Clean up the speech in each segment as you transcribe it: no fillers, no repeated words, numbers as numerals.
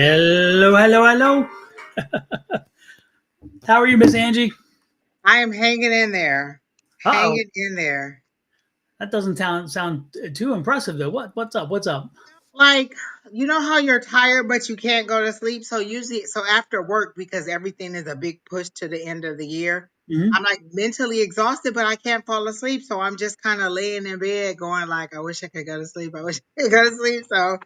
Hello, hello, hello. How are you, Miss Angie? I am hanging in there. Uh-oh. Hanging in there. That doesn't sound too impressive though. What's up? What's up? Like, you know how you're tired but you can't go to sleep? So after work, because everything is a big push to the end of the year, I'm Hmm. like mentally exhausted, but I can't fall asleep. So I'm just kind of laying in bed going like, I wish I could go to sleep. I wish I could go to sleep. So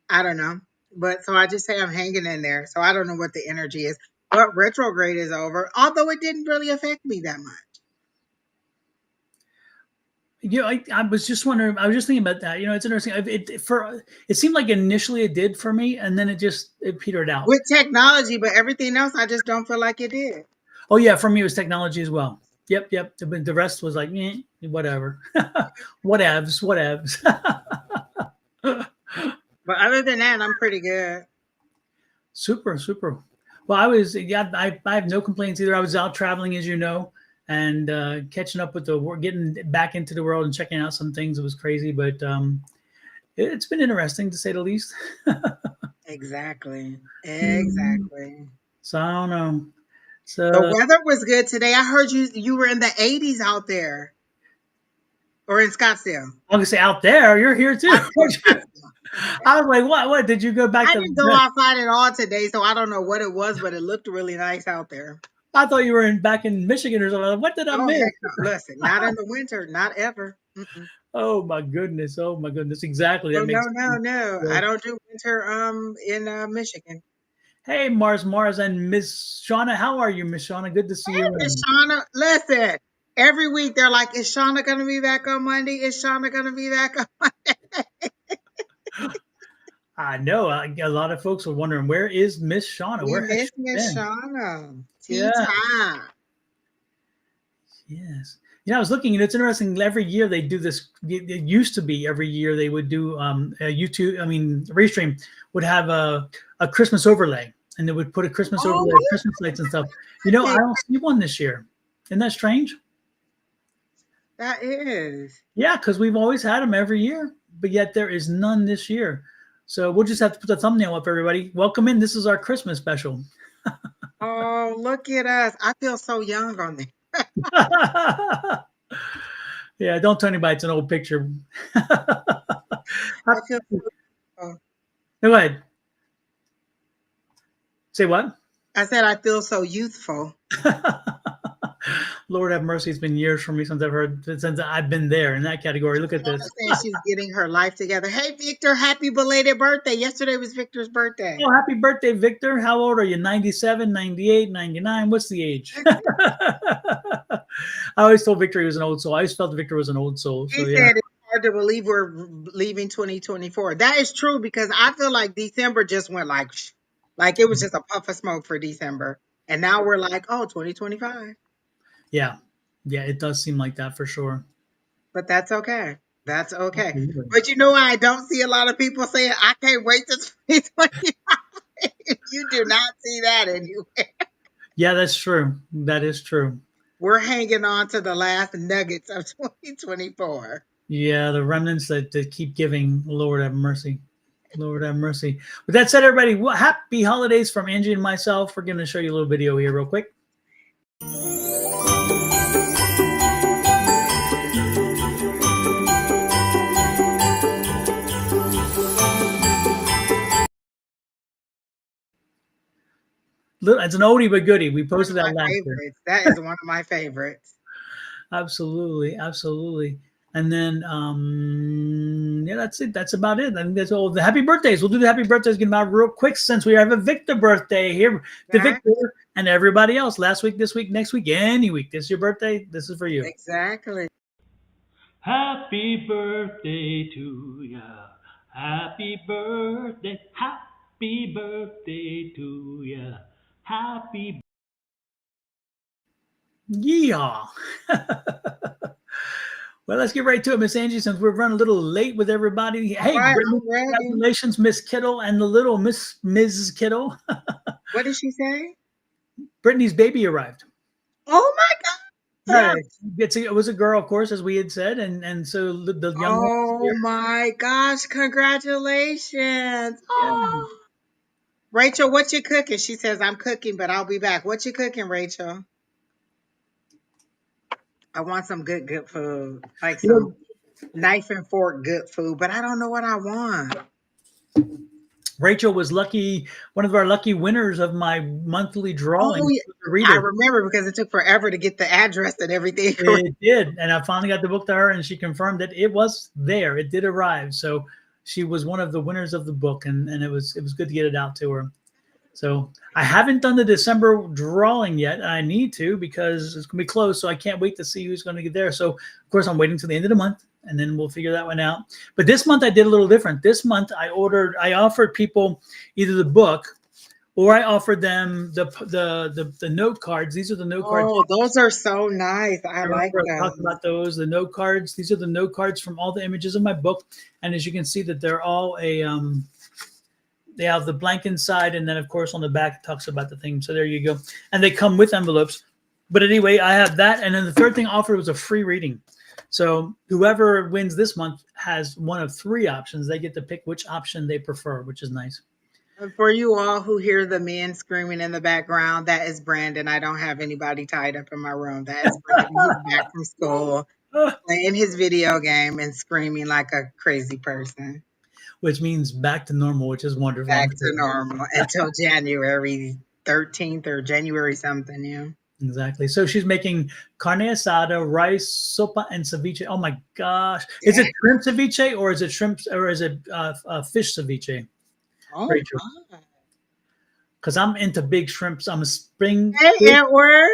I don't know. But so I just say I'm hanging in there. So I don't know what the energy is. But retrograde is over, although it didn't really affect me that much. I was just wondering. I was just thinking about that. It's interesting. It seemed like initially it did for me, and then it petered out. With technology, but everything else, I just don't feel like it did. Oh yeah, for me it was technology as well. Yep, yep. The rest was like, whatever, whatevs, whatevs. But other than that, I'm pretty good. Super, super. Well, I have no complaints either. I was out traveling, as you know, and catching up with getting back into the world and checking out some things. It was crazy, but it's been interesting to say the least. Exactly. Mm, Exactly. so I don't know. The So weather was good today. I heard you were in the 80s out there or in Scottsdale. I'm gonna say out there, you're here too. Scottsdale, Scottsdale. Okay. I was like, what? What did you go back I to? didn't go outside at all today, so I don't know what it was, but it looked really nice out there. I thought you were back in Michigan or something. What did I Oh, miss? heck no. Listen, not in the winter, not ever. Mm-mm. Oh my goodness! Oh my goodness! Exactly. Oh, That no, makes no, sense. no. I don't do winter in Michigan. Hey, Mars, and Miss Shauna. How are you, Miss Shauna? Good to see you. Is Shauna, listen, every week they're like, is Shauna going to be back on Monday? Is Shauna going to be back on Monday? I know a lot of folks are wondering, where is Miss Shauna? We Where has miss she Miss been? Shauna. Tea Yeah, time. yes. I was looking, and it's interesting. Every year they do this. It used to be every year they would do a YouTube. I mean, Restream would have a Christmas overlay, and they would put a Christmas Oh, overlay, Christmas lights and stuff. I yeah, don't see one this year. Isn't that strange? that is. Yeah, because we've always had them every year, but yet there is none this year. So we'll just have to put the thumbnail up, everybody. Welcome in. This is our Christmas special. Oh, look at us. I feel so young on there. Yeah, don't tell anybody it's an old picture. I feel so, Go ahead. Say what? I said I feel so youthful. Lord have mercy. It's been years for me since I've been there in that category. Look at Shauna this. saying she's getting her life together. Hey, Victor, happy belated birthday. Yesterday was Victor's birthday. Oh, happy birthday, Victor. How old are you? 97, 98, 99? What's the age? I always told Victor he was an old soul. I always felt Victor was an old soul. He So yeah. said it's hard to believe we're leaving 2024. That is true because I feel like December just went like it was just a puff of smoke for December. And now we're like, oh, 2025. Yeah. Yeah, it does seem like that for sure. But that's okay. That's okay. Absolutely. But you know what? I don't see a lot of people saying, I can't wait to 2025. You do not see that anywhere. Yeah, that's true. That is true. We're hanging on to the last nuggets of 2024. Yeah, the remnants that keep giving. Lord have mercy. Lord have mercy. With that said, everybody, happy holidays from Angie and myself. We're going to show you a little video here, real quick. It's an oldie but goodie. We One of posted that my last year. favorites. That is one of my favorites. Absolutely, absolutely. And then, yeah, that's it. That's about it. I think that's all. The happy birthdays. We'll do the happy birthdays again about real quick since we have a Victor birthday here. The Victor Exactly. and everybody else. Last week, this week, next week, any week. This is your birthday. This is for you. Exactly. Happy birthday to ya. Happy birthday. Happy birthday to ya. Happy. Yeah. Well, let's get right to it, Miss Angie, since we're running a little late with everybody. All Hey, right, Brittany, I'm ready. congratulations, Miss Kittle and the little Mrs. Kittle. What did she say? Brittany's baby arrived. Oh my Yeah, God. it was a girl, of course, as we had said, and so the young one's Oh here. my gosh. Congratulations. Yeah, Oh, Rachel, what you cooking? She says, I'm cooking, but I'll be back. What you cooking, Rachel? I want some good food. Like You know, some knife and fork good food, but I don't know what I want. Rachel was lucky, one of our lucky winners of my monthly drawing. Oh, yeah. A I reader. remember because it took forever to get the address and everything correct. It did, and I finally got the book to her, and she confirmed that it was there. It did arrive, so she was one of the winners of the book, and it was good to get it out to her. So I haven't done the December drawing yet. I need to because it's gonna be close, so I can't wait to see who's going to get there. So of course I'm waiting till the end of the month, and then we'll figure that one out. But this month I did a little different. This month I offered people either the book or I offered them the note cards. These are the note cards. Oh, those are so nice. I I like remember I talked them. about those, the note cards. These are the note cards from all the images of my book, and as you can see, that they're all they have the blank inside, and then of course on the back it talks about the theme. So there you go, and they come with envelopes. But anyway, I have that, and then the third thing offered was a free reading. So whoever wins this month has one of three options. They get to pick which option they prefer, which is nice. And for you all who hear the men screaming in the background, that is Brandon. I don't have anybody tied up in my room. That is Brandon. He's back from school, playing his video game and screaming like a crazy person. Which means back to normal, which is wonderful. Back I'm to sure. normal until January 13th or January something, yeah. Exactly. So she's making carne asada, rice, sopa, and ceviche. Oh my gosh! Is it shrimp ceviche or is it shrimp or is it fish ceviche, Oh Rachel? my. Because I'm into big shrimps. I'm a spring. Hey, Edward.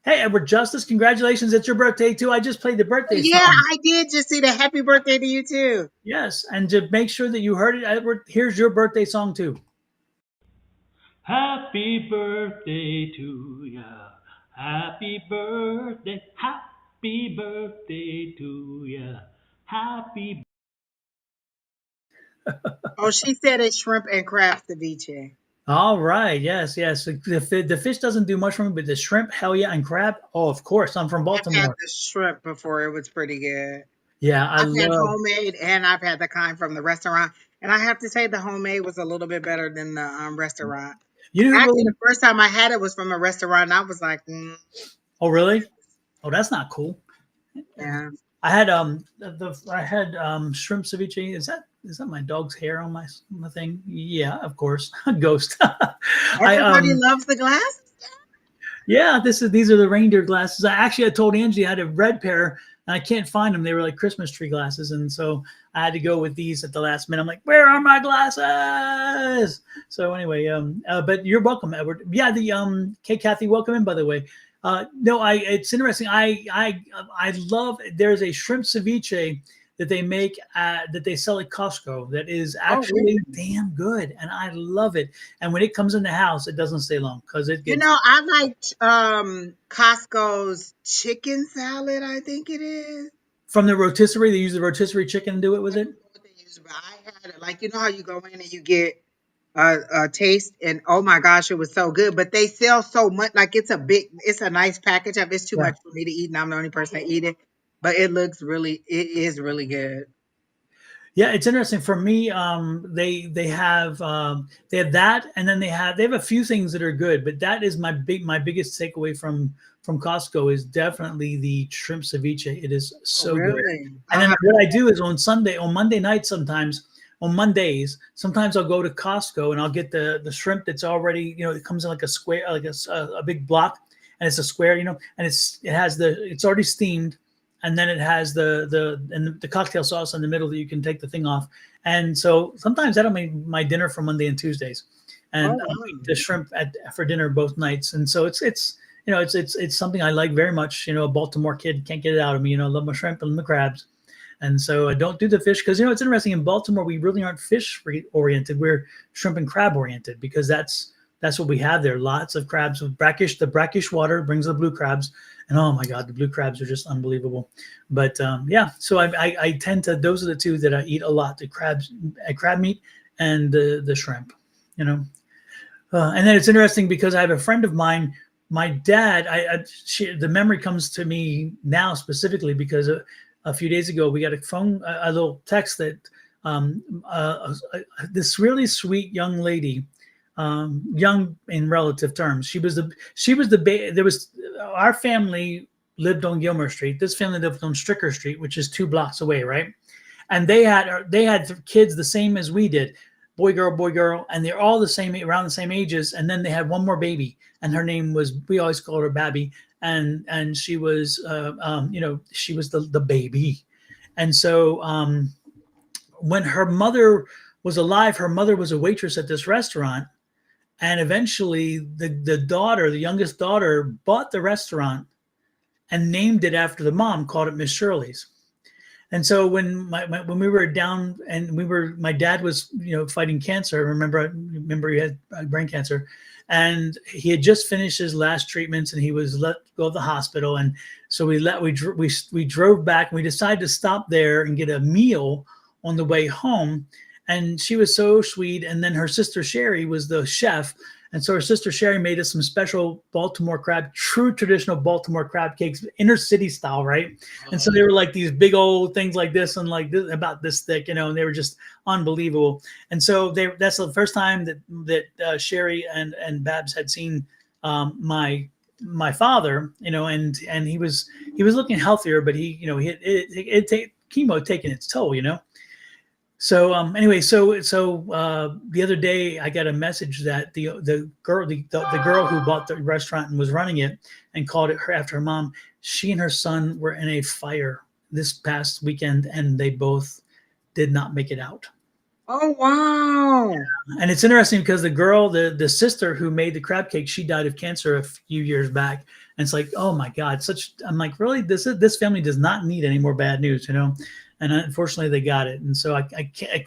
Hey, Edward Justice, congratulations! It's your birthday too. I just played the Oh, birthday yeah, song. I did just see the happy birthday to you too. Yes, and to make sure that you heard it, Edward, here's your birthday song too. Happy birthday to ya. Happy birthday to ya. Happy. Oh, she said it's shrimp and crab ceviche. All right. Yes, yes. The fish doesn't do much for me, but the shrimp, hell yeah, and crab. Oh, of course. I'm from I've had Baltimore. the shrimp before. It was pretty good. Yeah, I I've had love. homemade and I've had the kind from the restaurant. And I have to say the homemade was a little bit better than the restaurant. You know who Actually, really? the first time I had it was from a restaurant, and I was like, Oh, really? Oh, that's not cool. yeah. I had I had shrimp ceviche. Is that my dog's hair on my thing? Yeah, of course. Ghost. I Everybody loves the glass. Yeah, these are the reindeer glasses. I told Angie I had a red pair and I can't find them. They were like Christmas tree glasses, and so I had to go with these at the last minute. I'm like, where are my glasses? So anyway, but you're welcome, Edward. Yeah, the Hey Kathy, welcome in by the way. No, it's interesting. I love there's a shrimp ceviche that they make that they sell at Costco that is Oh, really? actually damn good, and I love it. And when it comes in the house, it doesn't stay long because it You gets know, I liked Costco's chicken salad, I think it is. from the rotisserie. They use the rotisserie chicken to do it with I it. don't know what they use, but I had it. Like, you know how you go in and you get a taste, and oh my gosh, it was so good. But they sell so much, like it's a nice package. It's too Yeah. much for me to eat, and I'm the only person that eat it. But it is really good. Yeah, it's interesting for me. They have that, and then they have a few things that are good, but that is my biggest takeaway from Costco is definitely the shrimp ceviche. It is Oh, so good. really? And I'll then have what I do is on Monday night on Mondays, sometimes I'll go to Costco and I'll get the shrimp that's already, it comes in like a square, like a big block, and it's a square, and it's already steamed, and then it has the cocktail sauce in the middle that you can take the thing off. And so sometimes that'll make my dinner for Monday and Tuesdays, oh and I'll eat wow. the shrimp for dinner both nights. And so it's something I like very much. A Baltimore kid can't get it out of me. I love my shrimp and my crabs. And so I don't do the fish because it's interesting. In Baltimore, we really aren't fish oriented. We're shrimp and crab oriented because that's what we have there. Lots of crabs with the brackish water brings the blue crabs, and oh my God, the blue crabs are just unbelievable. But yeah, so I tend to those are the two that I eat a lot: the crab meat, and the shrimp. And then it's interesting because I have a friend of mine. My dad, the memory comes to me now specifically because a few days ago we got a little text that this really sweet young lady young in relative terms. There was our family lived on Gilmer Street. This family lived on Stricker Street, which is 2 blocks away, right? And they had kids the same as we did, boy girl, and they're all the same, around the same ages. And then they had one more baby, and her name was, we always called her Babby, and she was she was the baby. And so when her mother was alive, her mother was a waitress at this restaurant, and eventually the youngest daughter, bought the restaurant and named it after the mom, called it Miss Shirley's. And so when we were down, and my dad was fighting cancer. Remember he had brain cancer, and he had just finished his last treatments, and he was let go of the hospital. And so we drove back, and we decided to stop there and get a meal on the way home. And she was so sweet. And then her sister Sherry was the chef. And so her sister Sherry made us some special true traditional Baltimore crab cakes, inner city style, right? And so they were like these big old things like this, and like this, about this thick, and they were just unbelievable. And so that's the first time that Sherry and Babs had seen my father, and he was looking healthier, but chemo had taken its toll. So anyway, so the other day I got a message that the girl who bought the restaurant and was running it and called it after her mom, she and her son were in a fire this past weekend, and they both did not make it out. Oh, wow. And it's interesting because the sister who made the crab cake, she died of cancer a few years back. And it's like, oh my God, I'm like, really, this family does not need any more bad news, And unfortunately they got it. And so I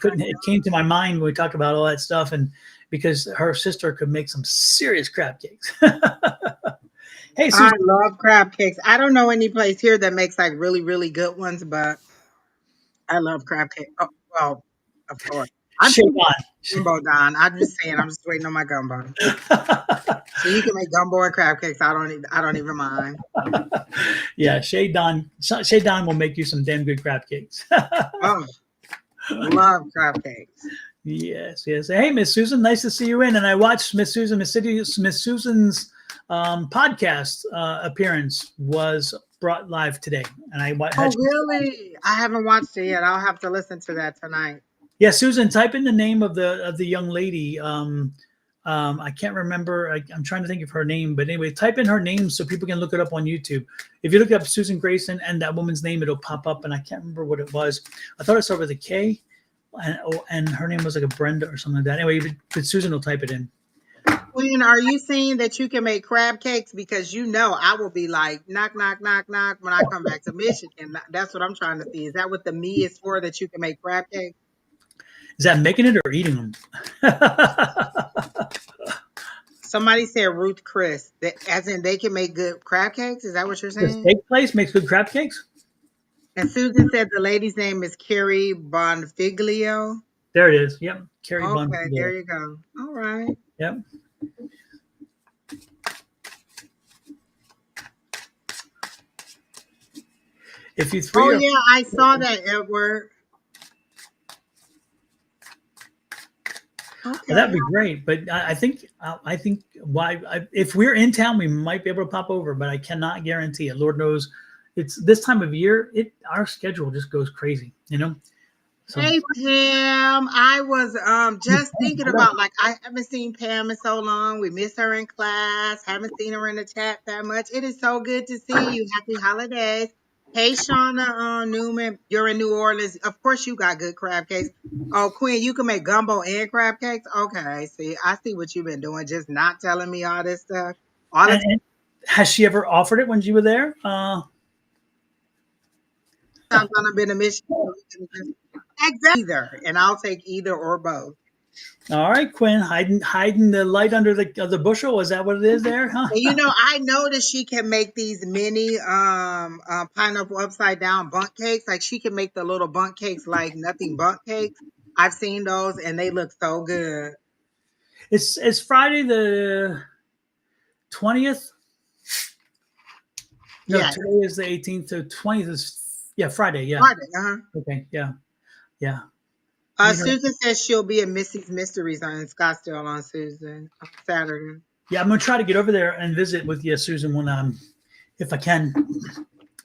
couldn't, it came to my mind when we talked about all that stuff, and because her sister could make some serious crab cakes. Hey, I Susan. love crab cakes. I don't know any place here that makes like really, really good ones, but I love crab cake. Oh, well, of course. I'm Shake gumbo, Don. I'm just saying, I'm just waiting on my gumbo. on. So you can make gumbo and crab cakes. I don't even mind. Yeah, Shay Don will make you some damn good crab cakes. Oh, love crab cakes. Yes. Hey, Miss Susan, nice to see you in. And I watched Miss Susan's podcast appearance was brought live today, and Oh, really? I haven't watched it yet. I'll have to listen to that tonight. Yeah, Susan, type in the name of the young lady. I can't remember. I'm trying to think of her name, but anyway, type in her name so people can look it up on YouTube. If you look up Susan Grayson and that woman's name, it'll pop up. And I can't remember what it was. I thought it started with a K, and her name was like a Brenda or something like that. Anyway, but Susan will type it in. Queen, are you saying that you can make crab cakes? Because I will be like, knock, knock, knock, knock when I come back to Michigan. That's what I'm trying to see. Is that what the me is for, that you can make crab cakes? Is that making it or eating them? Somebody said Ruth Chris, as in they can make good crab cakes. Is that what you're The saying? steak place makes good crab cakes. And Susan said the lady's name is Carrie Bonfiglio. There it is. Yep, Carrie Bun. Okay, there you go. All right. Yep. If you Oh yeah, I saw that, Edward. Okay. that'd be great. But I think if we're in town, we might be able to pop over, but I cannot guarantee it. Lord knows, it's this time of year. Our schedule just goes crazy, So Hey Pam, I was just thinking about, like, I haven't seen Pam in so long. We miss her in class. Haven't seen her in the chat that much. It is so good to see you. Happy holidays. Hey Shauna Newman, you're in New Orleans. Of course you got good crab cakes. Oh Quinn, you can make gumbo and crab cakes. Okay, see, I see what you've been doing. Just not telling me all this stuff. All the and has she ever offered it when you were there? times I've been to Michigan. Exactly. Either, and I'll take either or both. All right, Quinn, hiding the light under the bushel. Is that what it is there? Huh? And I know that she can make these mini pineapple upside down bundt cakes. Like, she can make the little bundt cakes like nothing bundt cakes. I've seen those and they look so good. It's Friday the 20th. No, Yeah, today is the 18th. So 20th is Friday. Yeah. Friday. Uh-huh. Okay. Yeah. meet her. Susan says she'll be at Missy's Mysteries on in Scottsdale on Susan on Saturday. Yeah, I'm gonna try to get over there and visit with you, Susan, when if I can.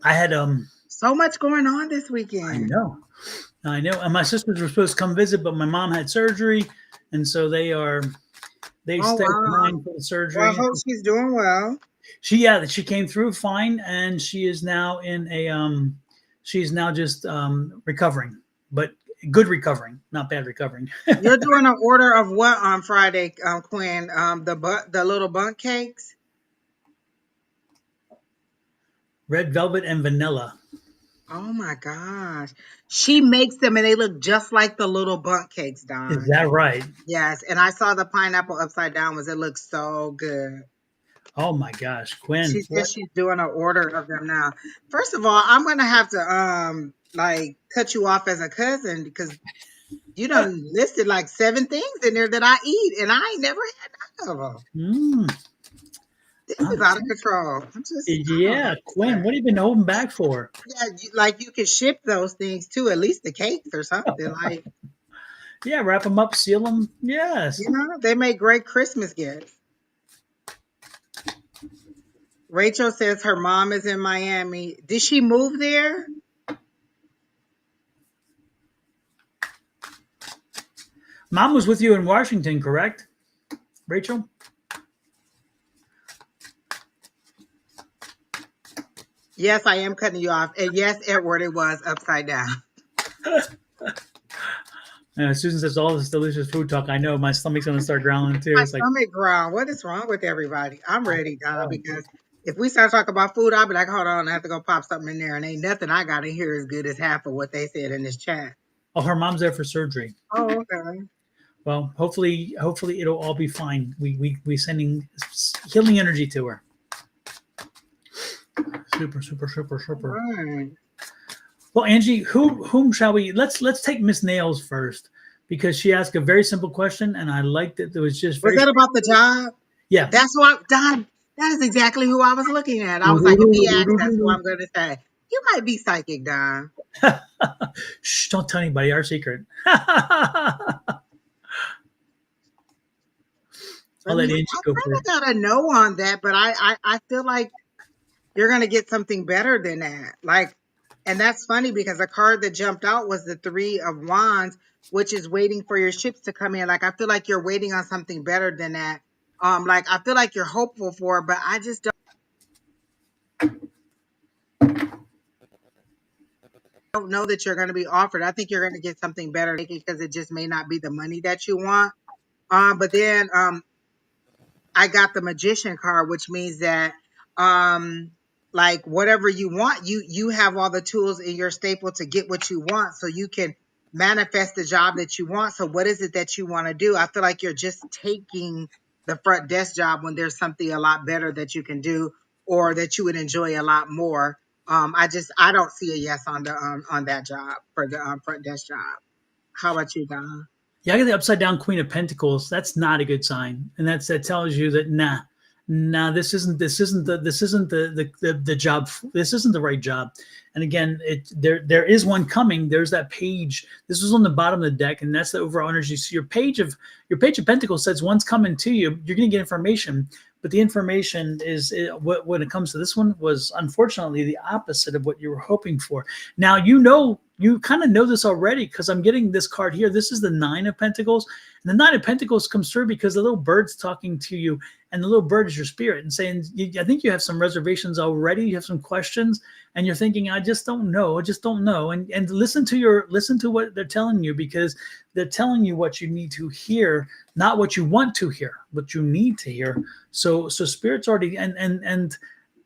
I had So much going on this I weekend. know, I know, and my sisters were supposed to come visit, but my mom had surgery, and so they Oh stayed wow. behind for the Well, I surgery. hope she's doing well. She came through fine, and she is now in a she's now just recovering, but good recovering, not bad recovering. You're doing an order of what on Friday, Quinn? The little bunk cakes. Red velvet and vanilla. Oh my gosh. She makes them and they look just like the little bunk cakes, Is Don. that right? Yes, and I saw the pineapple upside down was it looks so good. Oh my gosh, Quinn, She says she's doing an order of them now. First of all, I'm gonna have to like cut you off as a cousin because you done listed like 7 things in there that I eat and I ain't never had none of them. mm, This is I'm out of control. I don't know yeah, what to Quinn, say. what have you been holding back for? Yeah, like you can ship those things too, at least the cakes or something. Like, Yeah, wrap them up, seal them. Yes. they make great Christmas gifts. Rachel says her mom is in Miami. Did she move there? Mom was with you in Washington, correct, Rachel? Yes, I am cutting you off. And yes, Edward, it was upside down. Susan says all this delicious food talk. I know my stomach's gonna start growling too. My It's like, stomach ground. What is wrong with everybody? I'm ready, Donna, oh, because if we start talking about food, I'll be like, hold on, I have to go pop something in there. And ain't nothing I got to hear as good as half of what they said in this chat. oh, her mom's there for surgery. Oh, okay. Well, hopefully it'll all be fine. We sending healing energy to her. Super, super, super, All super. right. Well, Angie, whom shall we? Let's take Miss Nails first because she asked a very simple question, and I liked it. It was just Was very that about the job? yeah. That's what Don. That is exactly who I was looking at. I was like, if he asks, that's who I'm going to say. You might be psychic, Don. Shh! Don't tell anybody our secret. I'll Let let me. Angie I go kind first. of got a no on that, but I feel like you're going to get something better than that. Like, and that's funny because the card that jumped out was the 3 of Wands, which is waiting for your ships to come in. Like, I feel like you're waiting on something better than that. Like I feel like you're hopeful for it, but I just don't know that you're going to be offered. I think you're going to get something better because it just may not be the money that you want. But then I got the magician card, which means that um like whatever you want, you have all the tools in your staple to get what you want so you can manifest the job that you want. So what is it that you want to do? I feel like you're just taking the front desk job when there's something a lot better that you can do or that you would enjoy a lot more. I don't see a yes on that job for the front desk job. How about you, Don? Yeah, I got the upside down Queen of Pentacles. That's not a good sign, and that tells you that nah, this isn't the job. This isn't the right job. And again, there is one coming. There's that page. This was on the bottom of the deck, and that's the overall energy. So your page of Pentacles says one's coming to you. You're going to get information, but the information is when it comes to this one was unfortunately the opposite of what you were hoping for. Now you kind of know this already because I'm getting this card here. This is the Nine of Pentacles. And the Nine of Pentacles comes through because the little bird's talking to you, and the little bird is your spirit and saying, I think you have some reservations already. You have some questions, and you're thinking, I just don't know. I just don't know. And listen to what they're telling you because they're telling you what you need to hear, not what you want to hear, what you need to hear. So spirit's already and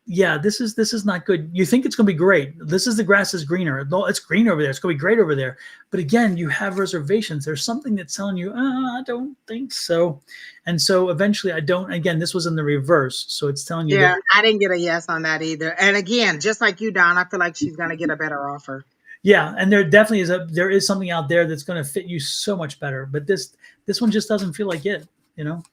yeah, this is not good. You think it's going to be great. This is the grass is greener. No, it's green over there. It's going to be great over there. But again, you have reservations. There's something that's telling you, I don't think so. And so eventually I don't. Again, this was in the reverse. So it's telling you that, Yeah, I didn't get a yes on that either. And again, just like you, Don, I feel like she's going to get a better offer. yeah. And there definitely there is something out there that's going to fit you so much better. But this one just doesn't feel like it, you know?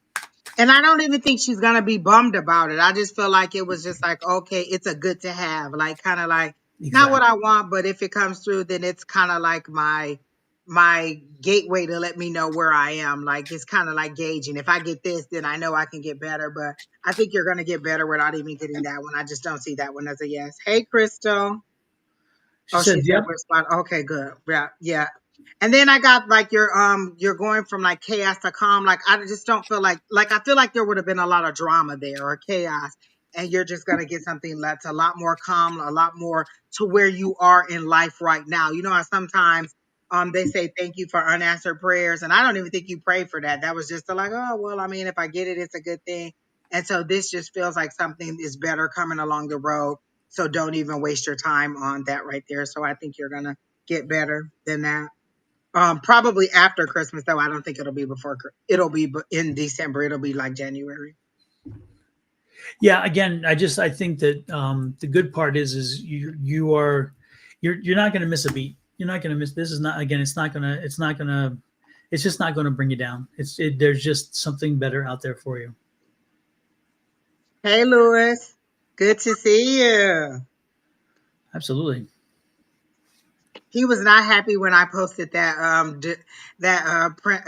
And I don't even think she's going to be bummed about it. I just feel like it was just like, okay, it's a good to have. Like, kind of like, not Exactly. what I want, but if it comes through, then it's kind of like my my gateway to let me know where I am. Like it's kind of like gauging. If I get this, then I know I can get better. But I think you're gonna get better without even getting that one. I just don't see that one as a yes. Hey, Crystal. She Oh, she said, said "Yep." we're spot. Okay, good. Yeah, yeah. And then I got like you're going from like chaos to calm. Like I just don't feel like I feel like there would have been a lot of drama there or chaos, and you're just gonna get something that's a lot more calm, a lot more to where you are in life right now. You know how sometimes they say thank you for unanswered prayers, and I don't even think you prayed for that. That was just like, oh well, I mean, if I get it, it's a good thing. And so this just feels like something is better coming along the road. So don't even waste your time on that right there. So I think you're gonna get better than that. Probably after Christmas though. I don't think it'll be before. It'll be in December. It'll be like January. Yeah, again, I think that the good part is you're not going to miss a beat. You're not going to miss. This is not again. It's just not going to bring you down. There's just something better out there for you. Hey, Lewis. Good to see you. Absolutely. He was not happy when I posted that that print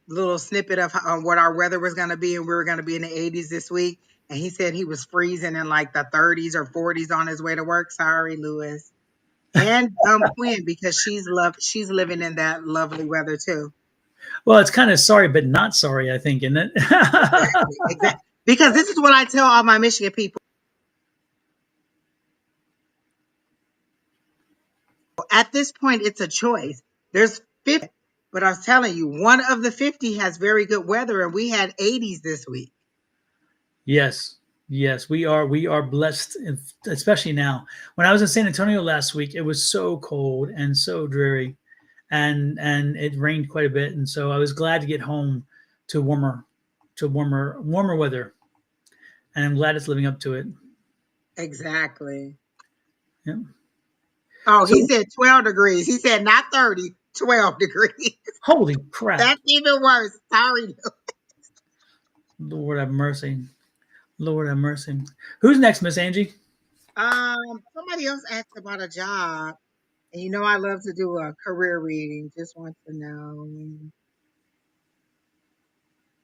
little snippet of what our weather was going to be, and we were going to be in the 80s this week. And he said he was freezing in like the 30s or 40s on his way to work. Sorry, Lewis. And Quinn, because she's living in that lovely weather too. Well, it's kind of sorry, but not sorry. I think, isn't it? Exactly, exactly. Because this is what I tell all my Michigan people. At this point, it's a choice. There's 50, but I was telling you, one of the 50 has very good weather, and we had 80s this week. Yes, yes, we are blessed, especially now. When I was in San Antonio last week, it was so cold and so dreary, and it rained quite a bit, and so I was glad to get home to warmer weather, and I'm glad it's living up to it. Exactly. Yeah. Oh, he So said 12 degrees. He said not 30, 12 degrees. holy crap! That's even worse. Sorry. Lord have mercy. Lord have mercy. Who's next, Miss Angie? Somebody else asked about a job, and you know I love to do a career reading. Just want to know.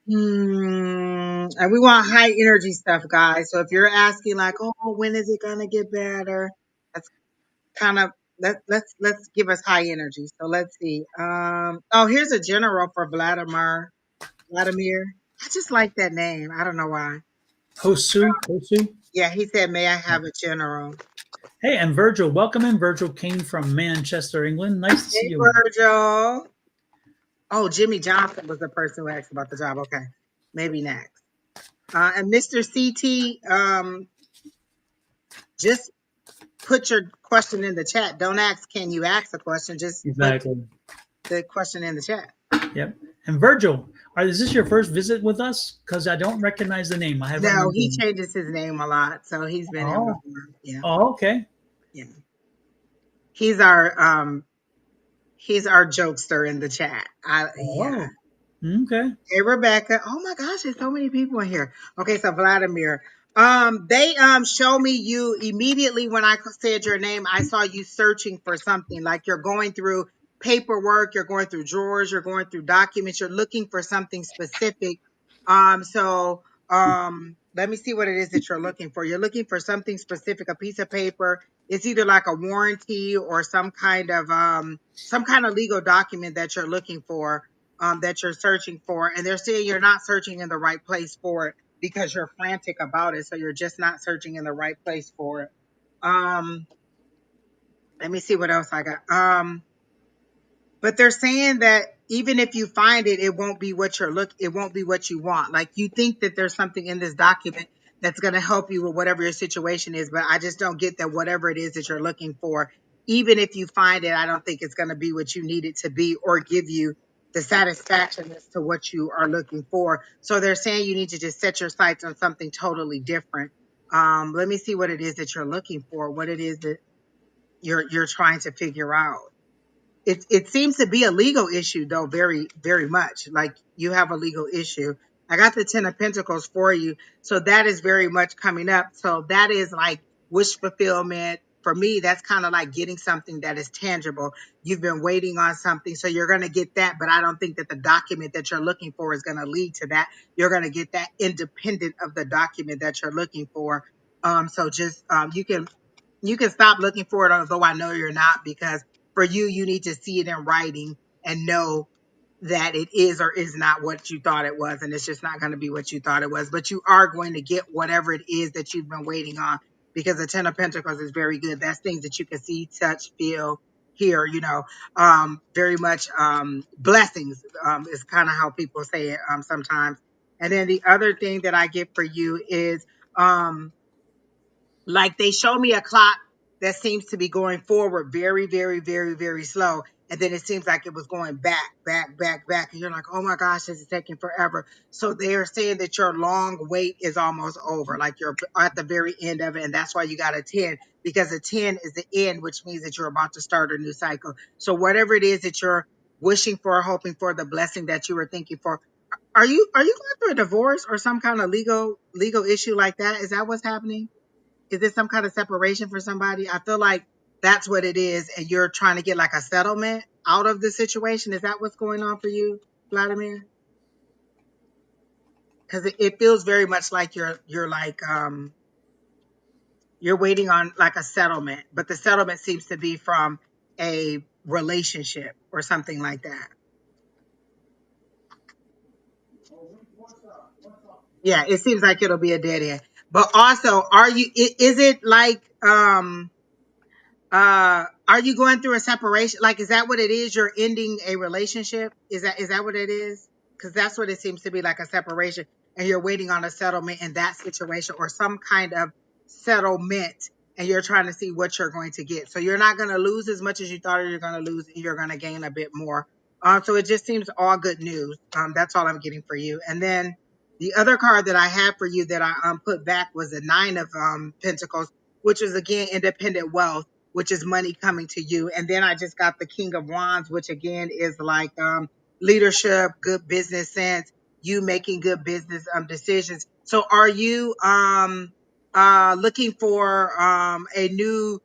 And we want high energy stuff, guys. So if you're asking like, oh, when is it gonna get better? That's kind of let's give us high energy. So let's see. Oh, here's a general for Vladimir. Vladimir. I just like that name. I don't know why. Hosu. Hosu. Yeah, he said, may I have a general? Hey, and Virgil. Welcome in. Virgil came from Manchester, England. Nice to see Hey, you. Virgil. Oh, Jimmy Johnson was the person who asked about the job. Okay. Maybe next. And Mr. CT, just put your question in the chat. Don't ask, can you ask a question? Just put Exactly. the question in the chat. Yep. And Virgil, is this your first visit with us? Because I don't recognize the name. I haven't No, remembered he him. changes his name a lot. So he's been in Oh. before. Yeah. Oh, okay. Yeah. He's our he's our jokester in the chat. Yeah. Oh. Okay. Hey Rebecca. Oh my gosh, there's so many people in here. Okay, so Vladimir. They show me you immediately when I said your name, I saw you searching for something. Like you're going through paperwork, you're going through drawers, you're going through documents, you're looking for something specific. Let me see what it is that you're looking for. You're looking for something specific, a piece of paper. It's either like a warranty or some kind of legal document that you're looking for, that you're searching for, and they're saying you're not searching in the right place for it because you're frantic about it. So you're just not searching in the right place for it. Um, Let me see what else I got. But they're saying that even if you find it, it won't be what it won't be what you want. Like you think that there's something in this document that's going to help you with whatever your situation is, but I just don't get that whatever it is that you're looking for, even if you find it, I don't think it's going to be what you need it to be or give you the satisfaction as to what you are looking for. So they're saying you need to just set your sights on something totally different. Let me see what it is that you're looking for, what it is that you're trying to figure out. It seems to be a legal issue though, very very much. Like you have a legal issue. I got the 10 of Pentacles for you, so that is very much coming up. So that is like wish fulfillment, for me, that's kind of like getting something that is tangible. You've been waiting on something, so you're going to get that. But I don't think that the document that you're looking for is going to lead to that. You're going to get that independent of the document that you're looking for. So just you can stop looking for it, although I know you're not, because for you, you need to see it in writing and know that it is or is not what you thought it was. And it's just not going to be what you thought it was. But you are going to get whatever it is that you've been waiting on, because the Ten of Pentacles is very good. That's things that you can see, touch, feel, hear, very much blessings is kind of how people say it sometimes. And then the other thing that I get for you is like they show me a clock that seems to be going forward very, very, very, very slow. And then it seems like it was going back, back, back, back. And you're like, oh my gosh, this is taking forever. So they are saying that your long wait is almost over. Like you're at the very end of it. And that's why you got a 10, because a 10 is the end, which means that you're about to start a new cycle. So whatever it is that you're wishing for, hoping for, the blessing that you were thinking for, are you going through a divorce or some kind of legal issue like that? Is that what's happening? Is this some kind of separation for somebody? I feel like that's what it is, and you're trying to get like a settlement out of the situation. Is that what's going on for you, Vladimir? Because it feels very much like you're like you're waiting on like a settlement, but the settlement seems to be from a relationship or something like that. Yeah, it seems like it'll be a dead end. But also, is it like are you going through a separation? Like, is that what it is? You're ending a relationship? Is that what it is? Because that's what it seems to be, like a separation, and you're waiting on a settlement in that situation or some kind of settlement, and you're trying to see what you're going to get. So you're not going to lose as much as you thought you're going to lose, and you're going to gain a bit more. So it just seems all good news. That's all I'm getting for you. And then the other card that I had for you that I put back was the Nine of Pentacles, which is again independent wealth, which is money coming to you. And then I just got the King of Wands, which again is like leadership, good business sense, you making good business decisions. So are you looking for a new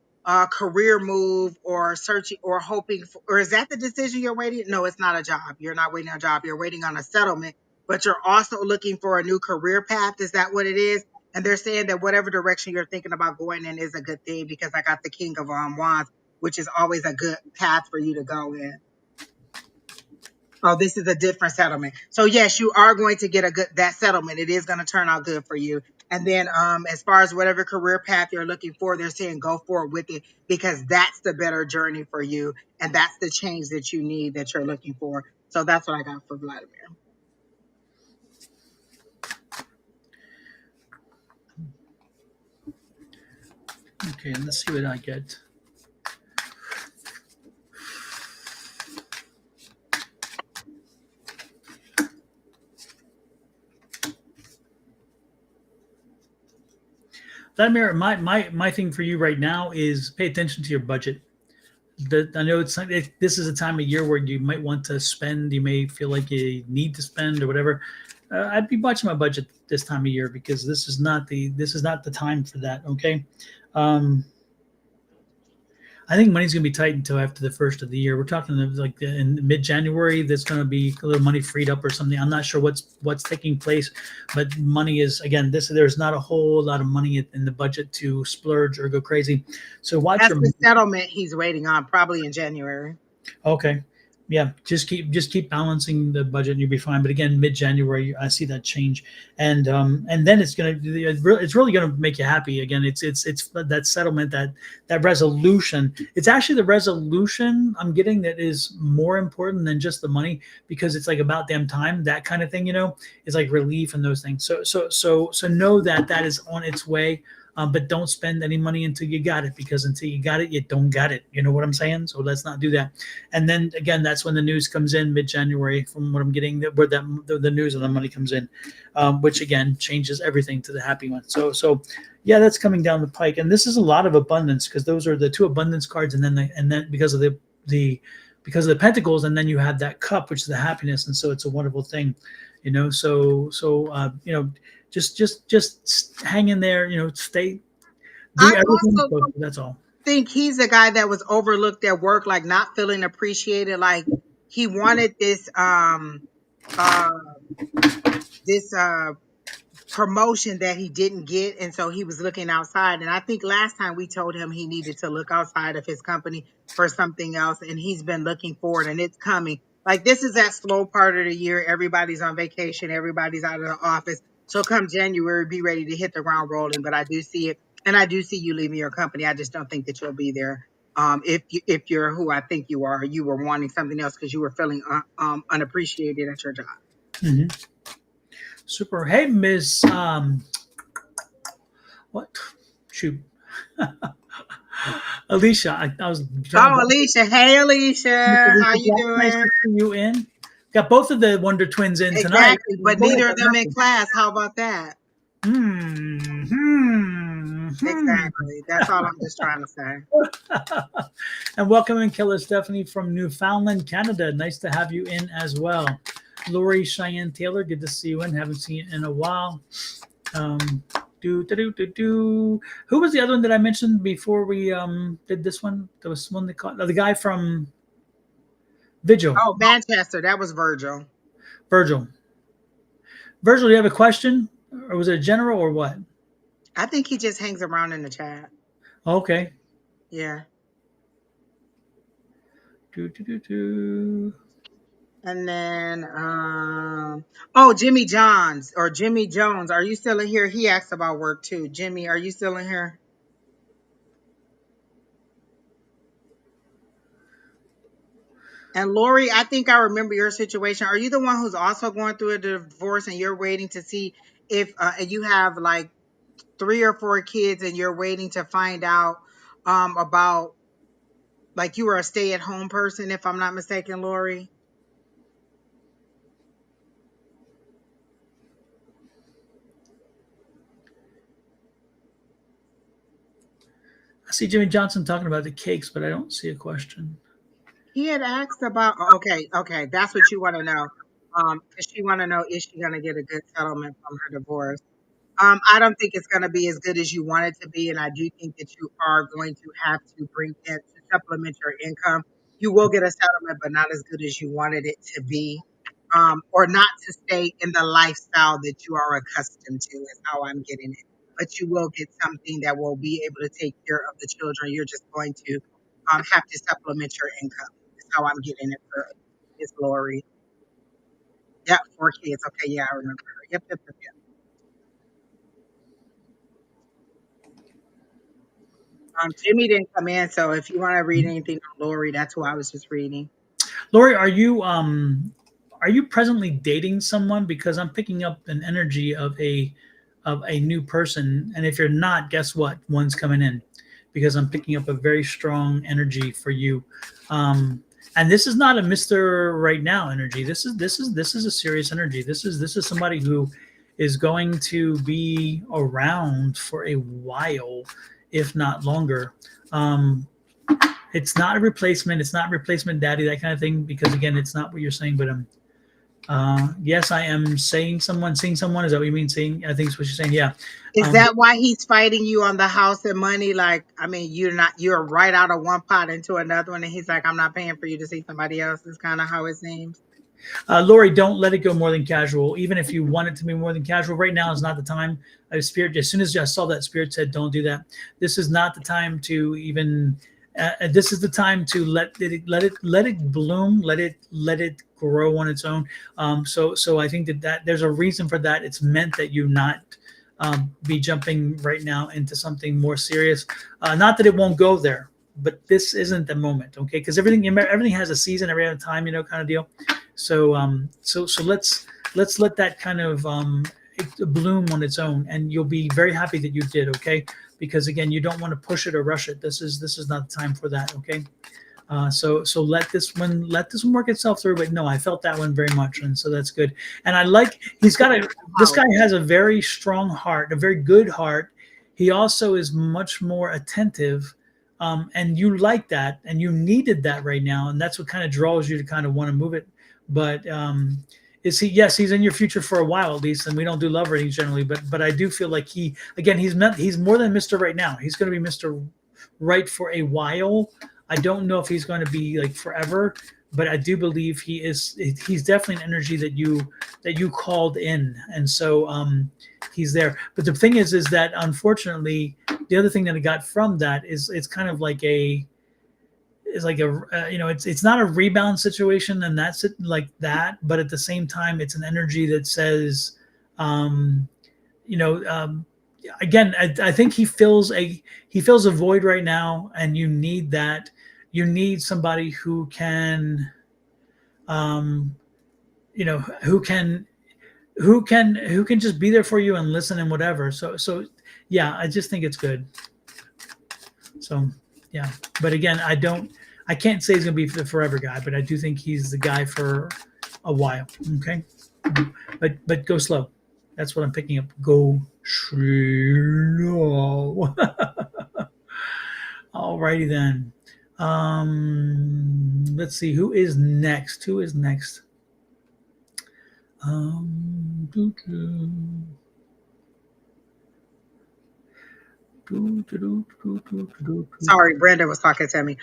career move, or searching or hoping for, or is that the decision you're waiting? No, it's not a job. You're not waiting on a job. You're waiting on a settlement, but you're also looking for a new career path. Is that what it is? And they're saying that whatever direction you're thinking about going in is a good thing, because I got the King of Wands, which is always a good path for you to go in. Oh, this is a different settlement. So yes, you are going to get that settlement. It is going to turn out good for you. And then as far as whatever career path you're looking for, they're saying go forward with it, because that's the better journey for you. And that's the change that you need, that you're looking for. So that's what I got for Vladimir. Okay, let's see what I get. Vladimir, my thing for you right now is pay attention to your budget. I know this is a time of year where you might want to spend. You may feel like you need to spend or whatever. I'd be watching my budget this time of year, because this is not the time for that. Okay. I think money's going to be tight until after the first of the year. We're talking like in mid-January. There's going to be a little money freed up or something. I'm not sure what's taking place, but money is, again, there's not a whole lot of money in the budget to splurge or go crazy. So watch That's your the settlement he's waiting on, probably in January. Okay. Yeah, just keep balancing the budget and you'll be fine. But again, mid-January, I see that change, and then it's really gonna make you happy again. It's that settlement, that resolution. It's actually the resolution I'm getting that is more important than just the money, because it's like about damn time, that kind of thing. It's like relief and those things. So know that is on its way. But don't spend any money until you got it, because until you got it, you don't got it. You know what I'm saying? So let's not do that. And then again, that's when the news comes in mid-January, from what I'm getting, where the news and the money comes in, which again changes everything to the happy one. So yeah, that's coming down the pike, and this is a lot of abundance, because those are the two abundance cards, and then because of the pentacles, and then you have that cup, which is the happiness, and so it's a wonderful thing. Just hang in there, stay, do I everything. also That's all. think he's a guy that was overlooked at work, like not feeling appreciated. Like he wanted uh this promotion that he didn't get, and so he was looking outside. And I think last time we told him he needed to look outside of his company for something else, and he's been looking forward, and it's coming. Like this is that slow part of the year. Everybody's on vacation, everybody's out of the office. So come January, be ready to hit the ground rolling. But I do see it, and I do see you leaving your company. I just don't think that you'll be there. If you're who I think you are, you were wanting something else because you were feeling unappreciated at your job. Hmm. Super. Hey, Miss. What? Shoot. Alicia, I was trying Oh, to. Alicia. Hey, Miss Alicia. How Alicia you Jack, nice doing? to see you in. Got both of the Wonder Twins in tonight. Exactly. But Boy, neither of them in class. How about that? hmm. Exactly. That's all I'm just trying to say. And welcome in, Killer Stephanie from Newfoundland, Canada. Nice to have you in as well. Lori Cheyenne Taylor, good to see you in. Haven't seen you in a while. Um, Who was the other one that I mentioned before we did this one? There was one that called the guy from Vigil, Oh, Manchester. That was Virgil. Virgil. Virgil, do you have a question, or was it a general, or what? I think he just hangs around in the chat. Okay. Yeah. Do, do, do, do. And then, oh, Jimmy Johns or Jimmy Jones. Are you still in here? He asked about work too. Jimmy, are you still in here? And Lori, I think I remember your situation. Are you the one who's also going through a divorce and you're waiting to see if you have like 3 or 4 kids and you're waiting to find out about, like, you were a stay-at-home person, if I'm not mistaken, Lori? I see Jimmy Johnson talking about the cakes, but I don't see a question. He had asked about, okay, that's what you want to know. Because she want to know, is she going to get a good settlement from her divorce? I don't think it's going to be as good as you want it to be, and I do think that you are going to have to bring in to supplement your income. You will get a settlement, but not as good as you wanted it to be, or not to stay in the lifestyle that you are accustomed to. Is how I'm getting it. But you will get something that will be able to take care of the children. You're just going to have to supplement your income. Is how I'm getting it for Miss Lori. Yeah, 4 kids. Okay, yeah, I remember her. Yep. Jimmy didn't come in, so if you want to read anything on Lori, that's who I was just reading. Lori, are you presently dating someone? Because I'm picking up an energy of a new person, and if you're not, guess what? One's coming in, because I'm picking up a very strong energy for you. And this is not a Mister Right Now energy. This is a serious energy. This is somebody who is going to be around for a while, if not longer. Um, it's not a replacement. It's not replacement daddy, that kind of thing, because again, it's not what you're saying. But yes, I am saying someone, seeing someone. Is that what you mean? Seeing, I think is what you're saying. Yeah. Is Um, that why he's fighting you on the house and money? Like, I mean, you're right out of one pot into another one, and he's like, I'm not paying for you to see somebody else. Is kind of how it seems. Lori, don't let it go more than casual. Even if you want it to be more than casual, right now is not the time. Spirit, as soon as I saw that, Spirit said, "Don't do that." This is not the time to even. This is the time to let it bloom, let it grow on its own. So I think that there's a reason for that. It's meant that you not be jumping right now into something more serious. Not that it won't go there, but this isn't the moment, okay? Because everything has a season, every other time, kind of deal. So let's let that kind of bloom on its own, and you'll be very happy that you did, okay? Because again, you don't want to push it or rush it. This is not the time for that, okay? So let this one work itself through. But no, I felt that one very much, and so that's good. And I like this guy has a very strong heart, a very good heart. He also is much more attentive, and you like that, and you needed that right now, and that's what kind of draws you to kind of want to move it. But is he? Yes, he's in your future for a while at least, and we don't do love readings generally. But I do feel like he's more than Mister Right Now. He's going to be Mister right for a while. I don't know if he's going to be like forever, but I do believe he is. He's definitely an energy that you called in, and so he's there. But the thing is that unfortunately, the other thing that I got from that is it's kind of like a is like a it's not a rebound situation, and that's it like that. But at the same time, it's an energy that says, um, you know, again, I think he fills a void right now, and you need that. You need somebody who can, um, who can just be there for you and listen and whatever. So yeah, I just think it's good. So yeah, but again, I can't say he's gonna be the forever guy, but I do think he's the guy for a while. Okay, but go slow. That's what I'm picking up. Go slow. Alrighty then. Let's see who is next. Who is next? Doo-doo. Sorry, Brenda was talking to me.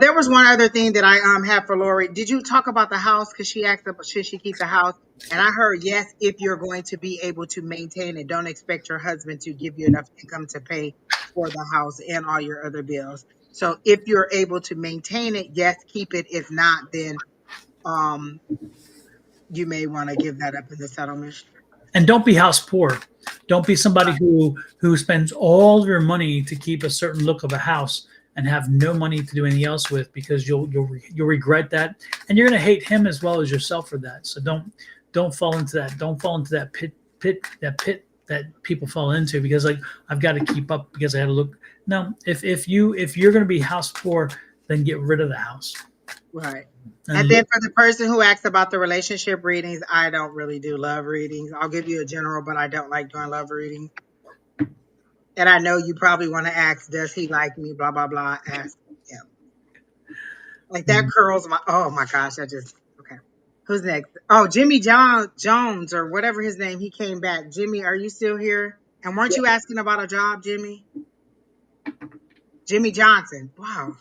There was one other thing that I had for Lori. Did you talk about the house? Because she asked about should she keep the house, and I heard yes if you're going to be able to maintain it. Don't expect your husband to give you enough income to pay for the house and all your other bills. So if you're able to maintain it, yes, keep it. If not, then um you may want to give that up in the settlement. And don't be house poor. Don't be somebody who spends all of your money to keep a certain look of a house and have no money to do anything else with, because you'll regret that, and you're going to hate him as well as yourself for that. So don't fall into that. Don't fall into that pit that people fall into, because like I've got to keep up because I had to look. No, if you're going to be house poor, then get rid of the house. Right. And And then for the person who asked about the relationship readings, I don't really do love readings. I'll give you a general, but I don't like doing love readings. And I know you probably want to ask, does he like me? Blah, blah, blah. Ask him. Like that curls my, oh my gosh. Okay. Who's next? Oh, Jones or whatever his name. He came back. Jimmy, are you still here? And weren't you asking about a job, Jimmy? Jimmy Johnson. Wow.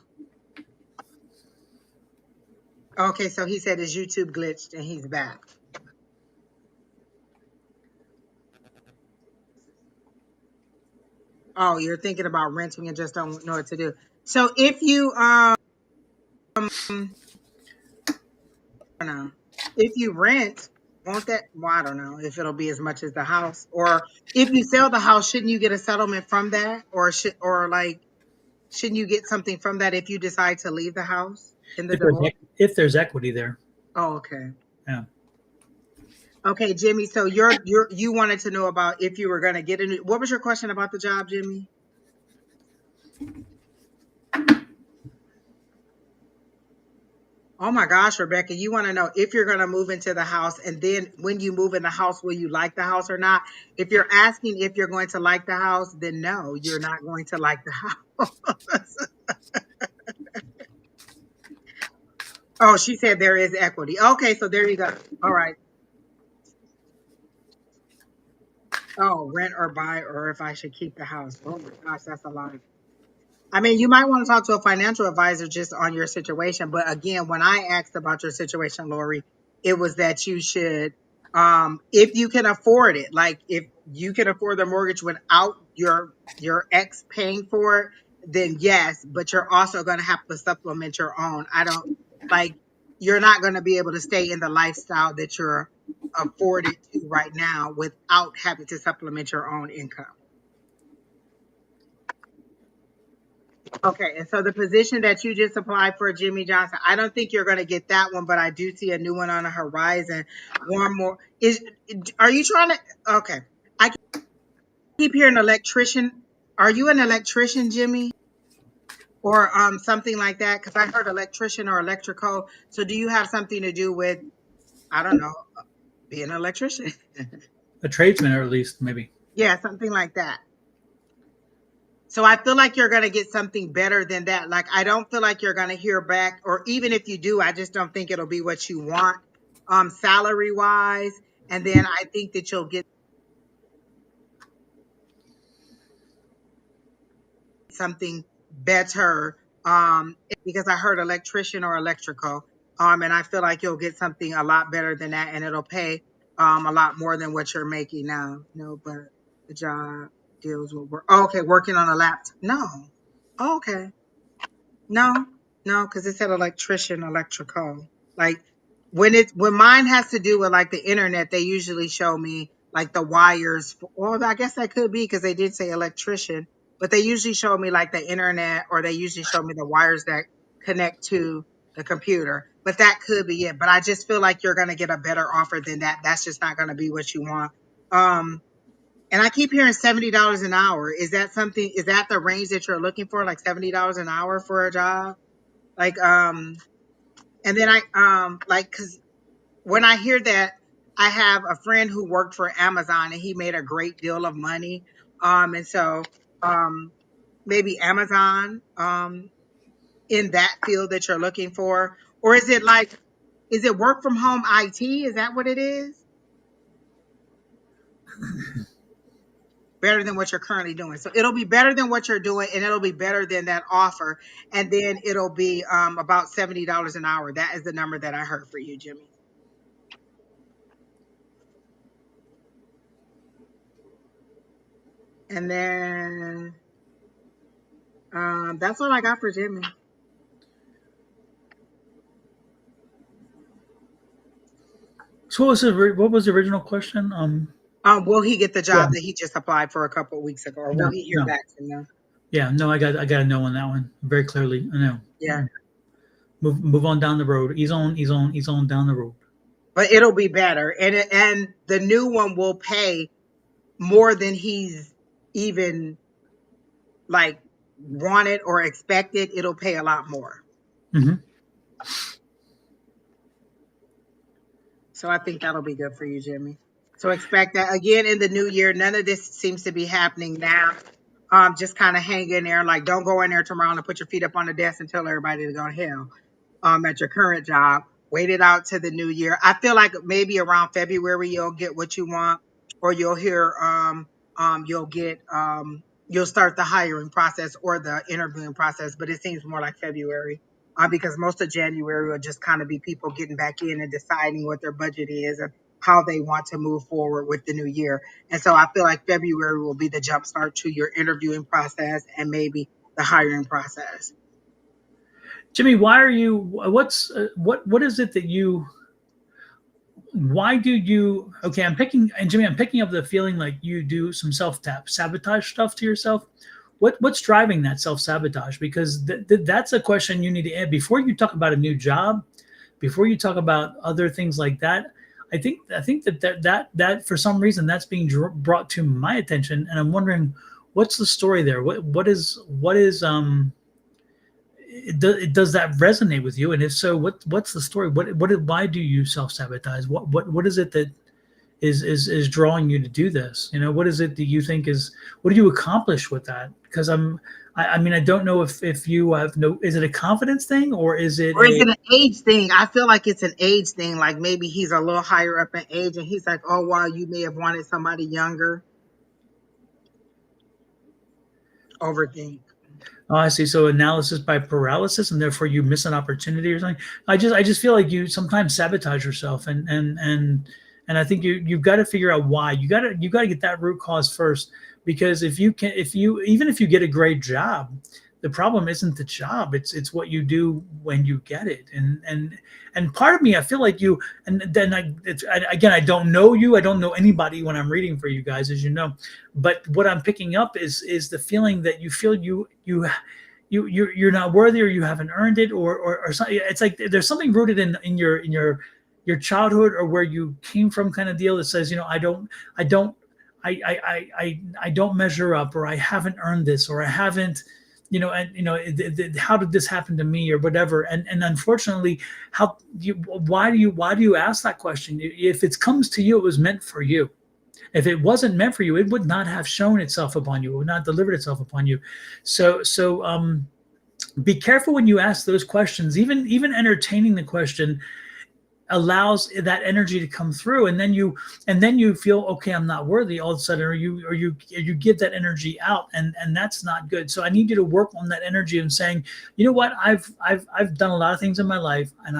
Okay. So he said his YouTube glitched and he's back. Oh, you're thinking about renting and just don't know what to do. So if you I don't know, if you rent, won't that well, I don't know if it'll be as much as the house. Or if you sell the house, shouldn't you get a settlement from that? Or like shouldn't you get something from that if you decide to leave the house in the divorce? if there's equity there, Oh, okay. yeah. Okay, Jimmy. So you wanted to know about if you were gonna get a new what was your question about the job, Jimmy? Oh my gosh, Rebecca, you want to know if you're going to move into the house, and then when you move in the house, will you like the house or not? If you're asking if you're going to like the house, then no, you're not going to like the house. Oh, she said there is equity. Okay, so there you go. All right. Oh, rent or buy, or if I should keep the house. Oh my gosh, that's a lot. I mean, you might want to talk to a financial advisor just on your situation. But again, when I asked about your situation, Lori, it was that you should, if you can afford it, like if you can afford the mortgage without your ex paying for it, then yes. But you're also going to have to supplement your own. I don't like you're not going to be able to stay in the lifestyle that you're afforded to right now without having to supplement your own income. Okay, and so the position that you just applied for, Jimmy Johnson, I don't think you're going to get that one, but I do see a new one on the horizon. One more are you trying to? Okay, I keep hearing electrician. Are you an electrician, Jimmy, or something like that? Because I heard electrician or electrical. So do you have something to do with I don't know being an electrician? A tradesman, or at least maybe. Yeah, something like that. So I feel like you're going to get something better than that. Like, I don't feel like you're going to hear back, or even if you do, I just don't think it'll be what you want, salary wise. And then I think that you'll get something better, because I heard electrician or electrical, and I feel like you'll get something a lot better than that, and it'll pay a lot more than what you're making now. No, but the job deals with work. Oh, okay, working on a laptop. No. Oh, okay. No, no, because it said electrician, electrical. Like when mine has to do with like the internet, they usually show me like the wires. Well, I guess that could be because they did say electrician, but they usually show me like the internet, or they usually show me the wires that connect to the computer. But that could be it. But I just feel like you're gonna get a better offer than that. That's just not gonna be what you want. Um, and I keep hearing $70 an hour. Is that something? Is that the range that you're looking for? Like $70 an hour for a job? Like, and then like, cause when I hear that, I have a friend who worked for Amazon and he made a great deal of money. And so, um, maybe Amazon, in that field that you're looking for, or is it like, is it work from home IT? Is that what it is? Better than what you're currently doing. So it'll be better than what you're doing, and it'll be better than that offer. And then it'll be about $70 an hour. That is the number that I heard for you, Jimmy. And then that's all I got for Jimmy. So what was the original question? Will he get the Yeah, job that he just applied for a couple of weeks ago, or will no, he hear no, back from them? yeah, no. I got a no on that one very clearly. I know. Yeah, Move on down the road. He's on down the road. but it'll be better, and the new one will pay more than he's even like wanted or expected. It'll pay a lot more. Hmm. So I think that'll be good for you, Jimmy. So expect that again in the new year. None of this seems to be happening now. Just kind of hang in there. Like, don't go in there tomorrow and put your feet up on the desk and tell everybody to go to hell. At your current job. Wait it out to the new year. I feel like maybe around February you'll get what you want, or you'll hear you'll get you'll start the hiring process or the interviewing process, but it seems more like February. Because most of January will just kind of be people getting back in and deciding what their budget is and how they want to move forward with the new year. And so I feel like February will be the jump start to your interviewing process and maybe the hiring process. Jimmy, why are you? What is it that you? Why do you? Okay, I'm picking and Jimmy, I'm picking up the feeling like you do some self sabotage stuff to yourself. What's driving that self sabotage? Because that's a question you need to add before you talk about a new job, before you talk about other things like that. I think that for some reason that's being brought to my attention, and I'm wondering what's the story there. Does that resonate with you? And if so, what's the story? Why do you self sabotage? What is it that is drawing you to do this? You know, what is it that you think is? What do you accomplish with that? Because I mean, I don't know if you have no. Is it a confidence thing or is it Or is a? it an age thing? I feel like it's an age thing. Like maybe he's a little higher up in age and he's like, oh, wow, you may have wanted somebody younger. Overthink. Oh, I see. So analysis by paralysis, and therefore you miss an opportunity or something. I just feel like you sometimes sabotage yourself, and I think you've got to figure out why. You got to get that root cause first, because if you even if you get a great job, the problem isn't the job. It's what you do when you get it, and part of me, I feel like you, and then again, I don't know you. I don't know anybody when I'm reading for you guys, as you know. But what I'm picking up is the feeling that you feel you're not worthy, or you haven't earned it, or something. It's like there's something rooted in your childhood or where you came from, kind of deal, that says, I don't I don't measure up, or I haven't earned this, or I haven't, how did this happen to me, or whatever. And unfortunately, why do you ask that question? If it comes to you, it was meant for you. If it wasn't meant for you, it would not have shown itself upon you. It would not delivered itself upon you. So be careful when you ask those questions, even entertaining the question. allows that energy to come through, and then you feel, okay, I'm not worthy all of a sudden, or you give that energy out, and that's not good. So I need you to work on that energy of saying, you know what, I've done a lot of things in my life, and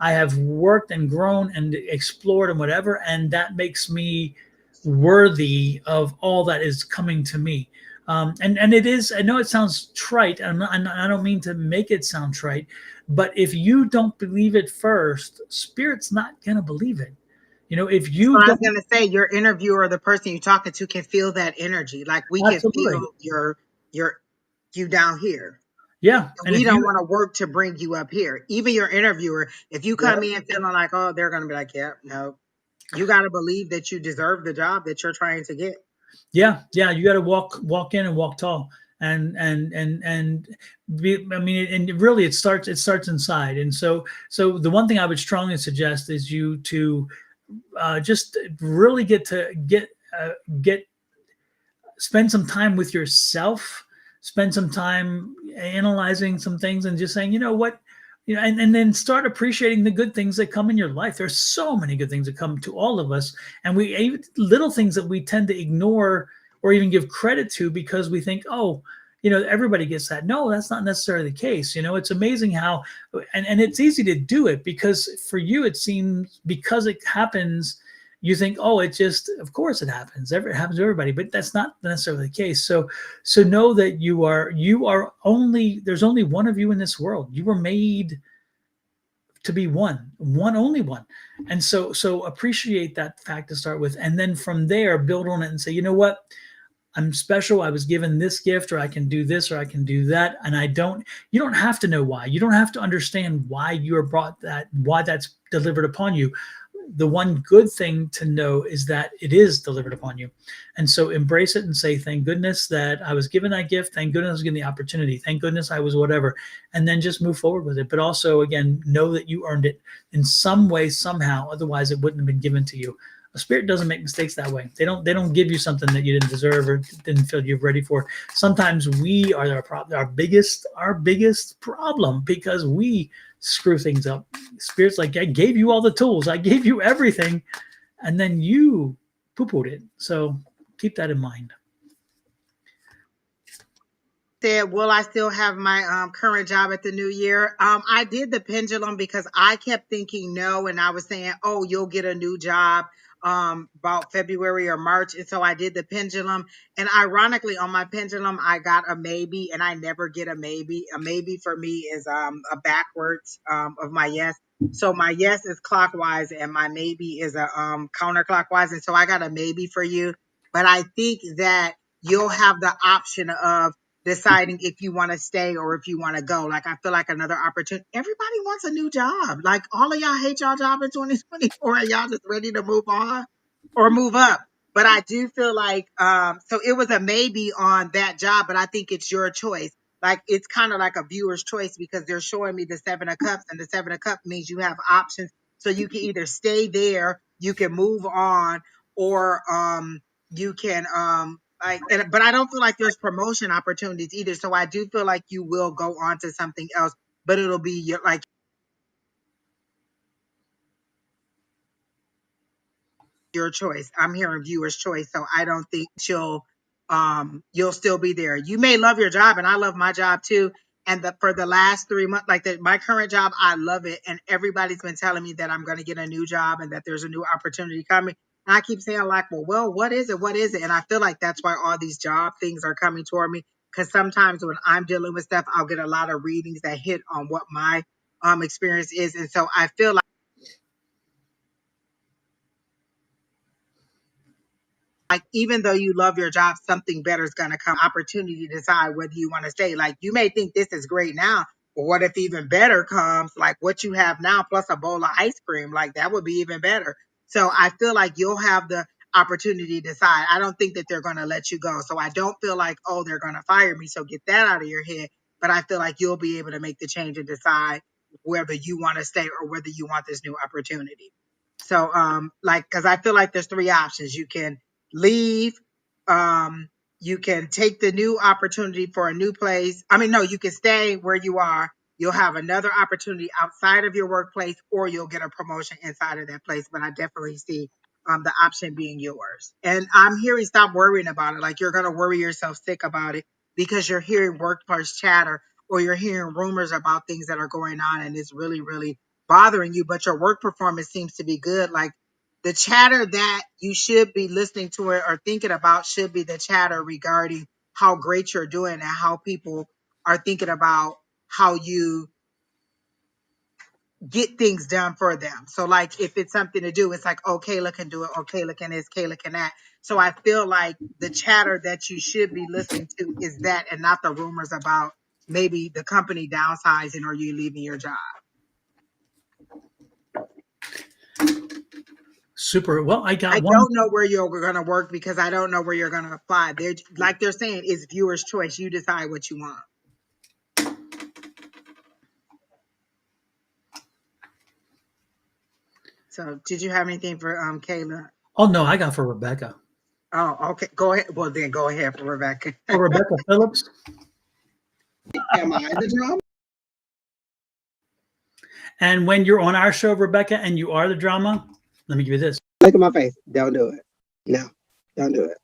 I have worked and grown and explored and whatever, and that makes me worthy of all that is coming to me. And it is, I know it sounds trite, and I don't mean to make it sound trite, but if you don't believe it first, spirit's not going to believe it. You know, if So you I was don't. gonna say your interviewer, the person you're talking to, can feel that energy. Like we can Absolutely. feel your you down here. Yeah. And And we if don't you, want to work to bring you up here. Even your interviewer, if you yeah, come in feeling like, oh, they're gonna be like, yeah, no. You gotta believe that you deserve the job that you're trying to get. yeah, you got to walk in and walk tall. And I mean, and really it starts inside. And so the one thing I would strongly suggest is you to just really uh, get spend some time with yourself, spend some time analyzing some things, and just saying, you know what, and then start appreciating the good things that come in your life. There's so many good things that come to all of us, and we even little things that we tend to ignore or even give credit to because we think, oh, everybody gets that. No, that's not necessarily the case. It's amazing how, and it's easy to do it because for you it seems, because it happens, you think, oh, it just, of course it happens. It happens to everybody, but that's not necessarily the case. So know that you are only, there's only one of you in this world. You were made to be one, only one. And so appreciate that fact to start with. And then from there, build on it and say, you know what? I'm special. I was given this gift, or I can do this, or I can do that. And you don't have to know why. You don't have to understand why you are brought that, why that's delivered upon you. The one good thing to know is that it is delivered upon you. And so embrace it and say, thank goodness that I was given that gift. Thank goodness I was given the opportunity. Thank goodness I was whatever. And then just move forward with it. But also, again, know that you earned it in some way, somehow. Otherwise, it wouldn't have been given to you. A spirit doesn't make mistakes that way. They don't give you something that you didn't deserve or didn't feel you're ready for. Sometimes we are our biggest problem because we screw things up. Spirit's like, I gave you all the tools, I gave you everything, and then you poo-pooed it. So keep that in mind. Said, will I still have my current job at the new year? I did the pendulum because I kept thinking no, and I was saying, oh, you'll get a new job about February or March. And so I did the pendulum. And ironically, on my pendulum, I got a maybe, and I never get a maybe. A maybe for me is a backwards of my yes. So my yes is clockwise, and my maybe is a counterclockwise. And so I got a maybe for you. But I think that you'll have the option of deciding if you want to stay or if you want to go. Like, I feel like another opportunity. Everybody wants a new job. Like, all of y'all hate y'all job in 2024 and y'all just ready to move on or move up. But I do feel like, so it was a maybe on that job, but I think it's your choice. Like, it's kind of like a viewer's choice because they're showing me the 7 of Cups, and the 7 of Cups means you have options. So you can either stay there, you can move on, or you can but I don't feel like there's promotion opportunities either. So I do feel like you will go on to something else, but it'll be your choice. I'm hearing viewer's choice, so I don't think you'll still be there. You may love your job, and I love my job too. And for the last 3 months, like my current job, I love it, and everybody's been telling me that I'm going to get a new job and that there's a new opportunity coming. And I keep saying like, well, what is it? What is it? And I feel like that's why all these job things are coming toward me. Because sometimes when I'm dealing with stuff, I'll get a lot of readings that hit on what my experience is, and so I feel like even though you love your job, something better is going to come. Opportunity to decide whether you want to stay. Like, you may think this is great now, but what if even better comes? Like what you have now plus a bowl of ice cream, like that would be even better. So I feel like you'll have the opportunity to decide. I don't think that they're going to let you go. So I don't feel like, oh, they're going to fire me. So get that out of your head. But I feel like you'll be able to make the change and decide whether you want to stay or whether you want this new opportunity. So, like, because I feel like there's three options. You can leave. You can take the new opportunity for a new place. I mean, no, you can stay where you are. you'll have another opportunity outside of your workplace, or you'll get a promotion inside of that place. But I definitely see the option being yours. And I'm hearing stop worrying about it. Like you're going to worry yourself sick about it because you're hearing workplace chatter, or you're hearing rumors about things that are going on, and it's really, really bothering you. But your work performance seems to be good. Like the chatter that you should be listening to it or thinking about should be the chatter regarding how great you're doing and how people are thinking about how you get things done for them. So like if it's something to do, it's like, oh, Kayla can do it, or Kayla can this, Kayla can that. So I feel like the chatter that you should be listening to is that, and not the rumors about maybe the company downsizing or you leaving your job. Super. Well, I got I one. don't know where you're going to work because I don't know where you're going to apply. They're like they're saying, it's viewer's choice. You decide what you want. So did you have anything for Kayla? Oh no, I got for Rebecca. Oh, okay. Go ahead. Well, then go ahead for Rebecca. For Rebecca Phillips. Am I the drama? And when you're on our show, Rebecca, and you are the drama, let me give you this. Look at my face. Don't do it. No, don't do it.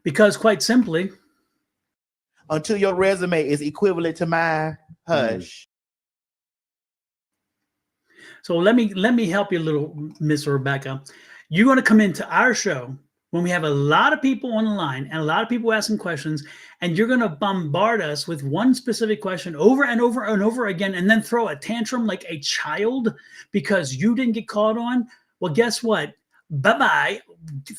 Because quite simply, until your resume is equivalent to mine, hush. So let me help you a little, Miss Rebecca. You're going to come into our show when we have a lot of people on the line and a lot of people asking questions, and you're going to bombard us with one specific question over and over and over again, and then throw a tantrum like a child because you didn't get called on. Well, guess what? Bye-bye.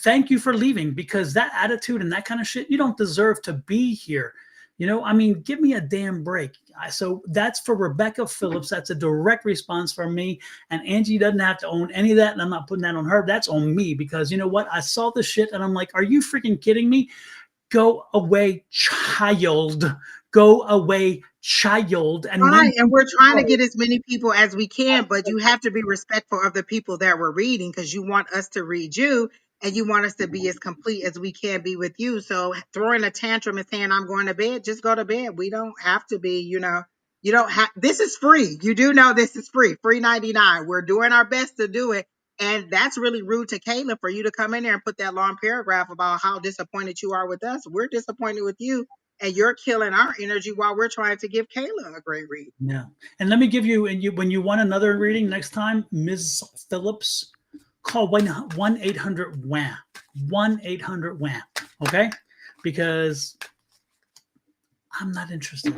Thank you for leaving, because that attitude and that kind of shit, you don't deserve to be here. You know, I mean, give me a damn break. So that's for Rebecca Phillips. That's a direct response from me. And Angie doesn't have to own any of that. And I'm not putting that on her. That's on me, because you know what? I saw the shit and I'm like, are you freaking kidding me? Go away, child. Go away, child. And Right, and we're trying to get as many people as we can, but you have to be respectful of the people that we're reading, because you want us to read you and you want us to be as complete as we can be with you. So throwing a tantrum and saying, I'm going to bed, just go to bed. We don't have to be, you don't have, this is free. You do know this is free 99. We're doing our best to do it. And that's really rude to Kayla for you to come in there and put that long paragraph about how disappointed you are with us. We're disappointed with you, and you're killing our energy while we're trying to give Kayla a great read. yeah. And let me give you, and you, when you want another reading next time, Ms. Phillips, call 1-800-WHAM. 1-800-WHAM. Okay? Because I'm not interested.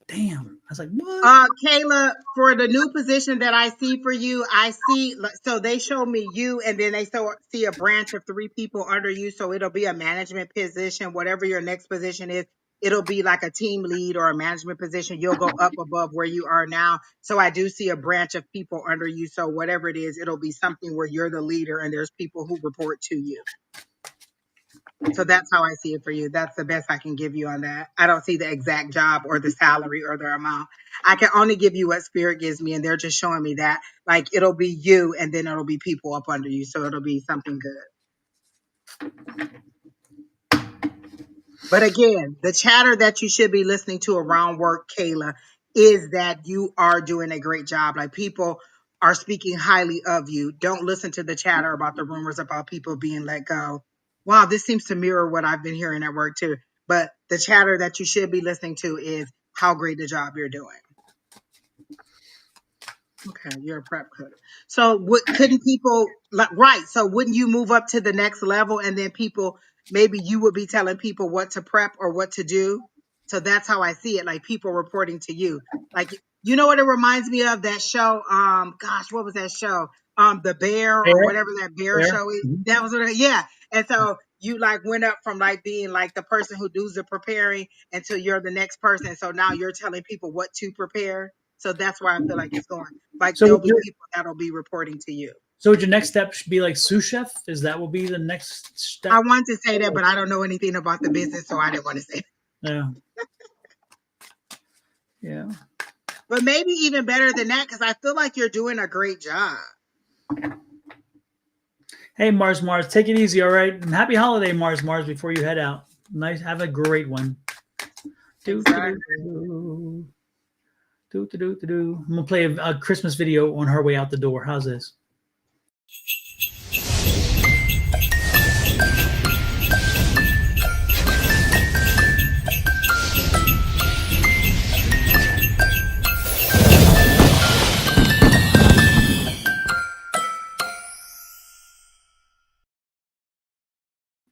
Damn. I was like, what? Kayla, for the new position that I see for you, I see, so they show me you, and then they see a branch of 3 people under you. So it'll be a management position, whatever your next position is. It'll be like a team lead or a management position. You'll go up above where you are now. So I do see a branch of people under you. So whatever it is, it'll be something where you're the leader and there's people who report to you. So that's how I see it for you. That's the best I can give you on that. I don't see the exact job or the salary or the amount. I can only give you what spirit gives me, and they're just showing me that. Like it'll be you, and then it'll be people up under you. So it'll be something good. But again, the chatter that you should be listening to around work, Kayla, is that you are doing a great job. Like people are speaking highly of you. Don't listen to the chatter about the rumors about people being let go. Wow, this seems to mirror what I've been hearing at work too. But the chatter that you should be listening to is how great the job you're doing. Okay, you're a prep coder. So couldn't people, right, so wouldn't you move up to the next level, and then people, maybe you would be telling people what to prep or what to do? So that's how I see it, like people reporting to you. Like, you know what it reminds me of? That show, gosh, what was that show? The Bear, or whatever that bear show is. Mm-hmm. That was what yeah. And so you like went up from like being like the person who does the preparing until you're the next person. So now you're telling people what to prepare. So that's where I feel like it's going. Like So there'll be people that'll be reporting to you. So would your next step should be like sous chef? Is that will be the next step? I wanted to say that, but I don't know anything about the business, so I didn't want to say that. Yeah. Yeah. But maybe even better than that, because I feel like you're doing a great job. Hey, Mars, take it easy, all right? And happy holiday, Mars, before you head out. Nice, have a great one. Exactly. I'm gonna play a Christmas video on her way out the door. How's this?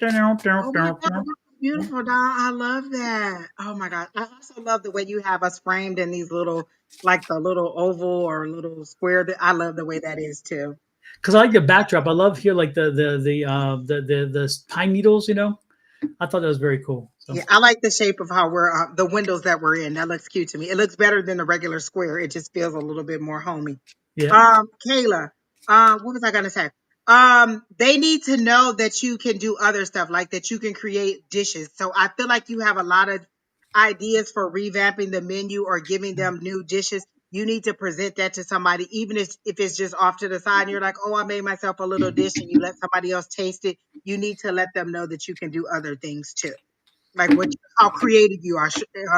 Oh my God, that's beautiful, Don. I love that. Oh my God. I also love the way you have us framed in these little, like the little oval or little square. I love the way that is too. Because I like the backdrop. I love here like the pine needles. You know, I thought that was very cool. So Yeah, I like the shape of how we're the windows that we're in. That looks cute to me. It looks better than the regular square. It just feels a little bit more homey. yeah. Kayla, what was I gonna say? They need to know that you can do other stuff, like that you can create dishes. So I feel like you have a lot of ideas for revamping the menu or giving them new dishes. You need to present that to somebody, even if it's just off to the side and you're like, oh, I made myself a little dish, and you let somebody else taste it. You need to let them know that you can do other things too, like how creative you are.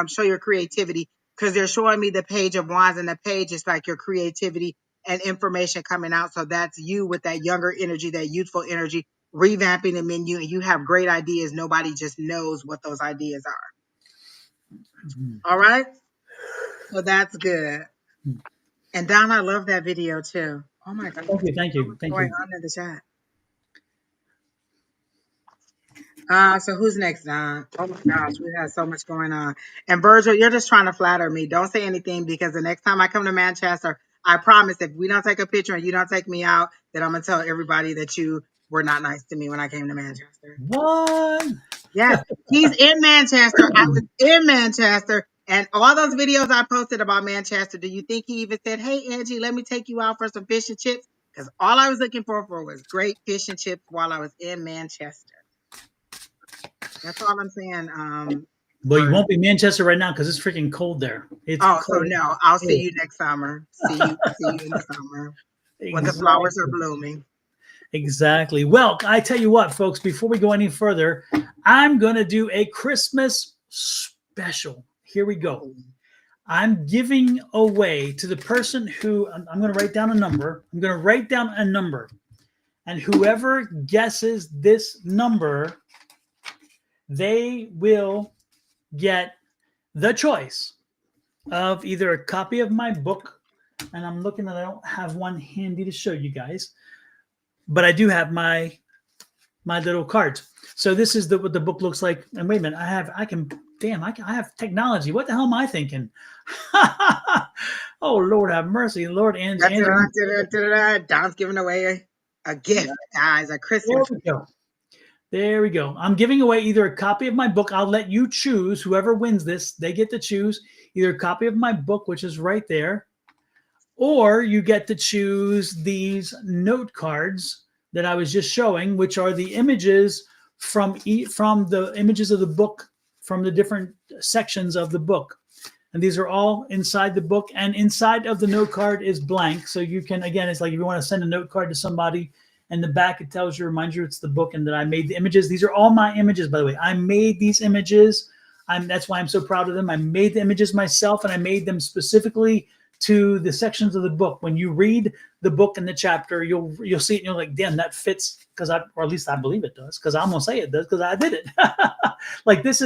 Show your creativity, because they're showing me the page of wands, and the page is like your creativity and information coming out. So that's you with that younger energy, that youthful energy, revamping the menu, and you have great ideas. Nobody just knows what those ideas are. All right, so that's good. And Don, I love that video too. Oh my God, Thank you. Thank so you. much Thank going you. on in the chat. So who's next, Don? Oh my gosh, we have so much going on. And Virgil, you're just trying to flatter me. Don't say anything, because the next time I come to Manchester, I promise if we don't take a picture and you don't take me out, then I'm gonna tell everybody that you were not nice to me when I came to Manchester. What? Yes, he's in Manchester. I was in Manchester, and all those videos I posted about Manchester. Do you think he even said, "Hey Angie, let me take you out for some fish and chips"? Because all I was looking for was great fish and chips while I was in Manchester. That's all I'm saying. Well, you won't be in Manchester right now because it's freaking cold there. It's Oh, so cold. no, I'll see you next summer. See you in the summer when the flowers are Exactly. blooming. Exactly. Well, I tell you what, folks, before we go any further, I'm going to do a Christmas special. Here we go. I'm giving away to the person who I'm going to write down a number. I'm going to write down a number. And whoever guesses this number, they will get the choice of either a copy of my book. And I'm looking that I don't have one handy to show you guys, but I do have my little cards. So this is what the book looks like. And wait a minute, I have technology. What the hell am I thinking? Oh, Lord have mercy. Lord, Angie. Don's giving away a gift, guys, a Christmas. There we go. There we go. I'm giving away either a copy of my book. I'll let you choose. Whoever wins this, they get to choose either a copy of my book, which is right there, or you get to choose these note cards that I was just showing, which are the images from the images of the book, from the different sections of the book. And these are all inside the book, and inside of the note card is blank. So you can, again, it's like if you want to send a note card to somebody, and the back it tells you, reminds you it's the book and that I made the images. These are all my images, by the way. I made these images. That's why I'm so proud of them. I made the images myself, and I made them specifically to the sections of the book. When you read the book and the chapter, you'll see it and you're or like, damn, that fits, or at least I believe it does, because I'm gonna say it does because I did it. Like this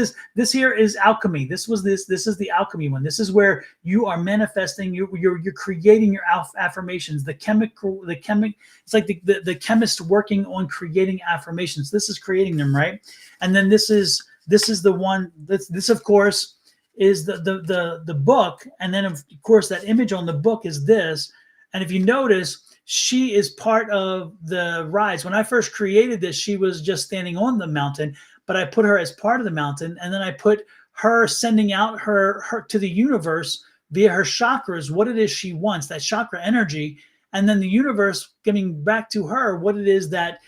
here is alchemy. This is the alchemy one. This is where you are manifesting, you're creating your affirmations. It's like the chemist working on creating affirmations. This is creating them, right? And then this is the one this of course is the book, and then of course that image on the book is this. And if you notice, she is part of the rise. When I first created this, she was just standing on the mountain, but I put her as part of the mountain, and then I put her sending out her to the universe via her chakras what it is she wants, that chakra energy, and then the universe giving back to her what it is that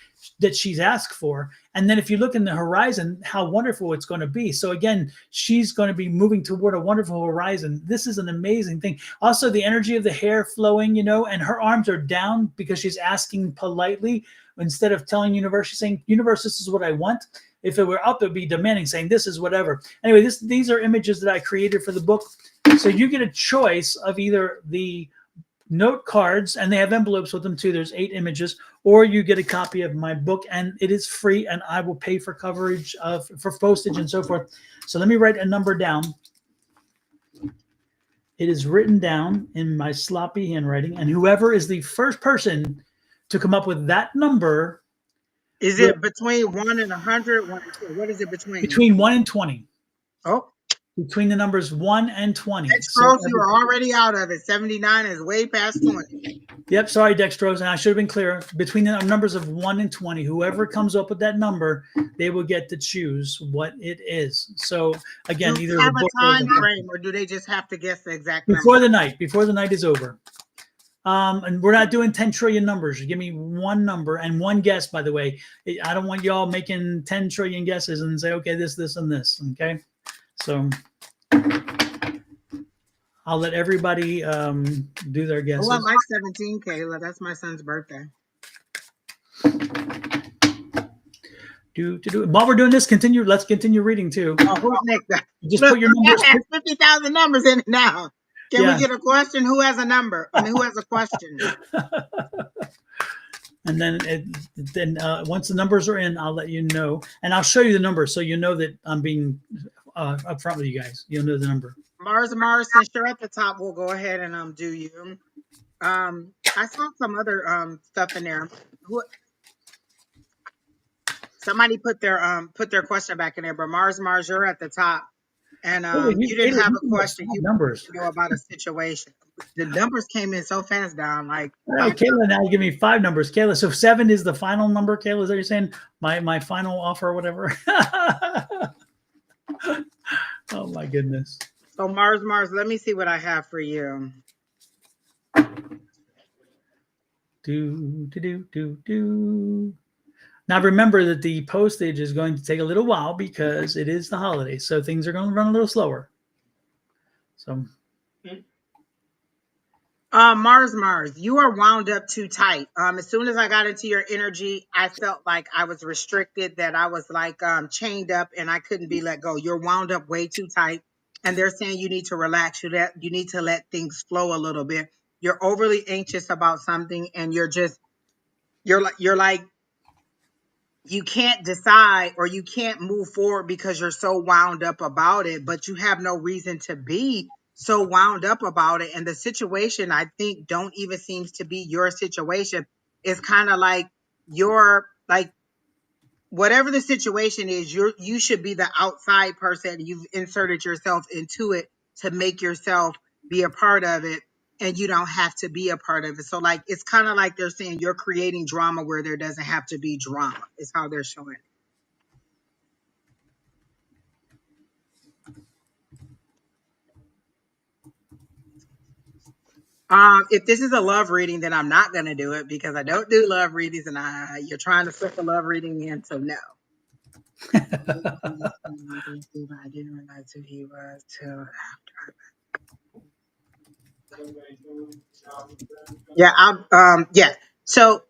she's asked for. And then if you look in the horizon, how wonderful it's going to be. So again, she's going to be moving toward a wonderful horizon. This is an amazing thing. Also, the energy of the hair flowing, and her arms are down because she's asking politely instead of telling universe. She's saying, universe, this is what I want. If it were up, it would be demanding, saying this is whatever. Anyway, these are images that I created for the book. So you get a choice of either the note cards, and they have envelopes with them too. There's 8 images, or you get a copy of my book, and it is free, and I will pay for coverage for postage and so forth. So let me write a number down. It is written down in my sloppy handwriting, and whoever is the first person to come up with that number. Is it between 1 and 100? What is it Between 1 and 20. Oh, between the numbers 1 and 20. Dextrose, you are already out of it. 79 is way past 20. Yep, sorry, Dextrose, and I should have been clear. Between the numbers of 1 and 20, whoever comes up with that number, they will get to choose what it is. So again, do either you have the book a time frame, or do they just have to guess the exact before number? before the night is over. And we're not doing 10 trillion numbers. You give me one number and one guess, by the way. I don't want y'all making 10 trillion guesses and say, okay, this, and this. Okay. So I'll let everybody do their guesses. Oh, I like 17, Kayla. That's my son's birthday. While we're doing this, let's continue reading too. Oh, who's next? Just put your numbers. That has 50,000 numbers in it now. Can we get a question? Who has a number? Who has a question? And then once the numbers are in, I'll let you know, and I'll show you the numbers so you know that I'm being upfront with you guys. You'll know the number. Mars, since you're at the top, we'll go ahead and do you. I saw some other stuff in there. Somebody put their question back in there, but Mars, you're at the top, and you didn't have a question. You numbers know about a situation. The numbers came in so fast down. Like, right, Kayla, now you give me 5 numbers, Kayla. So 7 is the final number, Kayla. Is that what you're saying? My final offer or whatever. Oh my goodness. So Mars, let me see what I have for you. Now remember that the postage is going to take a little while because it is the holiday, so things are going to run a little slower. So, Mars, you are wound up too tight. As soon as I got into your energy, I felt like I was restricted, that I was like chained up, and I couldn't be let go. You're wound up way too tight, and they're saying you need to relax. You need to let things flow a little bit. You're overly anxious about something, and you're like you can't decide, or you can't move forward because you're so wound up about it, but you have no reason to be so wound up about it. And the situation, I think, don't even seems to be your situation. It's kind of like you're like, whatever the situation is, you should be the outside person. You've inserted yourself into it to make yourself be a part of it, and you don't have to be a part of it. So like, it's kind of like they're saying you're creating drama where there doesn't have to be drama, is how they're showing it. If this is a love reading, then I'm not going to do it because I don't do love readings, and you're trying to slip a love reading in, so no. I didn't realize who he was till after. Yeah. So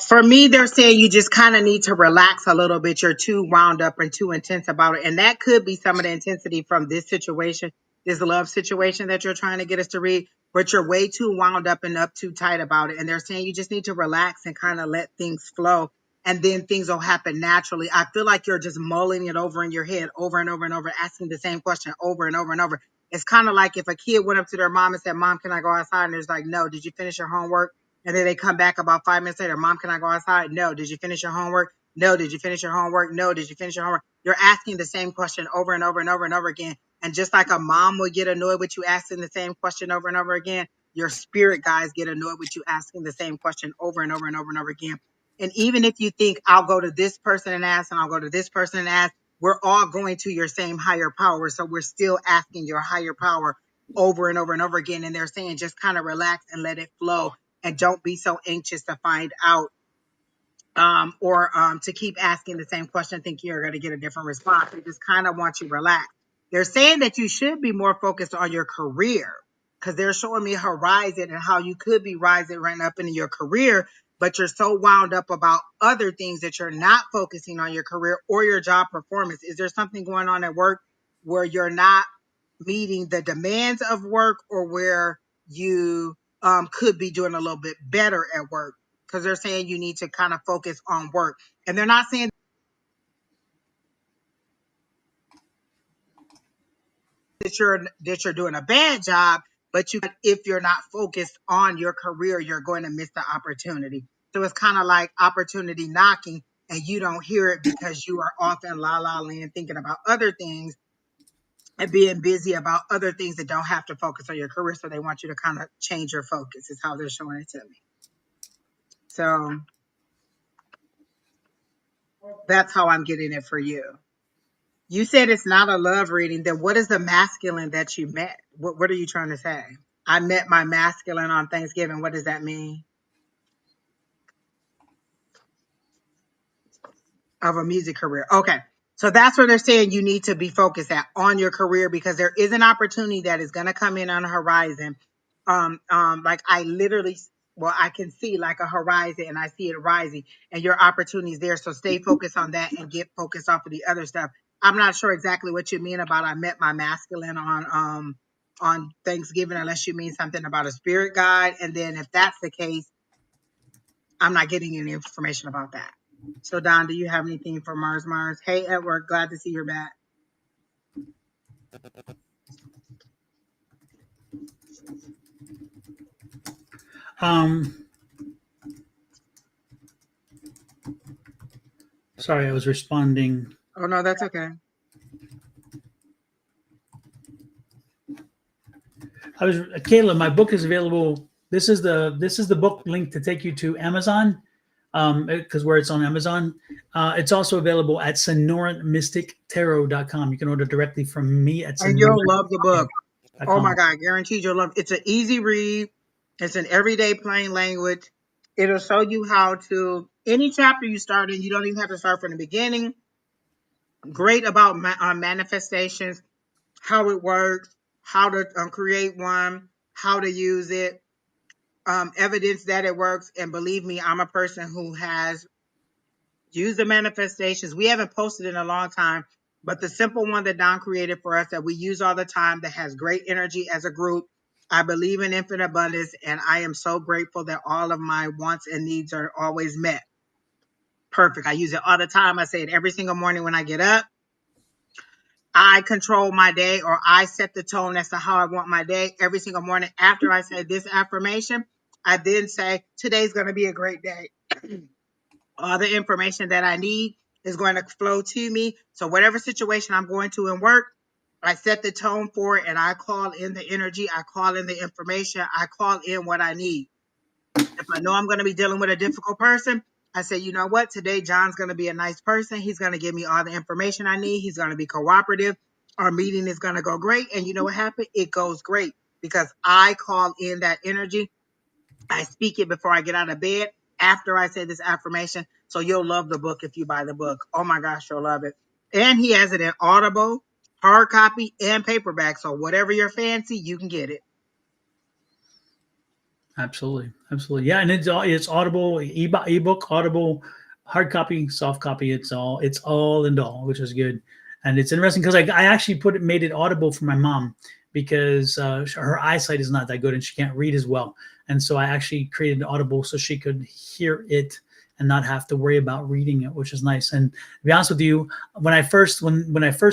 for me, they're saying you just kind of need to relax a little bit. You're too wound up and too intense about it. And that could be some of the intensity from this situation, this love situation that you're trying to get us to read, but you're way too wound up and up too tight about it. And they're saying you just need to relax and kind of let things flow. And then things will happen naturally. I feel like you're just mulling it over in your head over and over and over, asking the same question over and over and over. It's kind of like if a kid went up to their mom and said, "Mom, can I go outside?" And there's like, "No, did you finish your homework?" And then they come back about 5 minutes later, "Mom, can I go outside?" "No." "Did you finish your homework?" "No." "Did you finish your homework?" "No." "Did you finish your homework?" You're asking the same question over and over and over and over again. And just like a mom would get annoyed with you asking the same question over and over again, your spirit guides get annoyed with you asking the same question over and over and over and over again. And even if you think, "I'll go to this person and ask, and I'll go to this person and ask," we're all going to your same higher power. So we're still asking your higher power over and over and over again. And they're saying just kind of relax and let it flow, and don't be so anxious to find out, or to keep asking the same question, think you're going to get a different response. They just kind of want you to relax. They're saying that you should be more focused on your career, because they're showing me a horizon and how you could be rising right up into your career, but you're so wound up about other things that you're not focusing on your career or your job performance. Is there something going on at work where you're not meeting the demands of work, or where you could be doing a little bit better at work? Because they're saying you need to kind of focus on work. And they're not saying that you're doing a bad job, but if you're not focused on your career, you're going to miss the opportunity. So it's kind of like opportunity knocking, and you don't hear it because you are off in la la land thinking about other things and being busy about other things that don't have to focus on your career. So they want you to kind of change your focus, is how they're showing it to me. So that's how I'm getting it for you. You said it's not a love reading. Then what is the masculine that you met? What are you trying to say? I met my masculine on Thanksgiving. What does that mean? Of a music career. Okay. So that's where they're saying you need to be focused on your career, because there is an opportunity that is going to come in on the horizon. Like I literally, well, I can see like a horizon and I see it rising, and your opportunity is there. So stay focused on that and get focused off of the other stuff. I'm not sure exactly what you mean about I met my masculine on Thanksgiving, unless you mean something about a spirit guide. And then if that's the case, I'm not getting any information about that. So Don, do you have anything for Mars Mars? Hey Edward, glad to see you're back. Sorry, I was responding. Oh no, that's okay. Kayla, my book is available. This is the book link to take you to Amazon, because where it's on Amazon. It's also available at sonoranmystictarot.com. You can order directly from me at And you'll love the book. Oh my sonoran.com. God, guaranteed you'll love it. It's an easy read. It's an everyday plain language. It'll show you how to, any chapter you start in, you don't even have to start from the beginning. Great about manifestations, how it works, how to create one, how to use it, evidence that it works. And believe me, I'm a person who has used the manifestations. We haven't posted in a long time, but the simple one that Don created for us that we use all the time, that has great energy as a group. I believe in infinite abundance, and I am so grateful that all of my wants and needs are always met. Perfect. I use it all the time. I say it every single morning when I get up. I control my day, or I set the tone as to how I want my day every single morning. After I say this affirmation, I then say, today's going to be a great day. All the information that I need is going to flow to me. So whatever situation I'm going to in work, I set the tone for it, and I call in the energy. I call in the information. I call in what I need. If I know I'm going to be dealing with a difficult person, I say, you know what? Today, John's going to be a nice person. He's going to give me all the information I need. He's going to be cooperative. Our meeting is going to go great. And you know what happened? It goes great because I call in that energy. I speak it before I get out of bed, after I say this affirmation. So you'll love the book if you buy the book. Oh my gosh, you'll love it. And he has it in Audible, hard copy, and paperback. So whatever you're fancy, you can get it. Absolutely, absolutely, yeah. And it's Audible, ebook, Audible, hard copy, soft copy. It's all and all, which is good. And it's interesting because I actually made it Audible for my mom, because her eyesight is not that good and she can't read as well. And so I actually created Audible so she could hear it and not have to worry about reading it, which is nice. And to be honest with you, when I first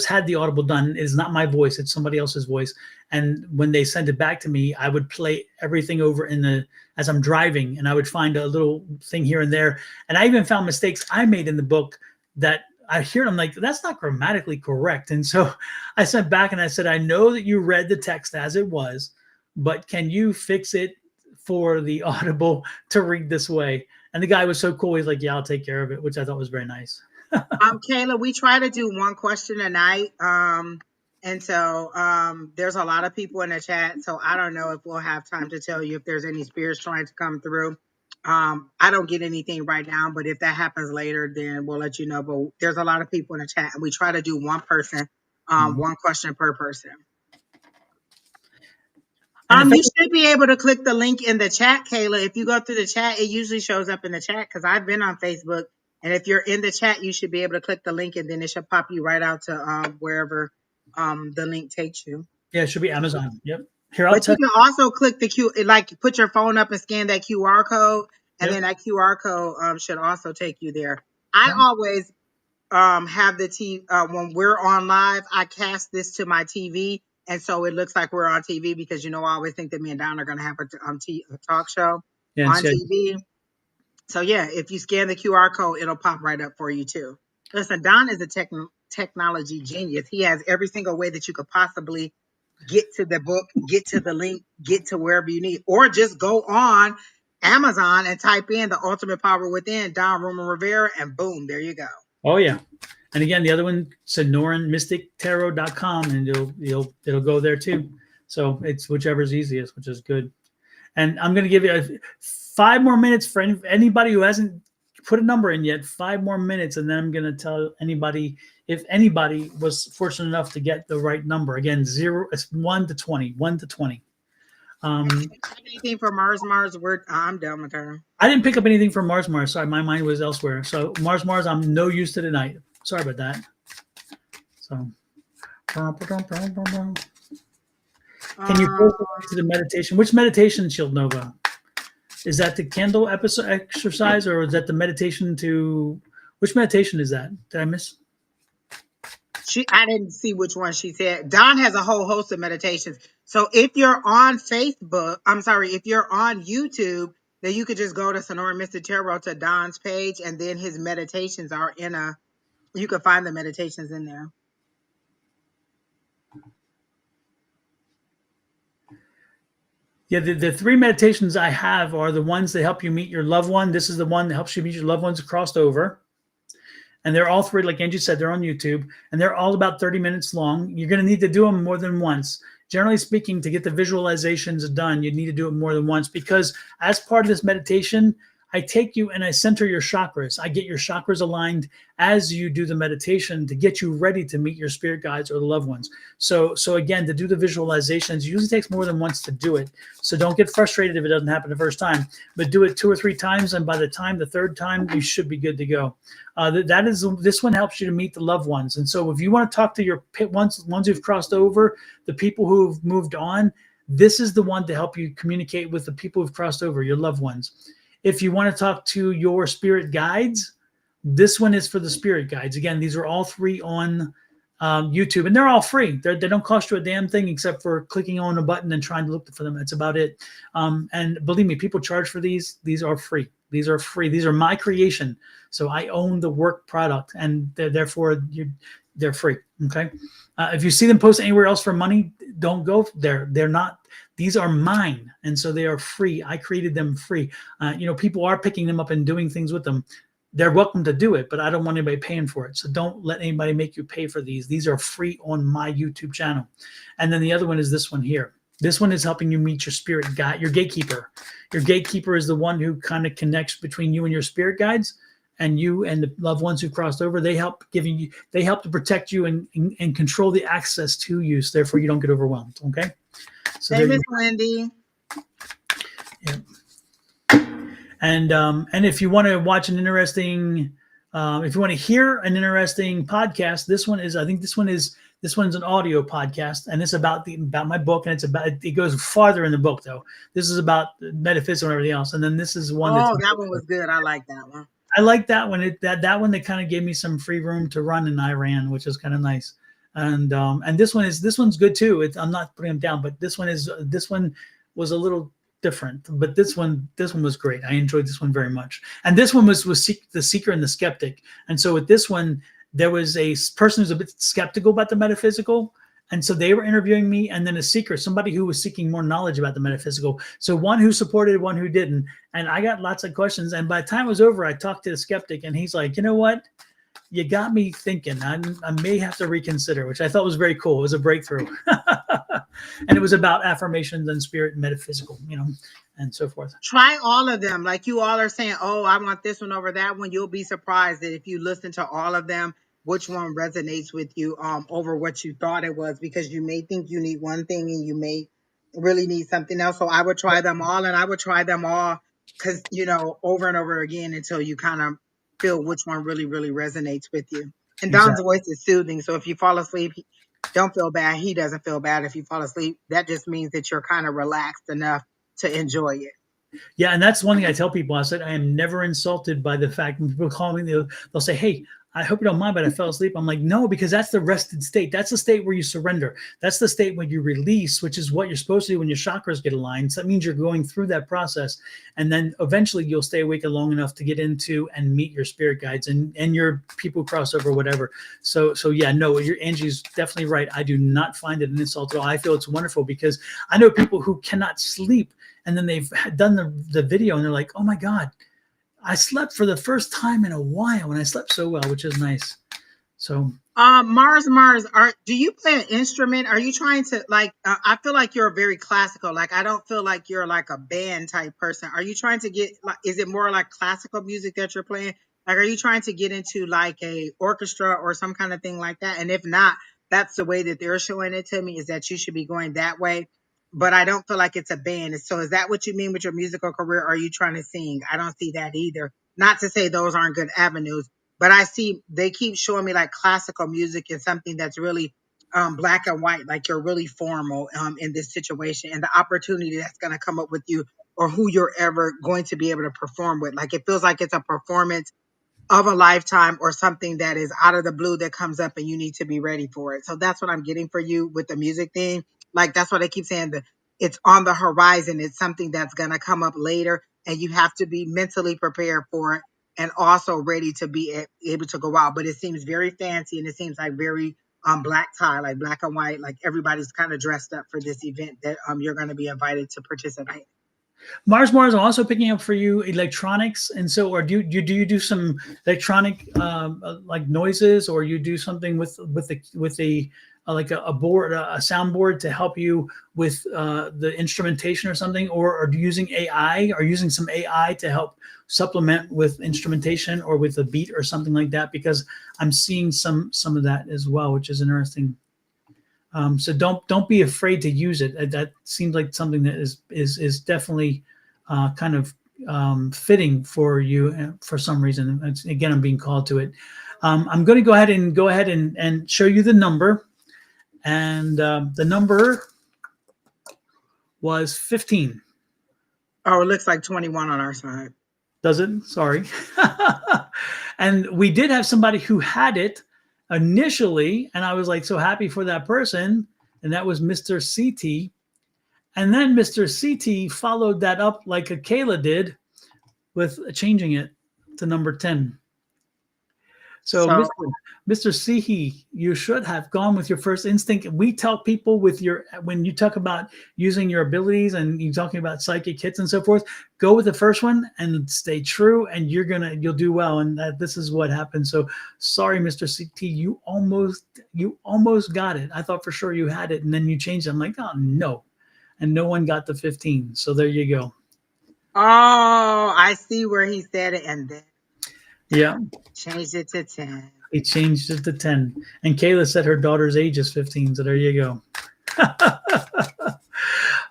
had the Audible done, it's not my voice, it's somebody else's voice. And when they sent it back to me, I would play everything over as I'm driving, and I would find a little thing here and there. And I even found mistakes I made in the book that I hear it, I'm like, that's not grammatically correct. And so I sent back and I said, I know that you read the text as it was, but can you fix it for the Audible to read this way? And the guy was so cool. He's like, yeah, I'll take care of it, which I thought was very nice. Kayla, we try to do one question a night. And And so there's a lot of people in the chat. So I don't know if we'll have time to tell you if there's any spirits trying to come through. I don't get anything right now, but if that happens later, then we'll let you know. But there's a lot of people in the chat, and we try to do one person, one question per person. You should be able to click the link in the chat, Kayla. If you go through the chat, it usually shows up in the chat because I've been on Facebook. And if you're in the chat, you should be able to click the link and then it should pop you right out to wherever the link takes you. Yeah, it should be Amazon. Yep. Here, But you can also click the like put your phone up and scan that QR code, and then that QR code should also take you there. I always have the when we're on live, I cast this to my TV, and so it looks like we're on TV because I always think that me and Don are going to have a talk show on TV. So yeah, if you scan the QR code, it'll pop right up for you too. Listen, Don is a technology genius. He has every single way that you could possibly get to the book, get to the link, get to wherever you need, or just go on Amazon and type in The Ultimate Power Within, Don Rumer-Rivera, and boom, there you go. Oh yeah. And again, the other one, Sonoran Mystic Tarot.com, and it'll go there too. So it's whichever's easiest, which is good. And I'm going to give you 5 more minutes for anybody who hasn't put a number in yet. 5 more minutes, and then I'm going to tell anybody if anybody was fortunate enough to get the right number. Again, 1 to 20, 1 to 20. Anything for Mars? I'm done with her. I didn't pick up anything from Mars. Sorry, my mind was elsewhere. So Mars, I'm no use to tonight. Sorry about that. So, can you post to the meditation? Which meditation, Shield Nova? Is that the candle exercise, or is that the meditation to? Which meditation is that? Did I miss? I didn't see which one she said. Don has a whole host of meditations. So if you're on if you're on YouTube, then you could just go to Sonoran Mystic Tarot to Don's page, and then his meditations are you can find the meditations in there. Yeah, the 3 meditations I have are the ones that help you meet your loved one. This is the one that helps you meet your loved ones crossed over. And they're all 3, like Angie said, they're on YouTube, and they're all about 30 minutes long. You're going to need to do them more than once. Generally speaking, to get the visualizations done, you need to do it more than once, because as part of this meditation, I take you and I center your chakras. I get your chakras aligned as you do the meditation to get you ready to meet your spirit guides or the loved ones. So again, to do the visualizations, it usually takes more than once to do it. So don't get frustrated if it doesn't happen the first time, but do it 2 or 3 times. And by the time the 3rd time, you should be good to go. This one helps you to meet the loved ones. And so if you want to talk to your ones who've crossed over, the people who've moved on, this is the one to help you communicate with the people who've crossed over, your loved ones. If you want to talk to your spirit guides, this one is for the spirit guides. Again, these are all 3 on YouTube, and they're all free. They don't cost you a damn thing except for clicking on a button and trying to look for them. That's about it. And believe me, people charge for these. These are free. These are free. These are my creation. So I own the work product, and therefore they're free. Okay. If you see them post anywhere else for money, don't go there. They're not. These are mine, and so they are free. I created them free. People are picking them up and doing things with them. They're welcome to do it, but I don't want anybody paying for it. So don't let anybody make you pay for these. These are free on my YouTube channel. And then the other one is this one here. This one is helping you meet your spirit guide, your gatekeeper. Your gatekeeper is the one who kind of connects between you and your spirit guides, and you and the loved ones who crossed over. They help to protect you and control the access to you. So therefore you don't get overwhelmed. Okay. So hey, Miss Wendy. Yeah. And if you want to watch an interesting, if you want to hear an interesting podcast, this one's an audio podcast, and it's about my book, and it goes farther in the book though. This is about metaphysics and everything else, and then this is one. Oh, that one was good. I like that one. I like that one. That one, they kind of gave me some free room to run, and I ran, which is kind of nice. And this one's good too. I'm not putting them down, but this one was a little different. But this one was great. I enjoyed this one very much. And this one was the seeker and the skeptic. And so with this one, there was a person who's a bit skeptical about the metaphysical. And so they were interviewing me, and then a seeker, somebody who was seeking more knowledge about the metaphysical. So one who supported, one who didn't. And I got lots of questions. And by the time it was over, I talked to the skeptic, and he's like, you know what? you got me thinking. I may have to reconsider, which I thought was very cool. It was a breakthrough. And it was about affirmations and spirit and metaphysical, and so forth. Try all of them. Like you all are saying, oh, I want this one over that one. You'll be surprised that if you listen to all of them, which one resonates with you over what you thought it was, because you may think you need one thing and you may really need something else. So I would try them all, and I would try them all because, over and over again until you kind of feel which one really, really resonates with you. And Don's Exactly. voice is soothing. So if you fall asleep, don't feel bad. He doesn't feel bad if you fall asleep. That just means that you're kind of relaxed enough to enjoy it. Yeah, and that's one thing I tell people. I said I am never insulted by the fact when people call me, they'll say, "Hey, I hope you don't mind, but I fell asleep." I'm like, no, because that's the rested state. That's the state where you surrender. That's the state when you release, which is what you're supposed to do when your chakras get aligned. So that means you're going through that process. And then eventually you'll stay awake long enough to get into and meet your spirit guides and your people crossover, whatever. So yeah, no, Angie's definitely right. I do not find it an insult at all. I feel it's wonderful because I know people who cannot sleep, and then they've done the video and they're like, oh my God, I slept for the first time in a while, and I slept so well, which is nice. So, Mars, do you play an instrument? Are you trying to I feel like you're very classical. Like, I don't feel like you're like a band type person. Are you trying to get, like, is it more like classical music that you're playing? Like, are you trying to get into like a orchestra or some kind of thing like that? And if not, that's the way that they're showing it to me, is that you should be going that way. But I don't feel like it's a band. So is that what you mean with your musical career? Or are you trying to sing? I don't see that either. Not to say those aren't good avenues, but I see they keep showing me like classical music is something that's really black and white, like you're really formal in this situation, and the opportunity that's going to come up with you, or who you're ever going to be able to perform with. Like, it feels like it's a performance of a lifetime, or something that is out of the blue that comes up and you need to be ready for it. So that's what I'm getting for you with the music thing. Like, that's what I keep saying, that it's on the horizon. It's something that's going to come up later, and you have to be mentally prepared for it and also ready to be able to go out. But it seems very fancy, and it seems like very black tie, like black and white, like everybody's kind of dressed up for this event that you're going to be invited to participate. Mars, I'm also picking up for you electronics, and so, or do you do some electronic like noises, or you do something with the like a board, a soundboard to help you with the instrumentation or something, or are you using AI? Or using some AI to help supplement with instrumentation or with a beat or something like that? Because I'm seeing some of that as well, which is interesting. So don't be afraid to use it. That seems like something that is definitely kind of fitting for you for some reason. Again, I'm being called to it. I'm going to go ahead and show you the number, and the number was 15. Oh, it looks like 21 on our side. Does it? Sorry. And we did have somebody who had it initially, and I was like so happy for that person, and that was Mr. CT. And then Mr. CT followed that up like Kayla did with changing it to number 10. So Mr. Sihi, you should have gone with your first instinct. We tell people when you talk about using your abilities and you're talking about psychic hits and so forth, go with the first one and stay true, and you'll do well. And this is what happened. So sorry, Mr. CT, you almost got it. I thought for sure you had it, and then you changed it. I'm like, oh no. And no one got the 15. So there you go. Oh, I see where he said it, and then changed it to 10. He changed it to 10. And Kayla said her daughter's age is 15. So there you go.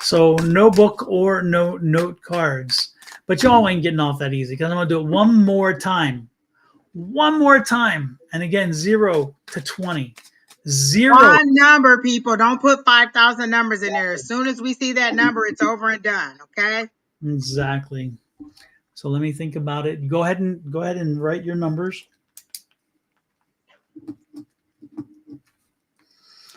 So no book or no note cards. But y'all ain't getting off that easy, because I'm going to do it one more time. One more time. And again, 0 to 20. 0. One number, people. Don't put 5,000 numbers in there. As soon as we see that number, it's over and done. Okay? Exactly. So let me think about it. Go ahead and write your numbers.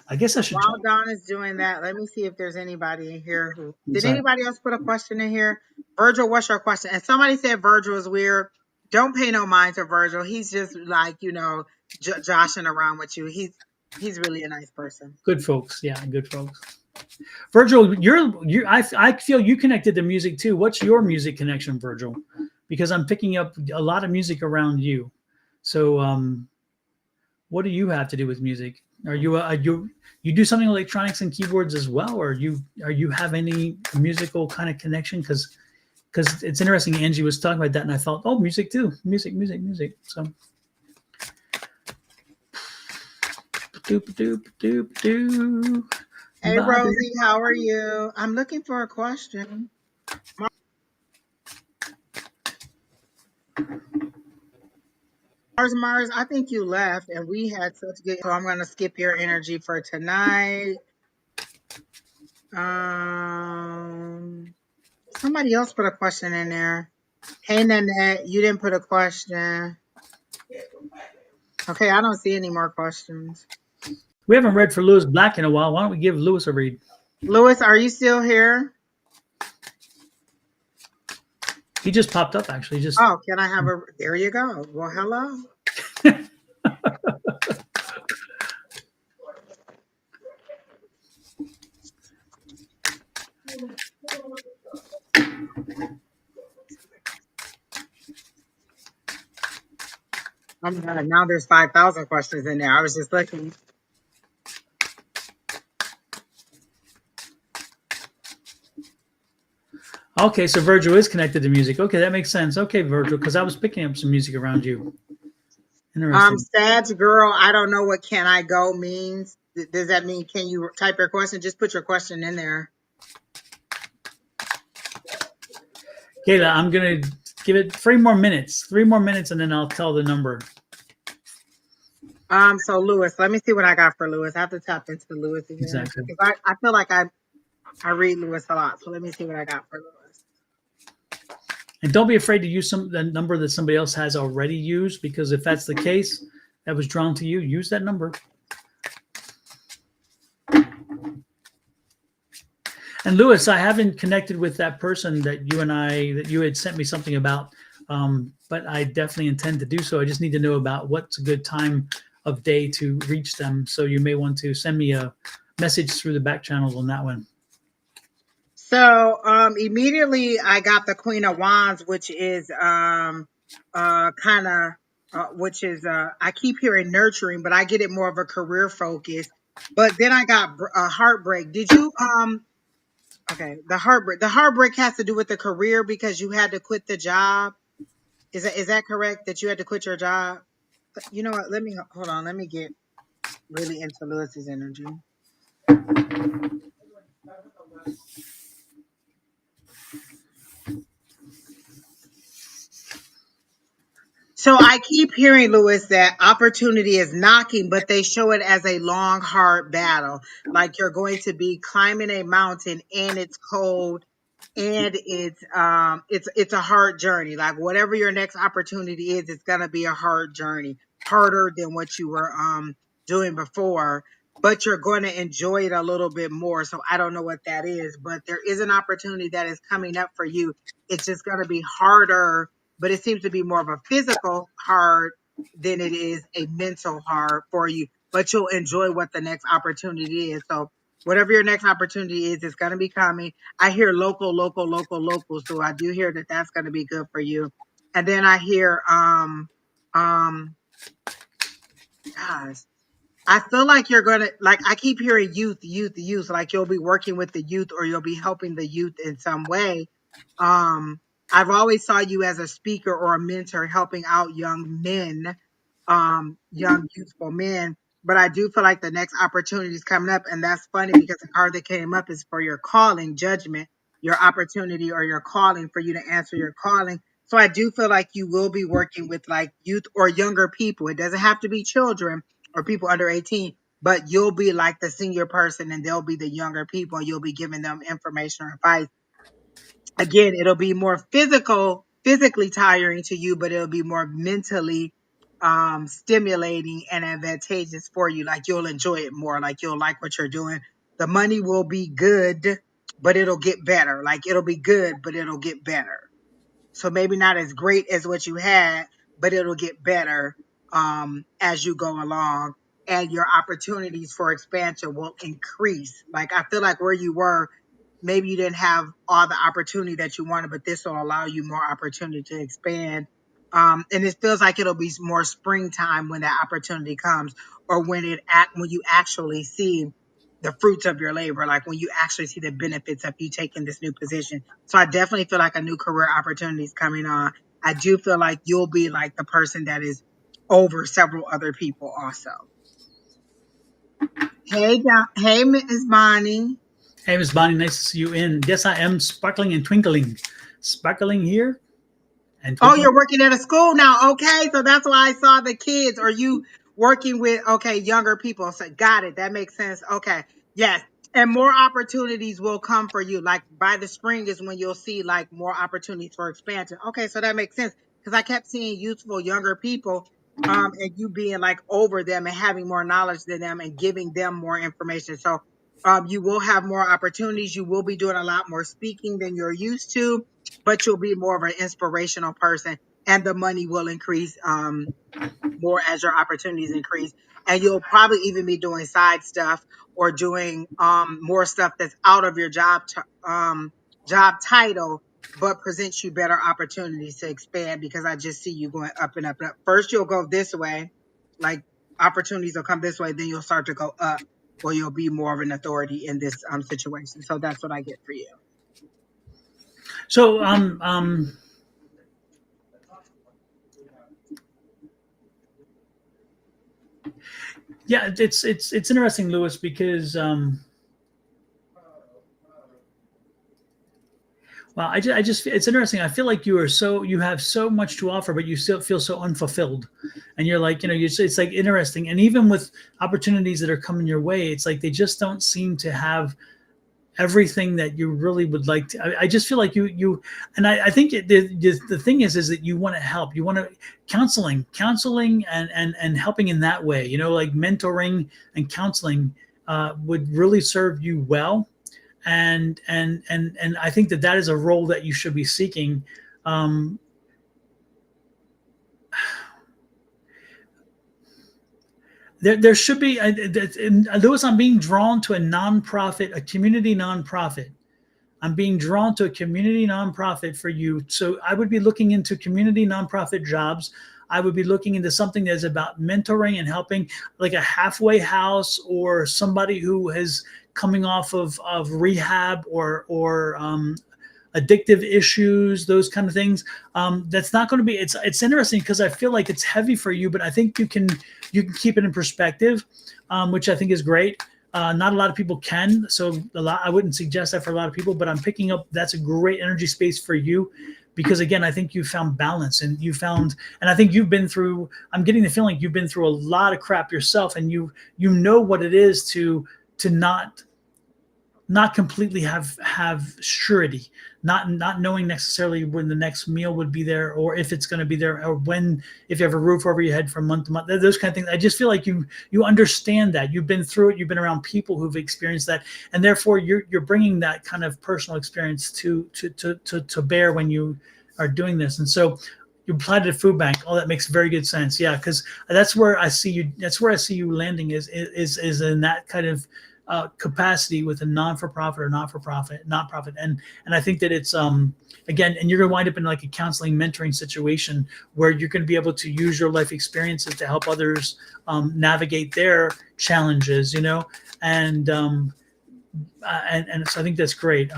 I guess I should. While Don is doing that, let me see if there's anybody in here who did. Anybody else put a question in here? Virgil, what's your question? And somebody said Virgil is weird. Don't pay no mind to Virgil. He's just like, joshing around with you. He's really a nice person. Good folks. Yeah, good folks. Virgil, I feel you connected to music too. What's your music connection, Virgil? Because I'm picking up a lot of music around you. So what do you have to do with music? Are you do something electronics and keyboards as well, or you have any musical kind of connection? Because it's interesting. Angie was talking about that, and I thought, oh, music too, music. So, doop doop doop doo. Hey, Rosie, how are you? I'm looking for a question. Mars, I think you left and we had such good, so I'm going to skip your energy for tonight. Somebody else put a question in there. Hey, Nanette, you didn't put a question. Okay, I don't see any more questions. We haven't read for Lewis Black in a while. Why don't we give Lewis a read? Lewis, are you still here? He just popped up, actually. Just Oh, can I have a, there you go. Well, hello. Now there's 5,000 questions in there. I was just looking. okay. So Virgil is connected to music. Okay, that makes sense. Okay, Virgil, because I was picking up some music around you. Interesting. Sad girl, I don't know what can I go means. Does that mean can you type your question? Just put your question in there. Kayla, I'm gonna give it 3 more minutes, and then I'll tell the number. So Lewis, let me see what I got for Lewis. I have to tap into Lewis again. Exactly. Because I feel like I read Lewis a lot. So let me see what I got for Lewis. And don't be afraid to use the number that somebody else has already used, because if that's the case, that was drawn to you, use that number. And Lewis, I haven't connected with that person that you had sent me something about, but I definitely intend to do so. I just need to know about what's a good time of day to reach them. So you may want to send me a message through the back channel on that one. So immediately I got the Queen of Wands, which is which is I keep hearing nurturing, but I get it more of a career focus. But then I got a heartbreak. Did you okay, the heartbreak has to do with the career because you had to quit the job. Is that correct that you had to quit your job? You know what? Let me hold on. Let me get really into Lewis's energy. So I keep hearing, Lewis, that opportunity is knocking, but they show it as a long, hard battle. Like you're going to be climbing a mountain and it's cold and it's a hard journey. Like whatever your next opportunity is, it's gonna be a hard journey, harder than what you were doing before, but you're going to enjoy it a little bit more. So I don't know what that is, but there is an opportunity that is coming up for you. It's just gonna be harder, but it seems to be more of a physical hard than it is a mental hard for you. But you'll enjoy what the next opportunity is. So whatever your next opportunity is, it's going to be coming. I hear local. So I do hear that that's going to be good for you. And then I hear, gosh, I feel like you're going to, like, I keep hearing youth, like you'll be working with the youth or you'll be helping the youth in some way. I've always saw you as a speaker or a mentor helping out young men, young youthful men. But I do feel like the next opportunity is coming up. And that's funny because the card that came up is for your calling, judgment, your opportunity or your calling for you to answer your calling. So I do feel like you will be working with like youth or younger people. It doesn't have to be children or people under 18, but you'll be like the senior person and they'll be the younger people. And you'll be giving them information or advice. Again, it'll be more physically tiring to you, but it'll be more mentally stimulating and advantageous for you. Like you'll enjoy it more, like you'll like what you're doing. The money will be good, but it'll get better. Like it'll be good, but it'll get better. So maybe not as great as what you had, but it'll get better as you go along, and your opportunities for expansion will increase. Like I feel like where you were, maybe you didn't have all the opportunity that you wanted, but this will allow you more opportunity to expand And it feels like it'll be more springtime when that opportunity comes, or when when you actually see the fruits of your labor, like when you actually see the benefits of you taking this new position. So I definitely feel like a new career opportunity is coming on. I do feel like you'll be like the person that is over several other people also. Hey, Miss Bonnie. Hey, Miss Bonnie, nice to see you in. Yes, I am sparkling and twinkling. Sparkling here and Oh, twinkling. you're working at a school now. Okay. So that's why I saw the kids. Are you working with, okay, younger people? So got it. That makes sense. Okay. Yes. And more opportunities will come for you. Like by the spring is when you'll see like more opportunities for expansion. Okay. So that makes sense. Because I kept seeing youthful younger people, and you being like over them and having more knowledge than them and giving them more information. So you will have more opportunities. You will be doing a lot more speaking than you're used to, but you'll be more of an inspirational person, and the money will increase more as your opportunities increase. And you'll probably even be doing side stuff, or doing more stuff that's out of your job title, but presents you better opportunities to expand, because I just see you going up and up and up. First you'll go this way, like opportunities will come this way, then you'll start to go up, or you'll be more of an authority in this situation. So that's what I get for you. So, yeah, it's interesting, Lewis, because well, I just it's interesting. I feel like you have so much to offer, but you still feel so unfulfilled, and you're like, it's like interesting. And even with opportunities that are coming your way, it's like they just don't seem to have everything that you really would like to. I just feel like and I think the thing is that you want to help. You want to counseling and helping in that way. Like mentoring and counseling would really serve you well, and I think that is a role that you should be seeking. Um, there should be, Lewis, I'm being drawn to a community nonprofit. I'm being drawn to a community nonprofit for you. So I would be looking into community nonprofit jobs. I would be looking into something that's about mentoring and helping, like a halfway house, or somebody who is coming off of rehab, or addictive issues, those kind of things. That's not going to be. It's interesting because I feel like it's heavy for you, but I think you can keep it in perspective, which I think is great. Not a lot of people can, so I wouldn't suggest that for a lot of people. But I'm picking up that's a great energy space for you, because again, I think you found balance, and I think you've been through. I'm getting the feeling you've been through a lot of crap yourself, and you know what it is to not completely have surety, not knowing necessarily when the next meal would be there, or if it's going to be there, or if you have a roof over your head from month to month, those kind of things. I just feel like you understand that. You've been through it. You've been around people who've experienced that, and therefore you're bringing that kind of personal experience to bear when you are doing this. And so you applied to the food bank. Oh, that makes very good sense. Yeah, because that's where I see you. That's where I see you landing is in that kind of capacity with a non-for-profit or not-for-profit, and I think that it's again, and you're going to wind up in like a counseling mentoring situation where you're going to be able to use your life experiences to help others navigate their challenges, and so I think that's great.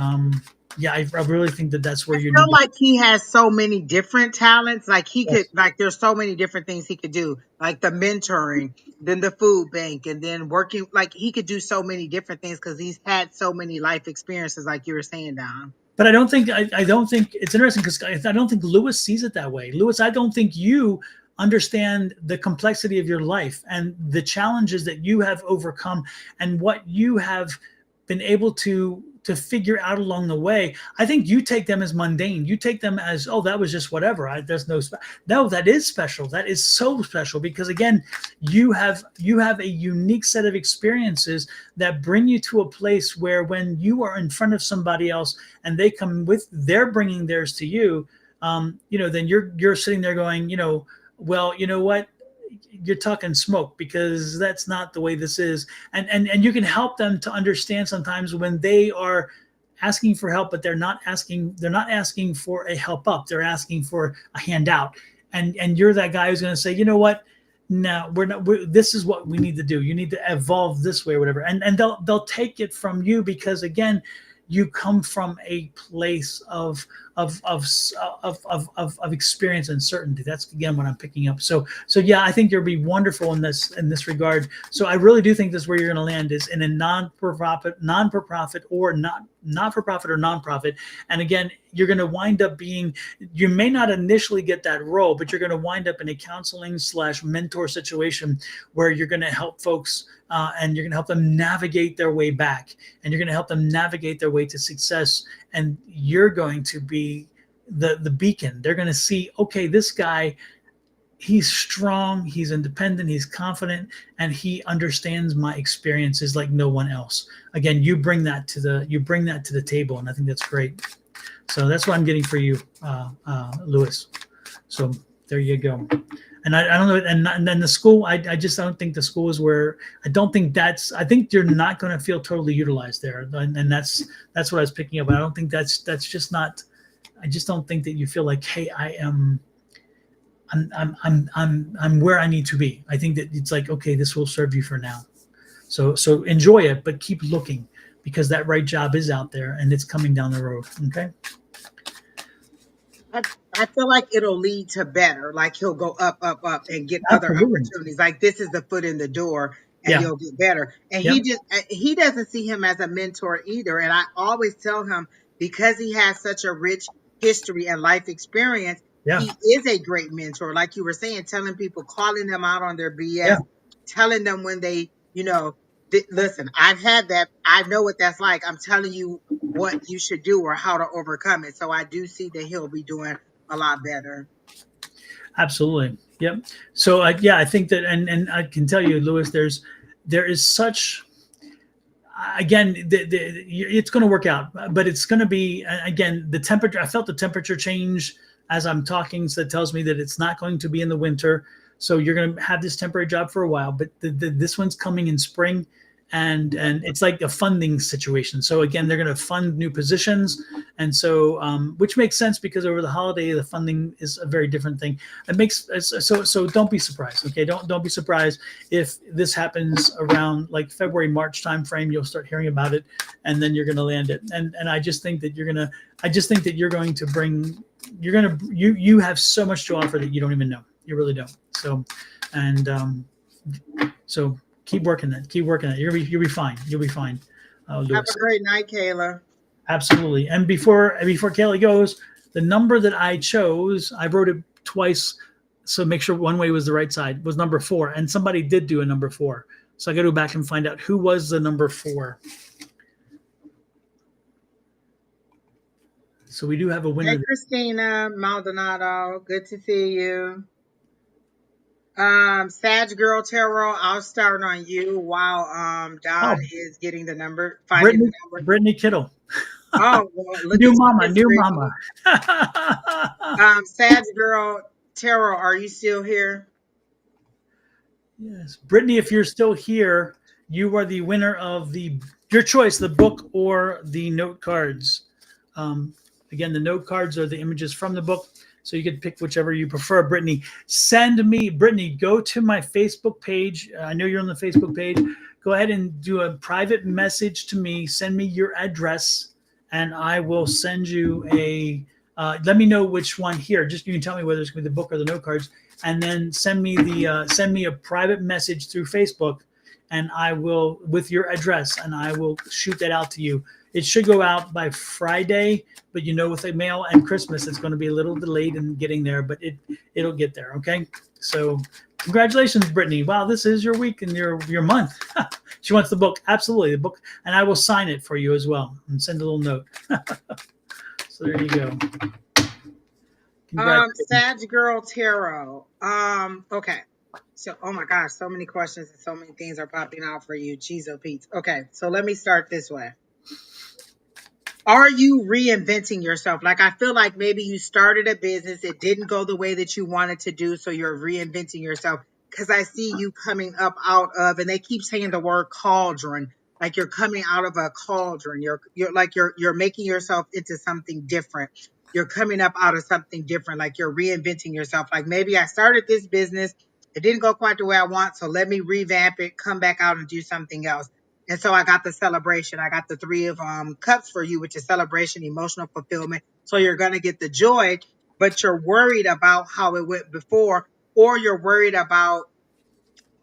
Yeah, I really think that that's where I you feel need to. like he has so many different talents. Like he could, like there's so many different things he could do, like the mentoring, then the food bank, and then working. Like he could do so many different things because he's had so many life experiences, like you were saying, Don. But I don't think it's interesting because I don't think Lewis sees it that way. Lewis, I don't think you understand the complexity of your life and the challenges that you have overcome and what you have been able to figure out along the way. I think you take them as mundane. You take them as, oh, that was just whatever. There's no, that is special. That is so special because again, you have a unique set of experiences that bring you to a place where when you are in front of somebody else and they're bringing theirs to you, then you're sitting there going, well, you know what? You're talking smoke because that's not the way this is. And you can help them to understand sometimes when they are asking for help, but they're not asking for a help up. They're asking for a handout. and you're that guy who's going to say, you know what, no, we're not, this is what we need to do, you need to evolve this way or whatever, and they'll take it from you, because again, you come from a place of experience and certainty. That's again what I'm picking up. So yeah, I think you'll be wonderful in this regard. So I really do think this is where you're going to land, is in a non-for-profit or not-for-profit or non-profit. And again, you're going to wind up being, you may not initially get that role, but you're going to wind up in a counseling/mentor situation where you're going to help folks, and you're going to help them navigate their way back, and you're going to help them navigate their way to success. And you're going to be the beacon. They're going to see, okay, this guy, he's strong, he's independent, he's confident, and he understands my experiences like no one else. Again, you bring that to the table, and I think that's great. So that's what I'm getting for you, Lewis. So there you go. And I don't know, and then the school, I just don't think the school is where, I think you're not going to feel totally utilized there, and that's what I was picking up. I don't think that's just not. I just don't think that you feel like, hey, I'm where I need to be. I think that it's like, okay, this will serve you for now. So enjoy it, but keep looking, because that right job is out there and it's coming down the road. Okay. I feel like it'll lead to better. Like he'll go up, up, up and get other Absolutely. opportunities. Like this is the foot in the door and Yeah. you'll get better. And Yep. he doesn't see him as a mentor either. And I always tell him, because he has such a rich history and life experience, Yeah. he is a great mentor. Like you were saying, telling people, calling them out on their BS, Yeah. telling them when they, listen, I've had that. I know what that's like. I'm telling you what you should do or how to overcome it. So I do see that he'll be doing a lot better. Absolutely. Yep. So yeah, I think that, and I can tell you, Lewis, there is such, again, it's going to work out, but it's going to be, again, the temperature. I felt the temperature change as I'm talking, so that tells me that it's not going to be in the winter. So you're going to have this temporary job for a while, but this one's coming in spring, and it's like a funding situation. So again, they're going to fund new positions, and so which makes sense, because over the holiday the funding is a very different thing. It makes so don't be surprised. Okay, don't be surprised if this happens around like February, March timeframe. You'll start hearing about it, and then you're going to land it. And I just think that you're going to bring. You have so much to offer that you don't even know. You really don't. So, and so keep working it. Keep working it. You'll be fine. You'll be fine. Have a great night, Kayla. Absolutely. And before Kayla goes, the number that I chose, I wrote it twice, so make sure one way was the right side, was number 4. And somebody did do a number 4. So I got to go back and find out who was the number 4. So we do have a winner. Hey, Christina Maldonado. Good to see you. Sag Girl Tarot, I'll start on you while Don is getting the number, finding the number. Brittany Kittle. Oh, well, look New at mama, you, new Brittany. mama. Sag Girl Tarot, are you still here? Yes, Brittany, if you're still here, you are the winner of your choice, the book or the note cards. Again, the note cards are the images from the book, so you can pick whichever you prefer. Brittany, Brittany, go to my Facebook page. I know you're on the Facebook page. Go ahead and do a private message to me. Send me your address, and I will send you a. Let me know which one here. Just you can tell me whether it's going to be the book or the note cards, and then send me a private message through Facebook, and I will, with your address, and I will shoot that out to you. It should go out by Friday, but with the mail and Christmas, it's going to be a little delayed in getting there, but it'll get there. Okay. So congratulations, Brittany. Wow. This is your week and your month. She wants the book. Absolutely. The book. And I will sign it for you as well and send a little note. So there you go. Sag Girl Tarot. Okay. So, oh my gosh, so many questions and so many things are popping out for you. Jeez, oh Pete. Okay. So let me start this way. Are you reinventing yourself? Like, I feel like maybe you started a business, it didn't go the way that you wanted to do, so you're reinventing yourself. Because I see you coming up out of, and they keep saying the word cauldron, like you're coming out of a cauldron. You're making yourself into something different. you're coming up out of something different, like you're reinventing yourself. Like maybe I started this business, it didn't go quite the way I want, so let me revamp it, come back out and do something else. And so I got the celebration. I got the three of cups for you, which is celebration, emotional fulfillment. So you're gonna get the joy, but you're worried about how it went before, or you're worried about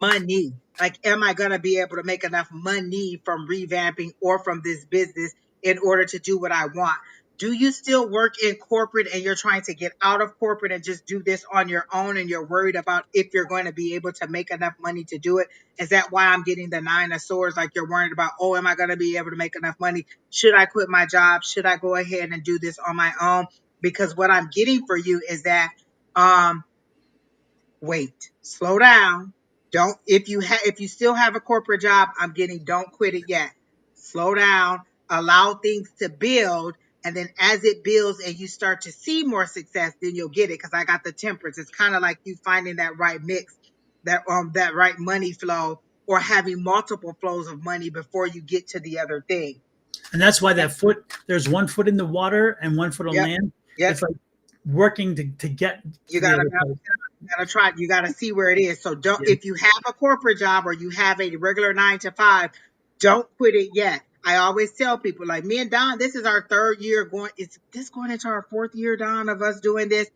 money. Like, am I going to be able to make enough money from revamping or from this business in order to do what I want? Do you still work in corporate and you're trying to get out of corporate and just do this on your own and you're worried about if you're going to be able to make enough money to do it? Is that why I'm getting the 9 of Swords? Like you're worried about, oh, am I going to be able to make enough money? Should I quit my job? Should I go ahead and do this on my own? Because what I'm getting for you is that, wait, slow down. Don't, if you still have a corporate job, I'm getting, don't quit it yet. Slow down, allow things to build, and then as it builds and you start to see more success, then you'll get it. Because I got the Temperance. It's kind of like you finding that right mix, that right money flow, or having multiple flows of money before you get to the other thing. And that's why that foot, there's one foot in the water and one foot on Yep. land. Yep. It's like working to get You to the gotta other place. try. You gotta see where it is. So don't. Yeah. If you have a corporate job or you have a regular 9 to 5, don't quit it yet. I always tell people, like me and Don, this is our 3rd year going. It's this going into our 4th year, Don, of us doing this.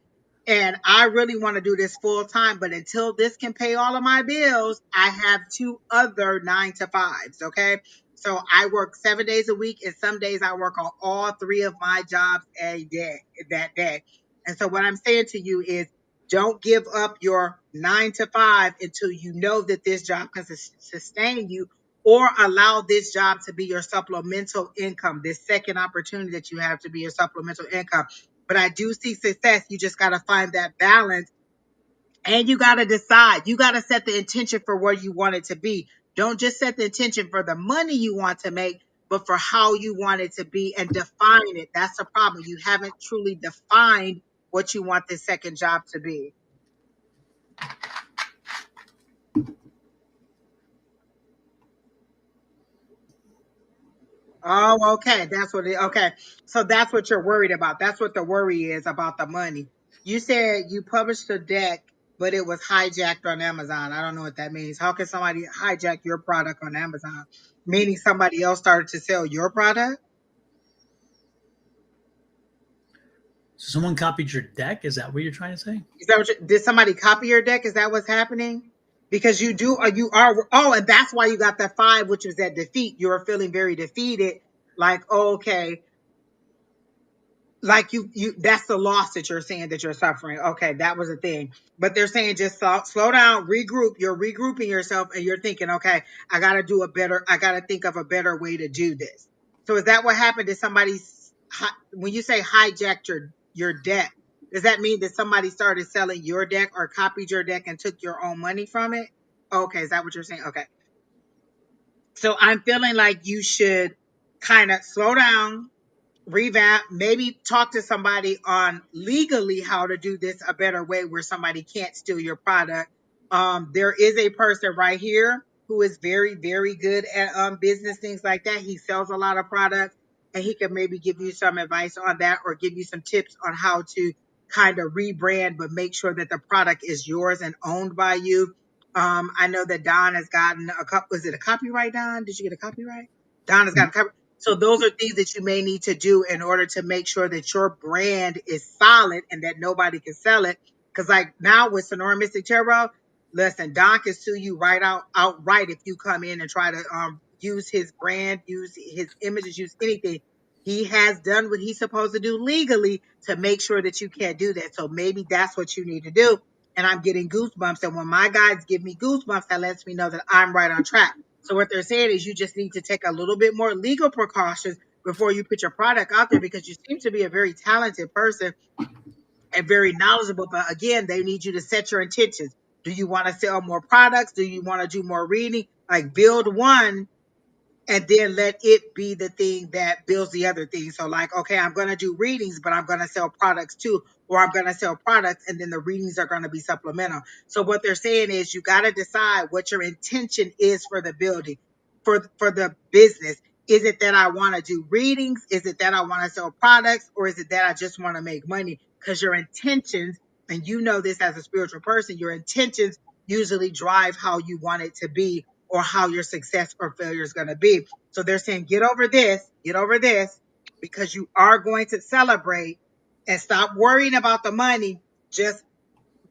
And I really want to do this full time, but until this can pay all of my bills, I have 2 other 9 to 5s. Okay. So I work 7 days a week, and some days I work on all 3 of my jobs a day, that day. And so what I'm saying to you is don't give up your 9 to 5 until you know that this job can sustain you, or allow this job to be your supplemental income, this second opportunity that you have to be your supplemental income. But I do see success. You just got to find that balance, and you got to decide. You got to set the intention for where you want it to be. Don't just set the intention for the money you want to make, but for how you want it to be, and define it. That's the problem. You haven't truly defined what you want this second job to be. Oh, okay. Okay. So that's what you're worried about. That's what the worry is about, the money. You said you published a deck, but it was hijacked on Amazon. I don't know what that means. How can somebody hijack your product on Amazon? Meaning somebody else started to sell your product? So someone copied your deck. Is that what you're trying to say? Is that did somebody copy your deck? Is that what's happening? Because you are, oh, and that's why you got that 5, which was that defeat. You were feeling very defeated. Like, oh, okay, like you that's the loss that you're saying that you're suffering. Okay, that was a thing. But they're saying just slow down, regroup. You're regrouping yourself, and you're thinking, okay, I gotta think of a better way to do this. So is that what happened? Did somebody, when you say hijacked your deck, does that mean that somebody started selling your deck or copied your deck and took your own money from it? Okay, is that what you're saying? Okay. So I'm feeling like you should kind of slow down, revamp, maybe talk to somebody on legally how to do this a better way where somebody can't steal your product. There is a person right here who is very, very good at business, things like that. He sells a lot of products, and he can maybe give you some advice on that, or give you some tips on how to kind of rebrand, but make sure that the product is yours and owned by you. I know that Don has gotten was it a copyright, Don? Did you get a copyright? Don has got a copyright. So those are things that you may need to do in order to make sure that your brand is solid and that nobody can sell it. Because like now with Sonoran Mystic Tarot, listen, Don can sue you outright if you come in and try to use his brand, use his images, use anything. He has done what he's supposed to do legally to make sure that you can't do that. So maybe that's what you need to do. And I'm getting goosebumps. And when my guides give me goosebumps, that lets me know that I'm right on track. So what they're saying is you just need to take a little bit more legal precautions before you put your product out there, because you seem to be a very talented person and very knowledgeable. But again, they need you to set your intentions. Do you want to sell more products? Do you want to do more reading? Like build one and then let it be the thing that builds the other thing. So like, okay, I'm going to do readings, but I'm going to sell products too, or I'm going to sell products and then the readings are going to be supplemental. So what they're saying is you got to decide what your intention is for the building, for the business. Is it that I want to do readings? Is it that I want to sell products? Or is it that I just want to make money? Because your intentions, and you know this as a spiritual person, your intentions usually drive how you want it to be or how your success or failure is going to be. So they're saying, get over this, because you are going to celebrate and stop worrying about the money. Just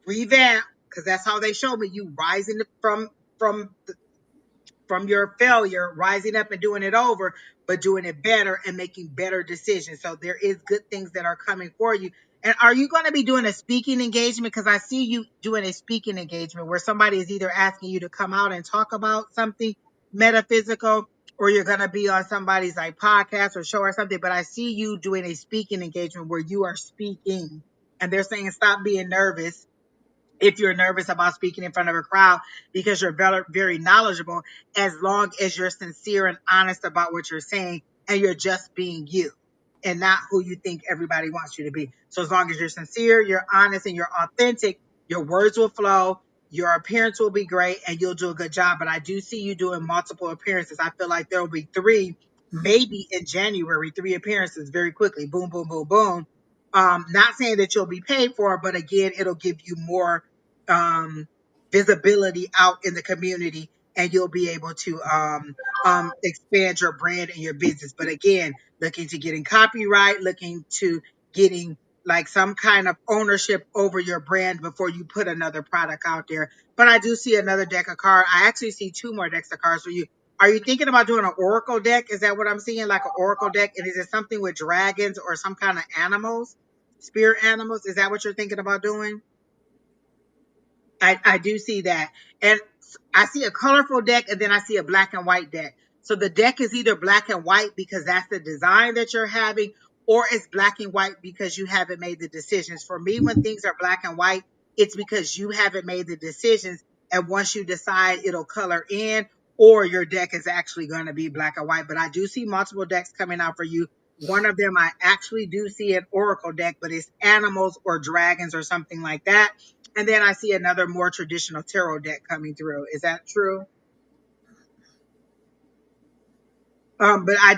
revamp, because that's how they show me you rising from from your failure, rising up and doing it over, but doing it better and making better decisions. So there is good things that are coming for you. And are you going to be doing a speaking engagement? Because I see you doing a speaking engagement where somebody is either asking you to come out and talk about something metaphysical, or you're going to be on somebody's like podcast or show or something. But I see you doing a speaking engagement where you are speaking, and they're saying stop being nervous if you're nervous about speaking in front of a crowd, because you're very, very knowledgeable, as long as you're sincere and honest about what you're saying and you're just being you and not who you think everybody wants you to be. So as long as you're sincere, you're honest, and you're authentic, your words will flow, your appearance will be great, and you'll do a good job. But I do see you doing multiple appearances. I feel like there will be 3, maybe in January, 3 appearances very quickly. Boom, boom, boom, boom. Not saying that you'll be paid for it, but again, it'll give you more um, visibility out in the community, and you'll be able to expand your brand and your business. But again, looking to getting copyright, looking to getting like some kind of ownership over your brand before you put another product out there. But I do see another deck of cards. I actually see 2 more decks of cards for you. Are you thinking about doing an oracle deck? Is that what I'm seeing? Like an oracle deck? And is it something with dragons or some kind of animals, spirit animals? Is that what you're thinking about doing? I do see that. And I see a colorful deck, and then I see a black and white deck. So the deck is either black and white because that's the design that you're having, or it's black and white because you haven't made the decisions. For me, when things are black and white, it's because you haven't made the decisions. And once you decide, it'll color in, or your deck is actually going to be black and white. But I do see multiple decks coming out for you. One of them, I actually do see an oracle deck, but it's animals or dragons or something like that. And then I see another more traditional tarot deck coming through. Is that true? But I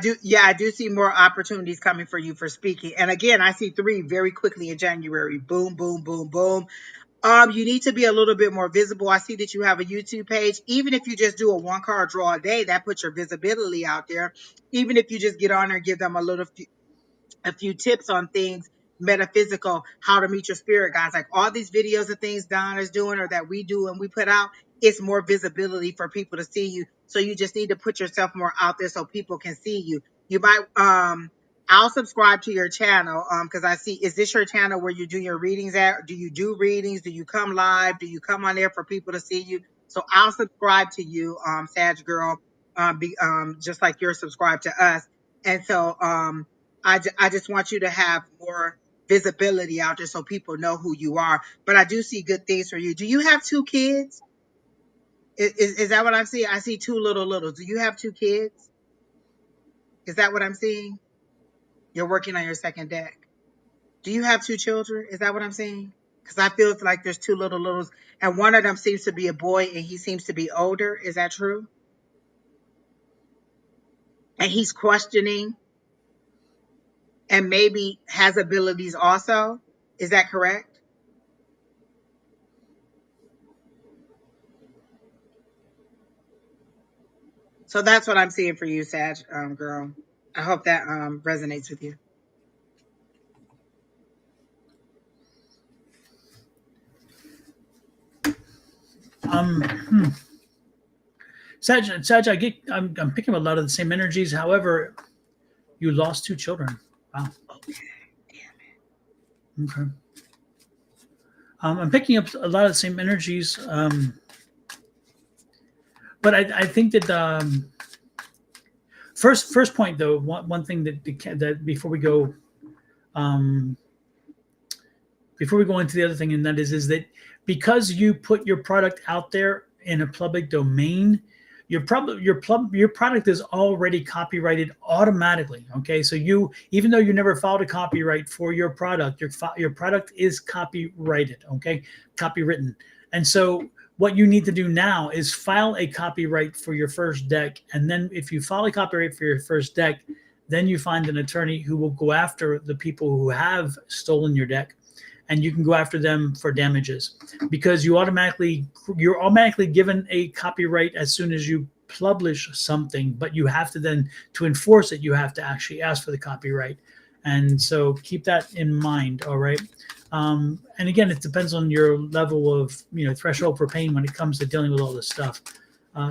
do see more opportunities coming for you for speaking. And again, I see 3 very quickly in January. Boom, boom, boom, boom. You need to be a little bit more visible. I see that you have a YouTube page. Even if you just do a 1 card draw a day, that puts your visibility out there. Even if you just get on there and give them a few tips on things metaphysical, how to meet your spirit guides, like all these videos and things Don is doing or that we do and we put out, it's more visibility for people to see you. So you just need to put yourself more out there so people can see you. You might I'll subscribe to your channel because I see, is this your channel where you do your readings at? Do you do readings? Do you come live? Do you come on there for people to see you? So I'll subscribe to you, Sag Girl, just like you're subscribed to us. And so I just want you to have more visibility out there so people know who you are. But I do see good things for you. Do you have 2 kids? Is that what I'm seeing? I see 2 littles. Do you have 2 kids? Is that what I'm seeing? You're working on your second deck. Do you have 2 children? Is that what I'm seeing? Because I feel like there's 2 littles, and one of them seems to be a boy, and he seems to be older. Is that true? And he's questioning and maybe has abilities also. Is that correct? So that's what I'm seeing for you, Sag, girl. I hope that resonates with you. Sag, I'm picking up a lot of the same energies. However, you lost 2 children. Wow. Okay, damn it. Okay. I'm picking up a lot of the same energies. But I think that first point though, one thing that before we go into the other thing, and that is that because you put your product out there in a public domain, your product is already copyrighted automatically. Okay, so even though you never filed a copyright for your product is copyrighted. Okay, copywritten. And so what you need to do now is file a copyright for your first deck. And then if you file a copyright for your first deck, then you find an attorney who will go after the people who have stolen your deck, and you can go after them for damages, because you're automatically given a copyright as soon as you publish something, but you have to then, to enforce it, you have to actually ask for the copyright. And so keep that in mind. All right. And again, it depends on your level of, threshold for pain when it comes to dealing with all this stuff.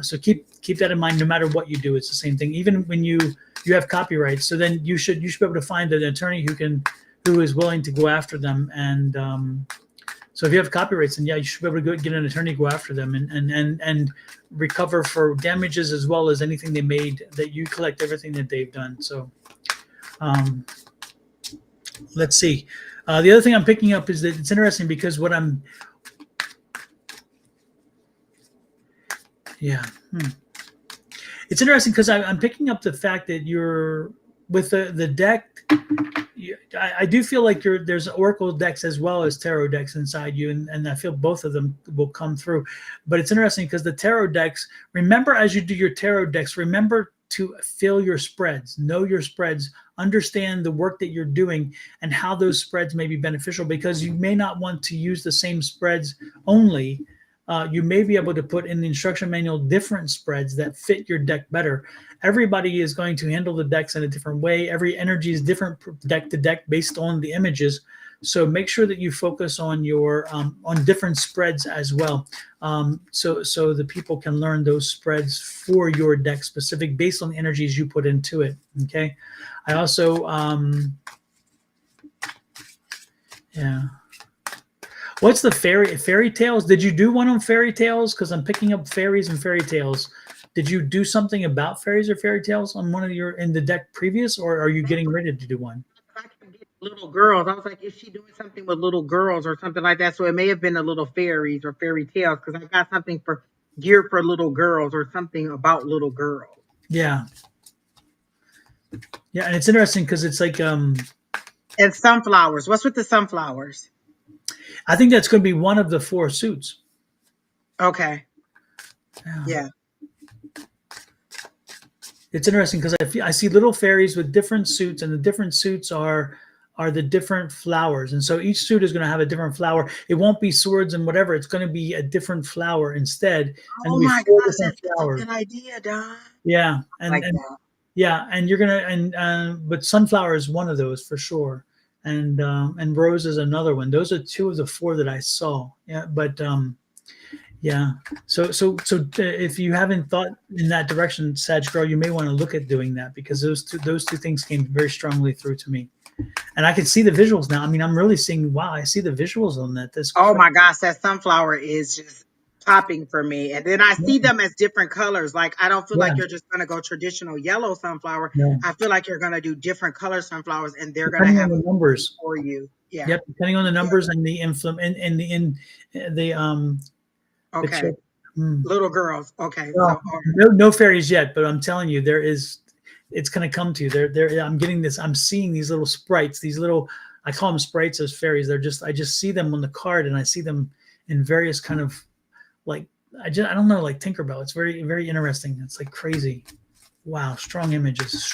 So keep that in mind. No matter what you do, it's the same thing. Even when you have copyrights, so then you should be able to find an attorney who is willing to go after them. And so if you have copyrights, then you should be able to get an attorney, go after them, and recover for damages, as well as anything they made, that you collect everything that they've done. So let's see. The other thing I'm picking up is that it's interesting, because it's interesting because I'm picking up the fact that you're with the deck. I do feel like there's oracle decks as well as tarot decks inside you, and I feel both of them will come through. But it's interesting because the tarot decks, remember, as you do your tarot decks, remember to fill your spreads, know your spreads, understand the work that you're doing and how those spreads may be beneficial, because you may not want to use the same spreads only. You may be able to put in the instruction manual different spreads that fit your deck better. Everybody is going to handle the decks in a different way. Every energy is different deck to deck based on the images. So make sure that you focus on your on different spreads as well, so the people can learn those spreads for your deck specific based on the energies you put into it. Okay. I also yeah. What's the fairy tales? Did you do one on fairy tales? Because I'm picking up fairies and fairy tales. Did you do something about fairies or fairy tales on one of your in the deck previous, or are you getting ready to do one? I kept getting little girls. I was like, is she doing something with little girls or something like that? So it may have been the little fairies or fairy tales, because I got something for geared for little girls or something about little girls. Yeah. Yeah, and it's interesting because it's like And sunflowers. What's with the sunflowers? I think that's going to be one of the 4 suits. Okay. Yeah. It's interesting because I see little fairies with different suits, and the different suits are the different flowers. And so each suit is going to have a different flower. It won't be swords and whatever. It's going to be a different flower instead. Oh And my 4 gosh, different that's such a flowers. good idea, Don. Yeah. Like that. Yeah, and you're gonna but sunflower is one of those for sure, and rose is another one. Those are 2 of the 4 that I saw. Yeah, but yeah. So if you haven't thought in that direction, Sag Girl, you may want to look at doing that, because those two things came very strongly through to me, and I can see the visuals now. I mean, I'm really seeing. Wow, I see the visuals on that. Oh my gosh, that sunflower is just popping for me. And then I see them as different colors. Like, I don't feel Yeah, like you're just going to go traditional yellow sunflower. yeah. I feel like you're going to do different color sunflowers, and they're going to Depending on have a the numbers. for you. Yeah. Yep, depending on the Yeah. numbers and the Okay. Little girls. Okay. Well, So, no fairies yet, but I'm telling you, it's going to come to you. I'm getting this. I'm seeing these little sprites. These little, I call them sprites as fairies. I just see them on the card, and I see them in various kind of like, I don't know, like Tinkerbell. It's very, very interesting. It's like crazy. Wow, strong images.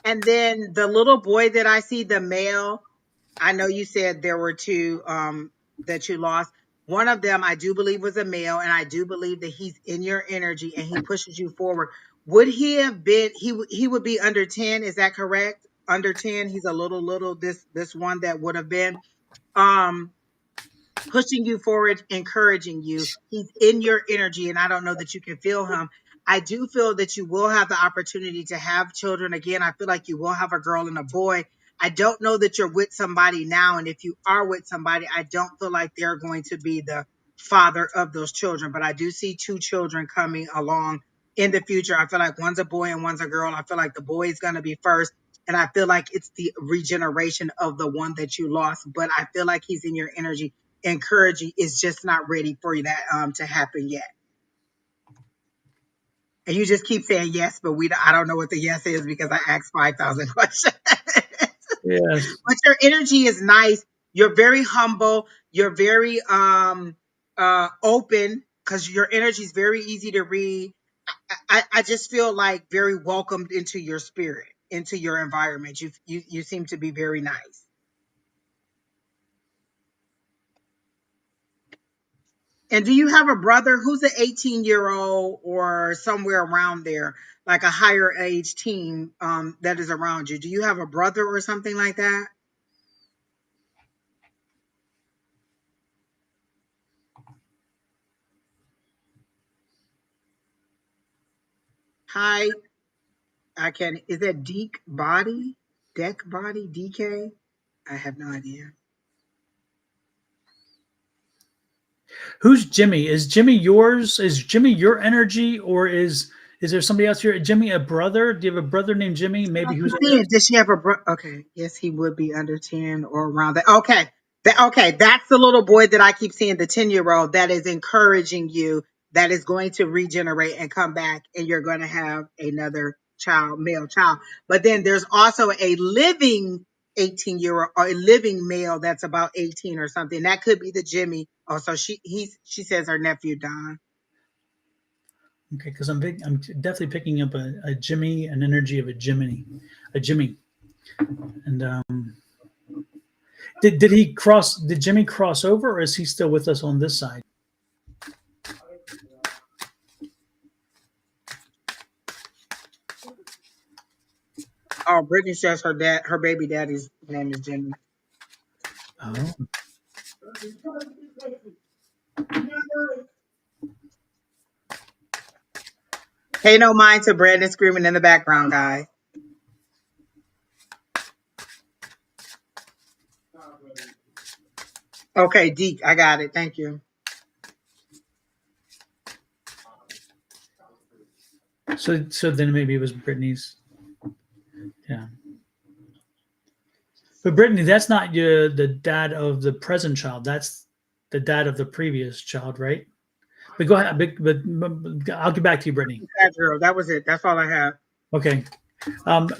and then the little boy that I see, the male, I know you said there were 2 that you lost. One of them I do believe was a male, and I do believe that he's in your energy and he pushes you forward. Would he have been he would be under 10, is that correct? Under 10, he's a little this one that would have been um pushing you forward, encouraging you. He's in your energy, and I don't know that you can feel him. I do feel that you will have the opportunity to have children again. I feel like you will have a girl and a boy. I don't know that you're with somebody now, and if you are with somebody, I don't feel like they're going to be the father of those children, but I do see 2 children coming along in the future. I feel like one's a boy and one's a girl. I feel like the boy is going to be first, and I feel like it's the regeneration of the one that you lost, but I feel like he's in your energy, encouraging, is just not ready for that to happen yet. And you just keep saying yes, but I don't know what the yes is, because I asked 5,000 questions. Yes. But your energy is nice. You're very humble. You're very open, because your energy is very easy to read. I just feel like very welcomed into your spirit, into your environment. You seem to be very nice. And do you have a brother who's an 18-year-old or somewhere around there, like a higher age teen that is around you? Do you have a brother or something like that? Hi, I can. Is that Deck Body? Deck Body? DK? I have no idea. Who's Jimmy? Is Jimmy yours? Is Jimmy your energy, or is there somebody else here? Jimmy, a brother? Do you have a brother named Jimmy? Maybe who's on your. Does she have a okay? Yes, he would be under 10 or around that. Okay. Okay, that's the little boy that I keep seeing, the 10-year-old that is encouraging you, that is going to regenerate and come back, and you're going to have another child, male child. But then there's also a living 18-year-old or a living male that's about 18 or something. That could be the Jimmy. Oh, so she says her nephew Don. Okay, because I'm definitely picking up a Jimmy, an energy of a Jiminy, and did Jimmy cross over, or is he still with us on this side? Oh, Brittany says her baby daddy's name is Jimmy. Oh, Pay no mind to Brandon screaming in the background, guys. Okay, Deke, I got it. Thank you. so then maybe it was Brittany's. Yeah. But Brittany, that's not the dad of the present child. That's the dad of the previous child, right? But go ahead. But I'll get back to you, Brittany. That was it. That's all I have. Okay.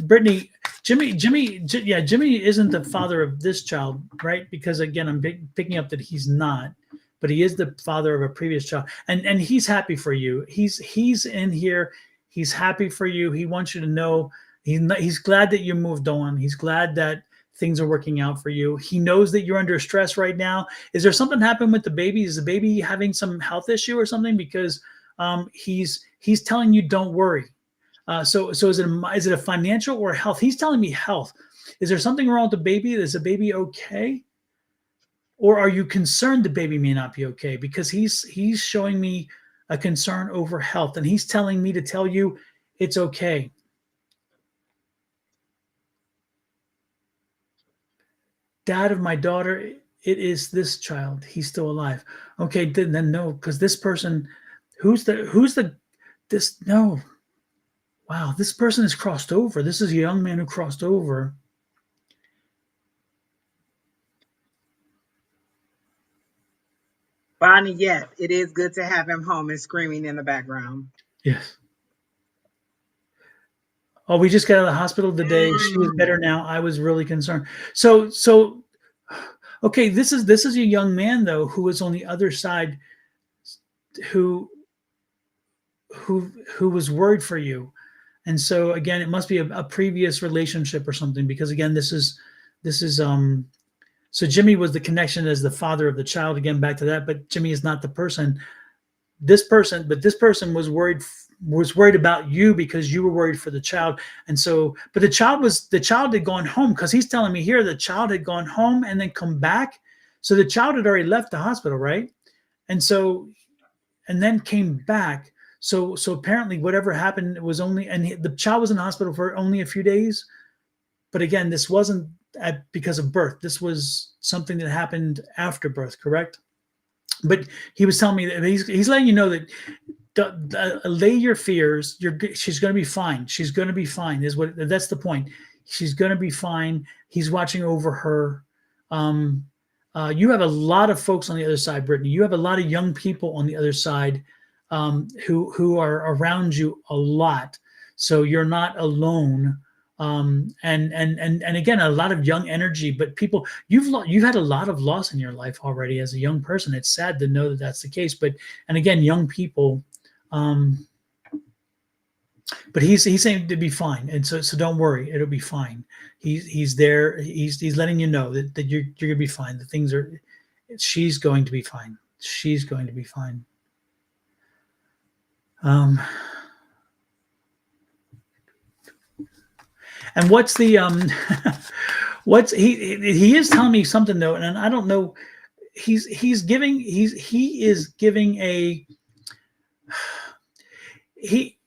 Brittany, Jimmy isn't the father of this child, right? Because again, I'm picking up that he's not, but he is the father of a previous child, and he's happy for you. He's in here. He's happy for you. He wants you to know he's glad that you moved on. He's glad that things are working out for you. He knows that you're under stress right now. Is there something happened with the baby? Is the baby having some health issue or something? Because he's telling you don't worry. So is it a financial or health? He's telling me health. Is there something wrong with the baby? Is the baby okay? Or are you concerned the baby may not be okay? Because he's showing me a concern over health, and he's telling me to tell you it's okay. Dad of my daughter, it is this child. He's still alive. Okay, then no, because this person, no. Wow, this person has crossed over. This is a young man who crossed over. Bonnie, yes, it is good to have him home and screaming in the background. Yes. Oh, we just got out of the hospital today. She was better now. I was really concerned. So okay, this is a young man though who is on the other side who was worried for you. And so again, it must be a previous relationship or something, because again, this is so Jimmy was the connection as the father of the child, again back to that, but Jimmy is not the person. This person was worried about you because you were worried for the child. And so, but the child had gone home, because he's telling me here the child had gone home and then come back. So the child had already left the hospital, right? And so, and then came back. So apparently whatever happened was only, and the child was in the hospital for only a few days. But again, this wasn't because of birth. This was something that happened after birth, correct? But he was telling me that he's letting you know that allay your fears. She's going to be fine. She's going to be fine. That's the point. She's going to be fine. He's watching over her. You have a lot of folks on the other side, Brittany. You have a lot of young people on the other side who are around you a lot. So you're not alone. And again, a lot of young energy, but people, you've had a lot of loss in your life already as a young person. It's sad to know that that's the case, but and again, young people, but he's saying to be fine, and so don't worry, it'll be fine. He's there. He's letting you know that you're gonna be fine. The things are, she's going to be fine. She's going to be fine. And what's the what's he is telling me something though, and I don't know. He is giving a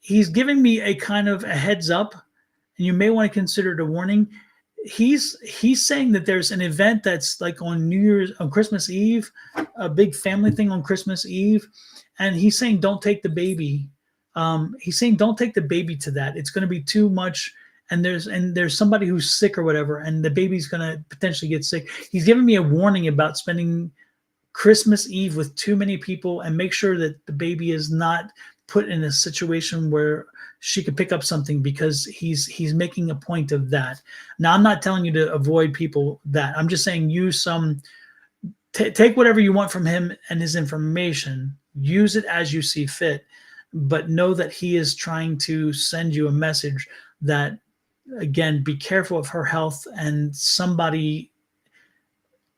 he's giving me a kind of a heads up, and you may want to consider it a warning. He's saying that there's an event that's like on Christmas Eve, a big family thing on Christmas Eve, and he's saying don't take the baby. He's saying don't take the baby to that. It's going to be too much, and there's somebody who's sick or whatever, and the baby's going to potentially get sick. He's giving me a warning about spending Christmas Eve with too many people, and make sure that the baby is not put in a situation where she could pick up something, because he's making a point of that. Now, I'm not telling you to avoid people that. I'm just saying use some, take whatever you want from him and his information, use it as you see fit, but know that he is trying to send you a message that, again, be careful of her health, and somebody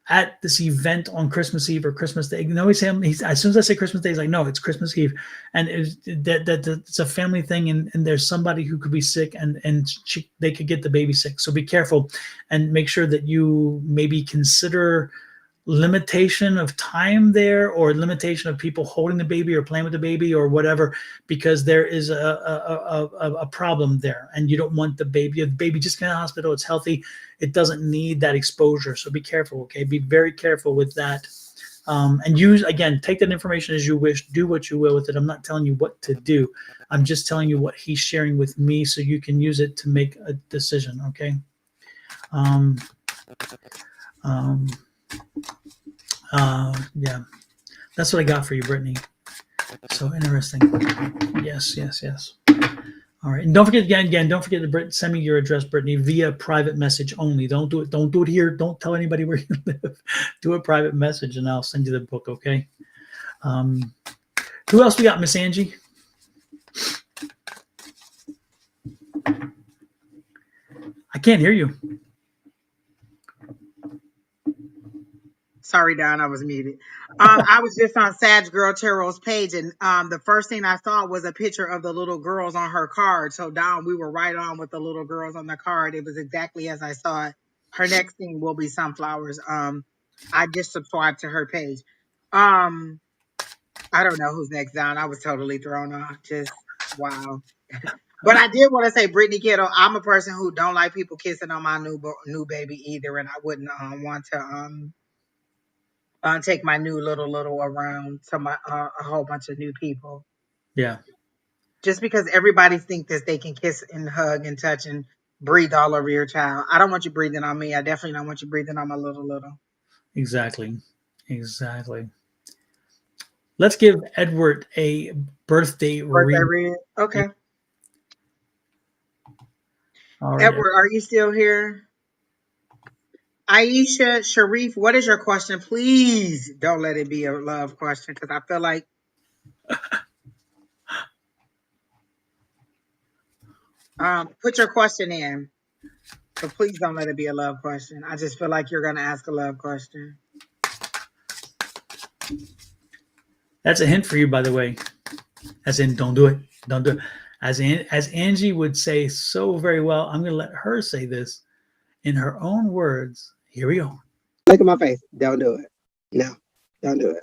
at this event on Christmas Eve or Christmas Day. You know, as soon as I say Christmas Day, he's like, no, it's Christmas Eve. And it's a family thing, and there's somebody who could be sick, and they could get the baby sick. So be careful, and make sure that you maybe consider limitation of time there, or limitation of people holding the baby or playing with the baby or whatever, because there is a problem there, and you don't want the baby. If the baby just got in the hospital, it's healthy, it doesn't need that exposure. So be careful, okay? Be very careful with that. And use, again, take that information as you wish, do what you will with it. I'm not telling you what to do. I'm just telling you what he's sharing with me, so you can use it to make a decision, okay? Yeah, that's what I got for you, Brittany. So interesting. Yes. All right, and don't forget don't forget to send me your address, Brittany, via private message only. Don't do it here. Don't tell anybody where you live. Do a private message, and I'll send you the book. Okay. Who else we got, Miss Angie? I can't hear you. Sorry, Don, I was muted. I was just on Sag Girl Tarot's page, and the first thing I saw was a picture of the little girls on her card. So, Don, we were right on with the little girls on the card. It was exactly as I saw it. Her next thing will be sunflowers. I just subscribed to her page. I don't know who's next, Don. I was totally thrown off. Just wow. But I did want to say, Brittany Kittle, I'm a person who don't like people kissing on my new baby either, and I wouldn't want to take my new little around to my a whole bunch of new people. Yeah. Just because everybody thinks that they can kiss and hug and touch and breathe all over your child. I don't want you breathing on me. I definitely don't want you breathing on my little. Exactly. Let's give Edward a birthday read. Okay. All right, Edward, are you still here? Aisha Sharif, what is your question? Please don't let it be a love question, because I feel like put your question in, but please don't let it be a love question. I just feel like you're going to ask a love question. That's a hint for you, by the way. As in, don't do it. Don't do it. As Angie would say so very well, I'm going to let her say this in her own words. Here we go. Look at my face. Don't do it. No, don't do it.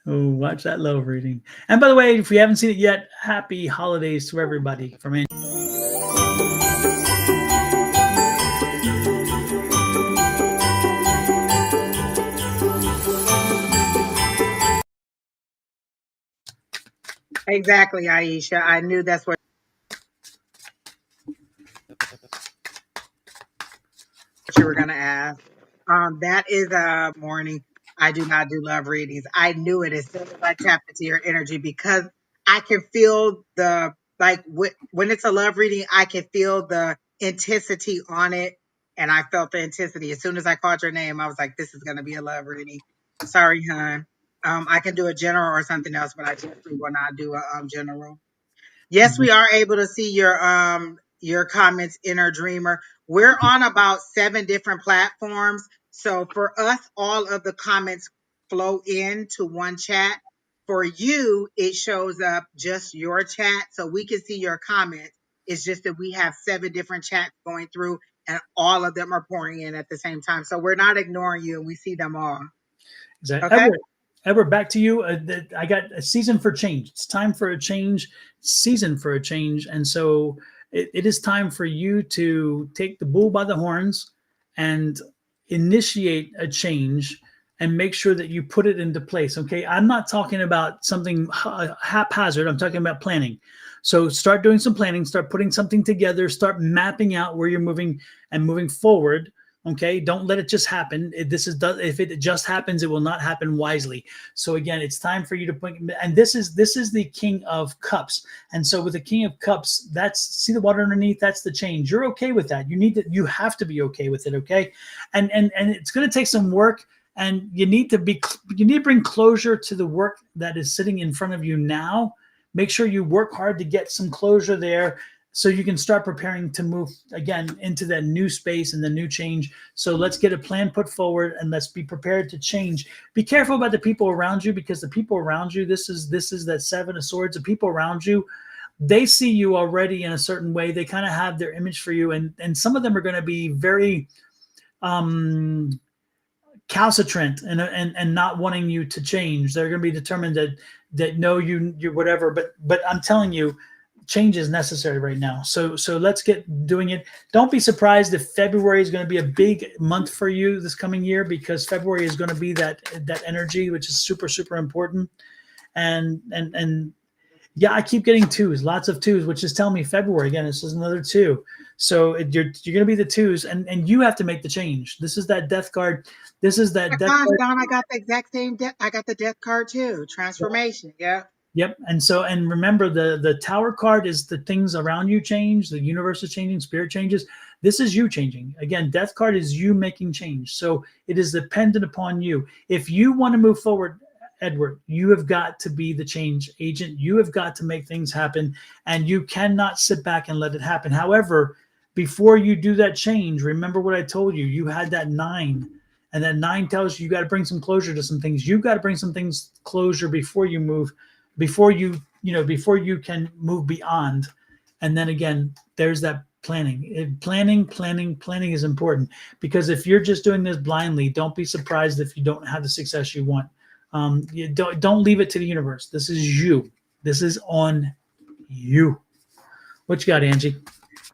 Oh, watch that love reading. And by the way, if you haven't seen it yet, happy holidays to everybody from Angie. Exactly, Aisha. I knew that's what you were going to ask. That is a morning. I do not do love readings. I knew it as soon as I tapped into your energy, because I can feel the, like, when it's a love reading, I can feel the intensity on it. And I felt the intensity. As soon as I called your name, I was like, this is going to be a love reading. Sorry, hon. I can do a general or something else, but I definitely will not do a general. Yes, we are able to see your comments, Inner Dreamer. We're on about 7 different platforms. So for us, all of the comments flow into one chat. For you, it shows up just your chat. So we can see your comments. It's just that we have 7 different chats going through and all of them are pouring in at the same time. So we're not ignoring you and we see them all. Exactly. Okay. Edward, back to you. I got a season for change. It's time for a change, season for a change. And so it is time for you to take the bull by the horns and initiate a change and make sure that you put it into place. Okay. I'm not talking about something haphazard. I'm talking about planning. So start doing some planning, start putting something together, start mapping out where you're moving and moving forward. Okay, don't let it just happen. If it just happens, it will not happen wisely. So again, it's time for you to put. And this is the King of Cups. And so with the King of Cups, see the water underneath. That's the change. You're okay with that. You have to be okay with it. Okay, and it's going to take some work. And you need to bring closure to the work that is sitting in front of you now. Make sure you work hard to get some closure there, so you can start preparing to move again into that new space and the new change. So let's get a plan put forward and let's be prepared to change. Be careful about the people around you, because the people around you, this is that 7 of Swords. The people around you, they see you already in a certain way. They kind of have their image for you, and some of them are going to be very calcitrant and not wanting you to change. They're going to be determined that no, you're whatever. But I'm telling you, change is necessary right now. So let's get doing it. Don't be surprised if February is going to be a big month for you this coming year, because February is going to be that energy, which is super, super important. And yeah, I keep getting 2s, lots of 2s, which is telling me February again. This is another 2. So you're going to be the 2s, and you have to make the change. This is that death card. This is that death card. Don, I got the exact same I got the death card too. Transformation. Yeah. Yep. And remember, the Tower card is the things around you change, the universe is changing, spirit changes. This is you changing. Again, death card is you making change. So it is dependent upon you. If you want to move forward, Edward, you have got to be the change agent. You have got to make things happen, and you cannot sit back and let it happen. However, before you do that change, remember what I told you. You had that 9, and that 9 tells you got to bring some closure to some things. You've got to bring some things closure before you move, before you can move beyond. And then again, there's that planning. Planning is important, because if you're just doing this blindly, don't be surprised if you don't have the success you want. You don't leave it to the universe. This is you. This is on you. What you got, Angie?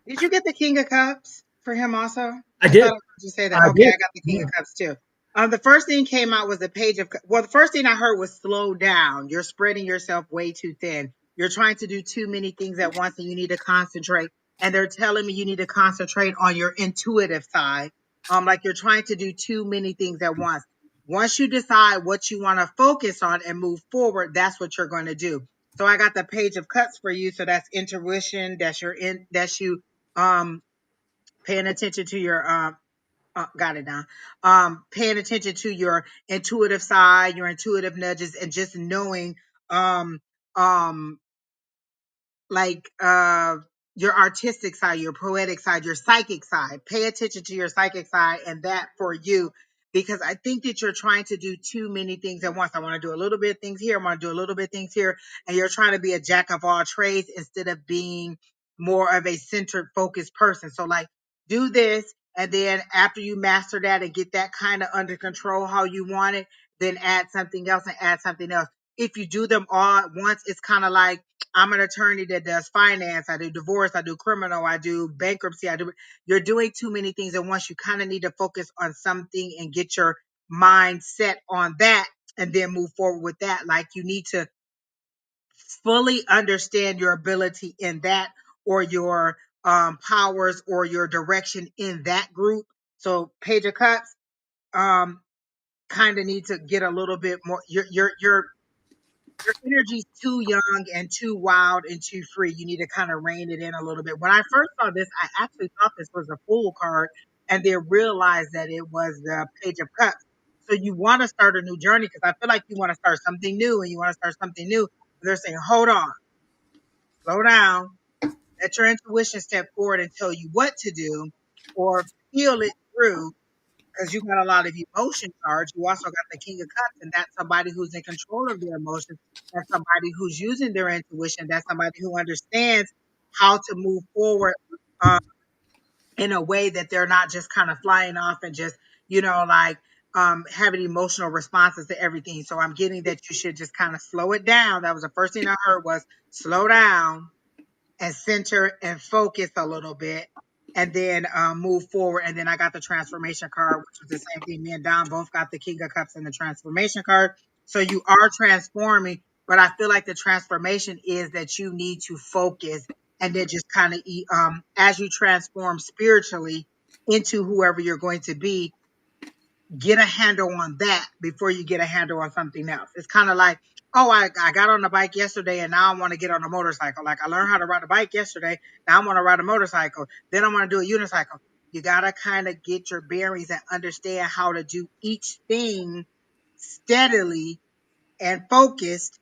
Did you get the King of Cups for him also? I I thought did. I heard you say that. I Okay, did. I got the King Yeah. of Cups too. The first thing came out was the Page of Well, the first thing I heard was slow down. You're spreading yourself way too thin. You're trying to do too many things at once and you need to concentrate. And they're telling me you need to concentrate on your intuitive side. Like you're trying to do too many things at once. Once you decide what you want to focus on and move forward, that's what you're going to do. So I got the Page of Cups for you. So that's intuition. That's you um paying attention to your got it now. Paying attention to your intuitive side, your intuitive nudges, and just knowing um um like your artistic side, your poetic side, your psychic side. Pay attention to your psychic side and that for you, because I think that you're trying to do too many things at once. I want to do a little bit of things here, I want to do a little bit of things here, and you're trying to be a jack of all trades instead of being more of a centered focused person. So like do this, and then after you master that and get that kind of under control how you want it, then add something else and add something else. If you do them all at once, it's kind of like I'm an attorney that does finance, I do divorce, I do criminal, I do bankruptcy, you're doing too many things at once. You kind of need to focus on something and get your mind set on that and then move forward with that. Like you need to fully understand your ability in that, or your powers or your direction in that group. So Page of Cups, kind of need to get a little bit more. You're your energy's too young and too wild and too free. You need to kind of rein it in a little bit. When I first saw this, I actually thought this was a Fool card and then realized that it was the Page of Cups. So you want to start a new journey because I feel like you want to start something new and you want to start something new. They're saying, hold on, slow down, let your intuition step forward and tell you what to do or feel it through because you got a lot of emotion cards. You also got the King of Cups, and that's somebody who's in control of their emotions. That's somebody who's using their intuition. That's somebody who understands how to move forward um, in a way that they're not just kind of flying off and just, like having emotional responses to everything. So I'm getting that you should just kind of slow it down. That was the first thing I heard was slow down and center and focus a little bit and then move forward. And then I got the transformation card, which was the same thing. Me and Don both got the King of Cups and the transformation card. So you are transforming, but I feel like the transformation is that you need to focus and then just kind of, as you transform spiritually into whoever you're going to be, get a handle on that before you get a handle on something else. It's kind of like, oh, I got on the bike yesterday and now I want to get on a motorcycle. Like I learned how to ride a bike yesterday. Now I want to ride a motorcycle. Then I want to do a unicycle. You got to kind of get your bearings and understand how to do each thing steadily and focused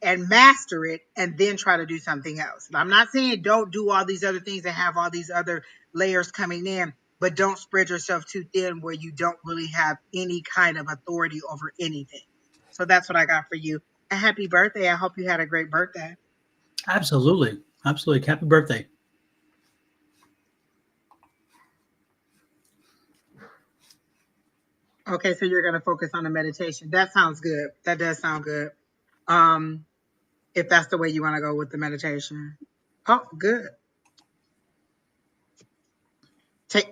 and master it and then try to do something else. And I'm not saying don't do all these other things and have all these other layers coming in, but don't spread yourself too thin where you don't really have any kind of authority over anything. So that's what I got for you. And happy birthday. I hope you had a great birthday. Absolutely. Absolutely. Happy birthday. Okay, so you're going to focus on the meditation. That sounds good. That does sound good. Um, if that's the way you want to go with the meditation. Oh, good.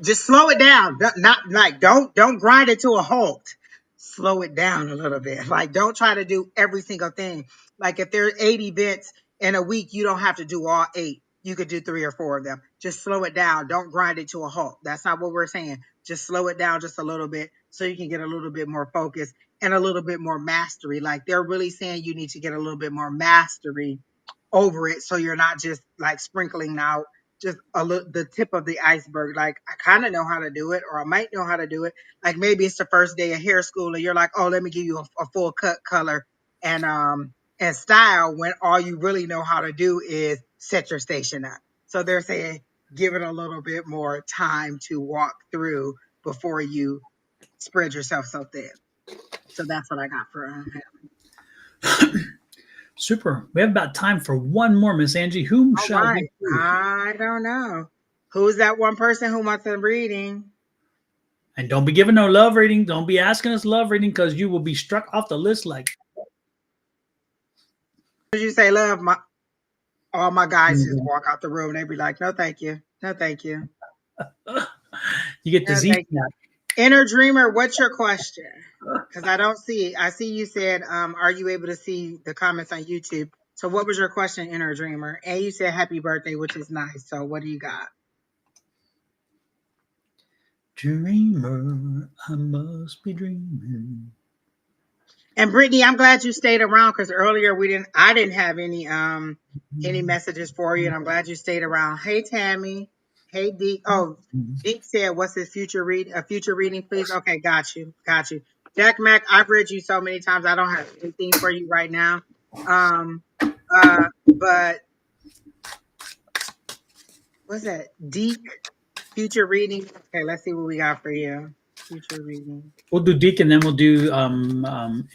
Just slow it down. Not like don't grind it to a halt. Slow it down a little bit. Like don't try to do every single thing. Like if there's 8 events in a week, you don't have to do all 8. You could do 3 or 4 of them. Just slow it down. Don't grind it to a halt. That's not what we're saying. Just slow it down just a little bit so you can get a little bit more focus and a little bit more mastery. Like they're really saying you need to get a little bit more mastery over it so you're not just like sprinkling out just the tip of the iceberg. Like I kind of know how to do it, or I might know how to do it. Like maybe it's the first day of hair school, and you're like, oh, let me give you a full cut, color, and style. When all you really know how to do is set your station up. So they're saying give it a little bit more time to walk through before you spread yourself so thin. So that's what I got for him. Super. We have about time for one more, Miss Angie. Whom All shall we right. choose? I don't know. Who's that one person who wants a reading? And don't be giving no love reading. Don't be asking us love reading because you will be struck off the list like. Did you say love? All my guys just walk out the room. They be like, no, thank you. No, thank you. You get the No, Z thank you. snap. Inner Dreamer, what's your question? Because I don't see. I see you said, are you able to see the comments on YouTube? So what was your question, Inner Dreamer? And you said happy birthday, which is nice. So what do you got? Dreamer, I must be dreaming. And Brittany, I'm glad you stayed around because earlier I didn't have any messages for you, and I'm glad you stayed around. Hey Tammy. Hey Deke. Oh, Deke said, "What's his future read? A future reading, please." Okay, got you, got you. Jack Mac, I've read you so many times. I don't have anything for you right now. Um, but what's that? Deke future reading. Okay, let's see what we got for you. Future reading. We'll do Deacon, then we'll do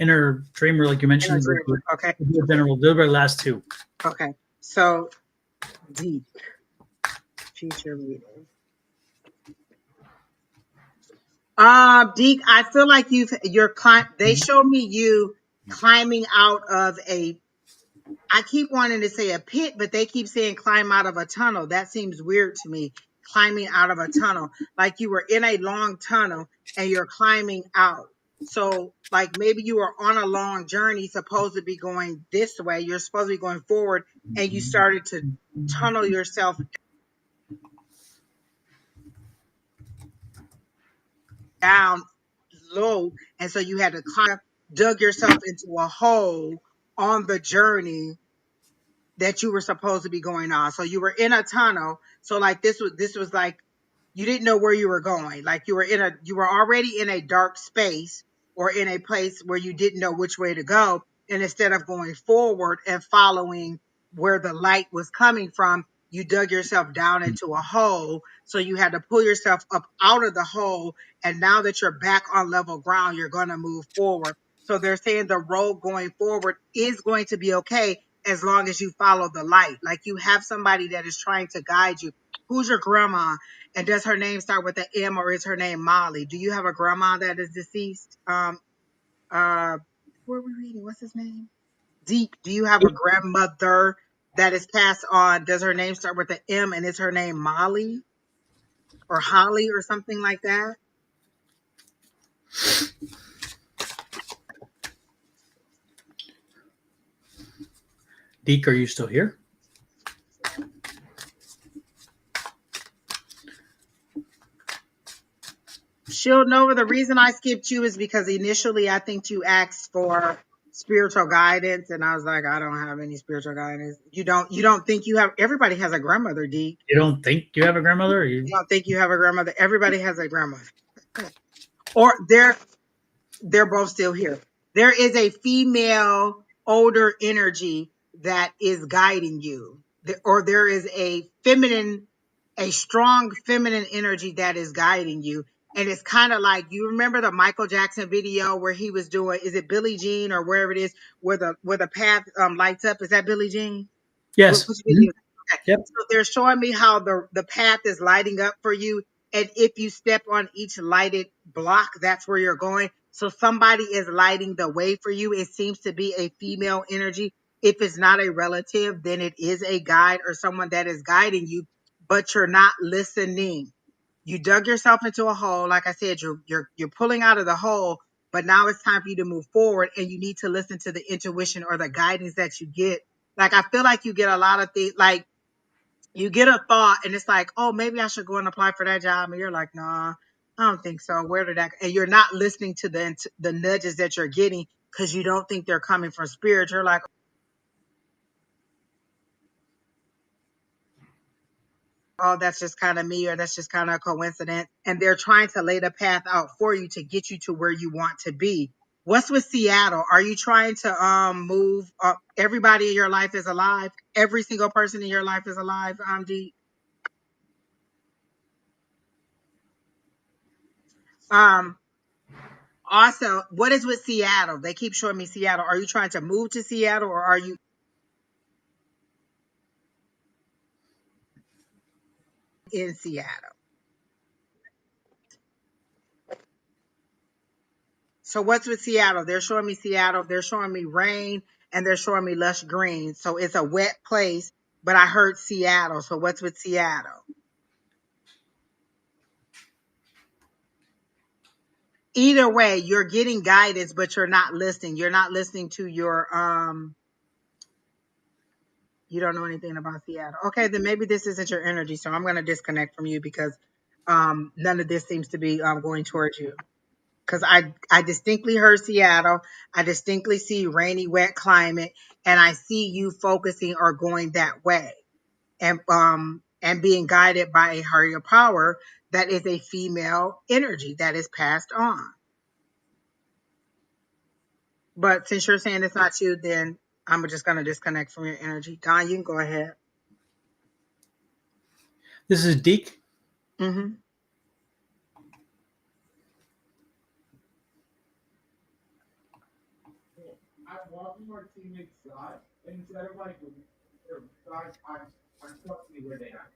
Inner Dreamer, like you Inner mentioned. Dreamer. Okay. We'll do general. Those are the last two. Okay. So Deke future reading. Deke, I feel like they showed me you climbing out of I keep wanting to say a pit, but they keep saying climb out of a tunnel. That seems weird to me. Climbing out of a tunnel, like you were in a long tunnel and you're climbing out. So like maybe you were on a long journey, supposed to be going this way. You're supposed to be going forward and you started to tunnel yourself down low, and so you had to climb, dug yourself into a hole on the journey that you were supposed to be going on. So you were in a tunnel. So like this was like you didn't know where you were going. Like you were already in a dark space or in a place where you didn't know which way to go. And instead of going forward and following where the light was coming from, you dug yourself down into a hole. So you had to pull yourself up out of the hole. And now that you're back on level ground, you're going to move forward. So they're saying the road going forward is going to be okay as long as you follow the light. Like you have somebody that is trying to guide you. Who's your grandma? And does her name start with an M or is her name Molly? Do you have a grandma that is deceased? Who are we reading? What's his name? Deep. Do you have a grandmother that is passed on? Does her name start with an M and is her name Molly or Holly or something like that? Deke, are you still here? Shield Nova, the reason I skipped you is because initially I think you asked for spiritual guidance, and I was like, I don't have any spiritual guidance. You don't think you have? Everybody has a grandmother, Deke. You don't think you have a grandmother? Or You you... don't think you have a grandmother? Everybody has a grandmother, or they're both still here. There is a female older energy that is guiding you, or there is a strong feminine energy that is guiding you. And it's kind of like, you remember the Michael Jackson video where he was doing, is it Billie Jean or wherever it is, where the path lights up? Is that Billie Jean? Yes. Which Mhm. video? Okay. Yep. So they're showing me how the path is lighting up for you. And if you step on each lighted block, that's where you're going. So somebody is lighting the way for you. It seems to be a female energy. If it's not a relative, then it is a guide or someone that is guiding you, but you're not listening. You dug yourself into a hole. Like I said, you're pulling out of the hole, but now it's time for you to move forward and you need to listen to the intuition or the guidance that you get. Like, I feel like you get a lot of things, like you get a thought and it's like, oh, maybe I should go and apply for that job. And you're like, nah, I don't think so. Where did that, and you're not listening to the nudges that you're getting because you don't think they're coming from spirit. You're like, oh, that's just kind of me, or that's just kind of a coincidence. And they're trying to lay the path out for you to get you to where you want to be. What's with Seattle? Are you trying to move? Everybody in your life is alive. Every single person in your life is alive. Deep. Um. Also, what is with Seattle? They keep showing me Seattle. Are you trying to move to Seattle, or are you in Seattle? So what's with Seattle? They're showing me Seattle. They're showing me rain and they're showing me lush green. So it's a wet place, but I heard Seattle. So what's with Seattle? Either way, you're getting guidance, but you're not listening. You're not listening to your you don't know anything about Seattle. Okay, then maybe this isn't your energy. So I'm gonna disconnect from you because none of this seems to be going towards you. Because I distinctly heard Seattle. I distinctly see rainy, wet climate, and I see you focusing or going that way, and being guided by a higher power that is a female energy that is passed on. But since you're saying it's not you, then I'm just gonna disconnect from your energy. Don, you can go ahead. This is Deke. Mm-hmm. I walk my teammates' side instead of like their side. I trust me where they are.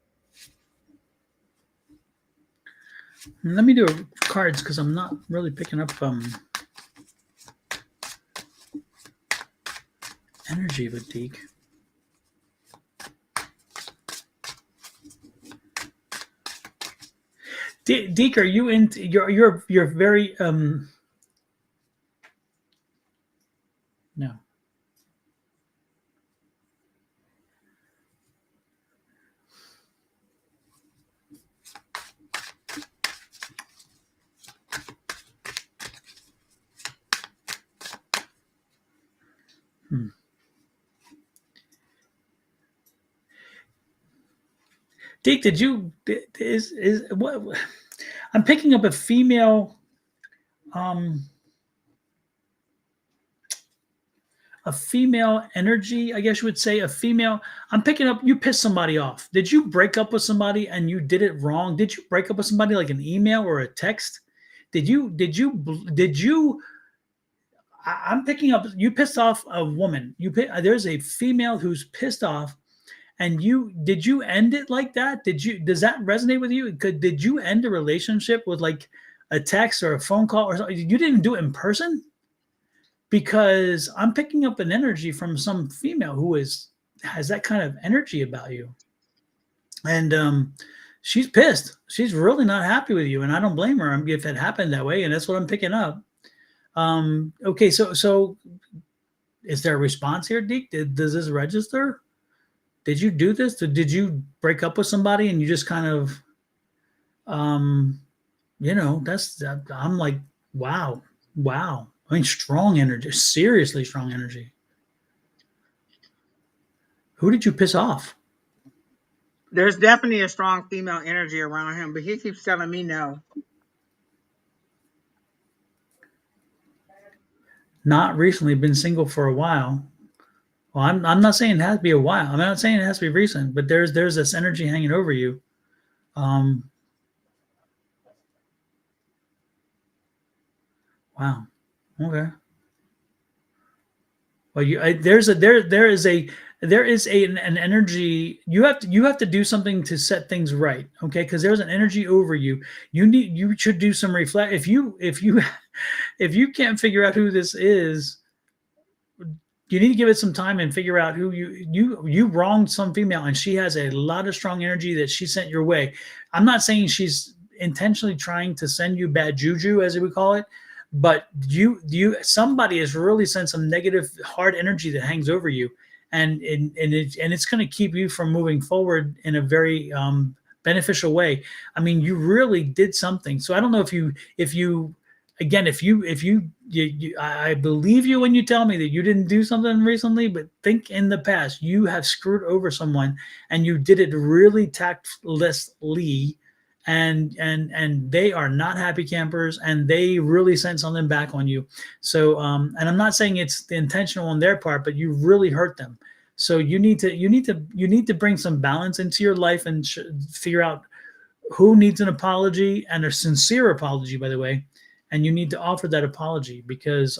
Let me do cards because I'm not really picking up energy with Deke. Deke, are you into? You're very no. Deke, did you is what I'm picking up um a female energy, I guess you would say a female. I'm picking up you pissed somebody off. Did you break up with somebody and you did it wrong? Did you break up with somebody like an email or a text? Did you I'm picking up you pissed off a woman. There's a female who's pissed off and you end it like that? Does that resonate with you? Did you end a relationship with like a text or a phone call or something? You didn't do it in person? Because I'm picking up an energy from some female who has that kind of energy about you, and she's pissed. She's really not happy with you, and I don't blame her if it happened that way, and that's what I'm picking up. Okay, so is there a response here, Deke? Does this register? Did you do this? Did you break up with somebody and you just kind of, um, that's I'm like, wow, wow. I mean, strong energy, seriously strong energy. Who did you piss off? There's definitely a strong female energy around him, but he keeps telling me no. Not recently, been single for a while. Well, I'm not saying it has to be a while. I'm not saying it has to be recent, but there's this energy hanging over you. Um, wow. Okay. Well, there is an energy. You have to do something to set things right. Okay, because there's an energy over you. You should do some reflect. If you if you can't figure out who this is, you need to give it some time and figure out who you wronged some female and she has a lot of strong energy that she sent your way. I'm not saying she's intentionally trying to send you bad juju, as we call it, but somebody has really sent some negative hard energy that hangs over you, and it's going to keep you from moving forward in a very beneficial way. I mean, you really did something. So I don't know if you again, I believe you when you tell me that you didn't do something recently, but think in the past, you have screwed over someone and you did it really tactlessly, and they are not happy campers and they really sent something back on you. So, and I'm not saying it's the intentional on their part, but you really hurt them. So you need to bring some balance into your life and figure out who needs an apology, and a sincere apology, by the way, and you need to offer that apology because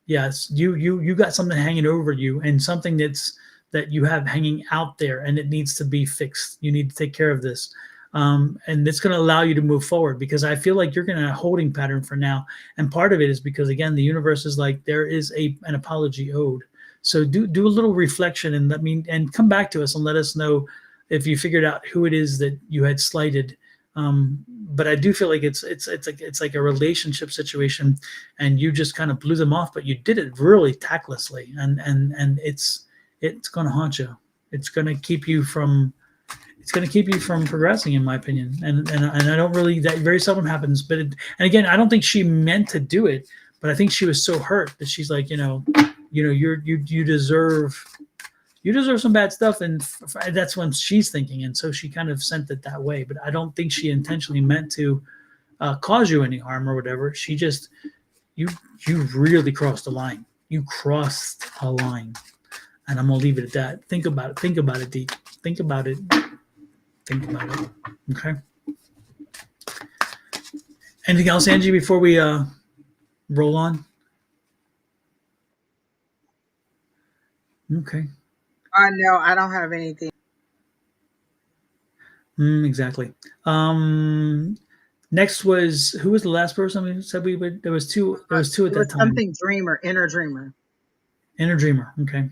yes, you got something hanging over you and something that you have hanging out there and it needs to be fixed. You need to take care of this. And it's going to allow you to move forward, because I feel like you're in a holding pattern for now. And part of it is because, again, the universe is like, there is an apology owed. So do a little reflection and come back to us and let us know if you figured out who it is that you had slighted. But I do feel like it's like a relationship situation, and you just kind of blew them off, but you did it really tactlessly, and it's going to haunt you. It's going to keep you from progressing, in my opinion. And I don't really, that very seldom happens. And again, I don't think she meant to do it, but I think she was so hurt that she's like, you deserve some bad stuff, and that's when she's thinking, and so she kind of sent it that way. But I don't think she intentionally meant to cause you any harm or whatever. She just you really crossed the line. You crossed a line, and I'm gonna leave it at that. Think about it. Think about it, Dee. Think about it. Think about it. Okay. Anything else, Angie, before we roll on? Okay. No, I don't have anything. Exactly. Next who was the last person we said we would? There was two at that time. Something dreamer, inner dreamer. Inner dreamer. Okay.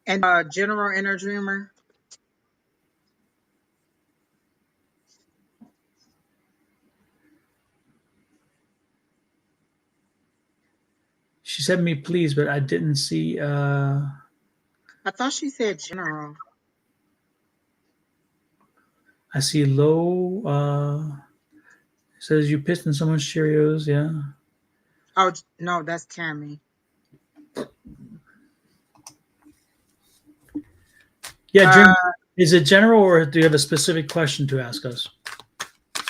And general inner dreamer. She said me please, but I didn't see. I thought she said general. I see low. Says you pissed in someone's Cheerios. Yeah. Oh no, that's Tammy. Yeah, Uh, Dream. Is it general or do you have a specific question to ask us?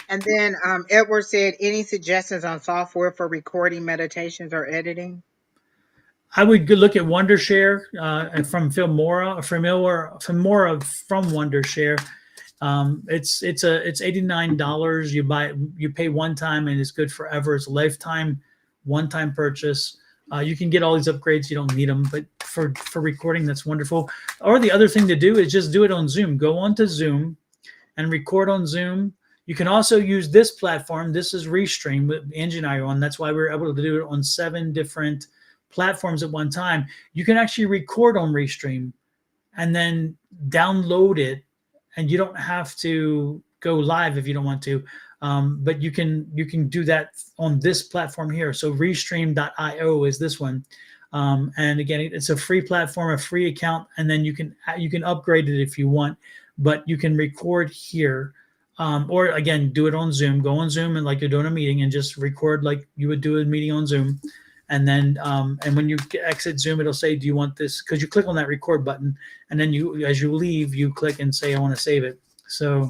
and then Edward said, any suggestions on software for recording meditations or editing? I would look at Wondershare from Filmora, from Wondershare. It's $89. You pay one time and it's good forever. It's a lifetime, one time purchase. You can get all these upgrades. You don't need them, but for recording, that's wonderful. Or the other thing to do is just do it on Zoom. Go onto Zoom and record on Zoom. You can also use this platform. This is Restream with Angie and I are on. That's why we were able to do it on 7 different platforms at one time. You can actually record on Restream and then download it, and you don't have to go live if you don't want to. But you can do that on this platform here. So Restream.io is this one. And again, it's a free platform, a free account, and then you can upgrade it if you want, but you can record here. Or again, do it on Zoom. Go on Zoom and like you're doing a meeting, and just record like you would do a meeting on Zoom. And then and when you exit Zoom, it'll say, "Do you want this?" Because you click on that record button, and then as you leave, you click and say, "I want to save it." So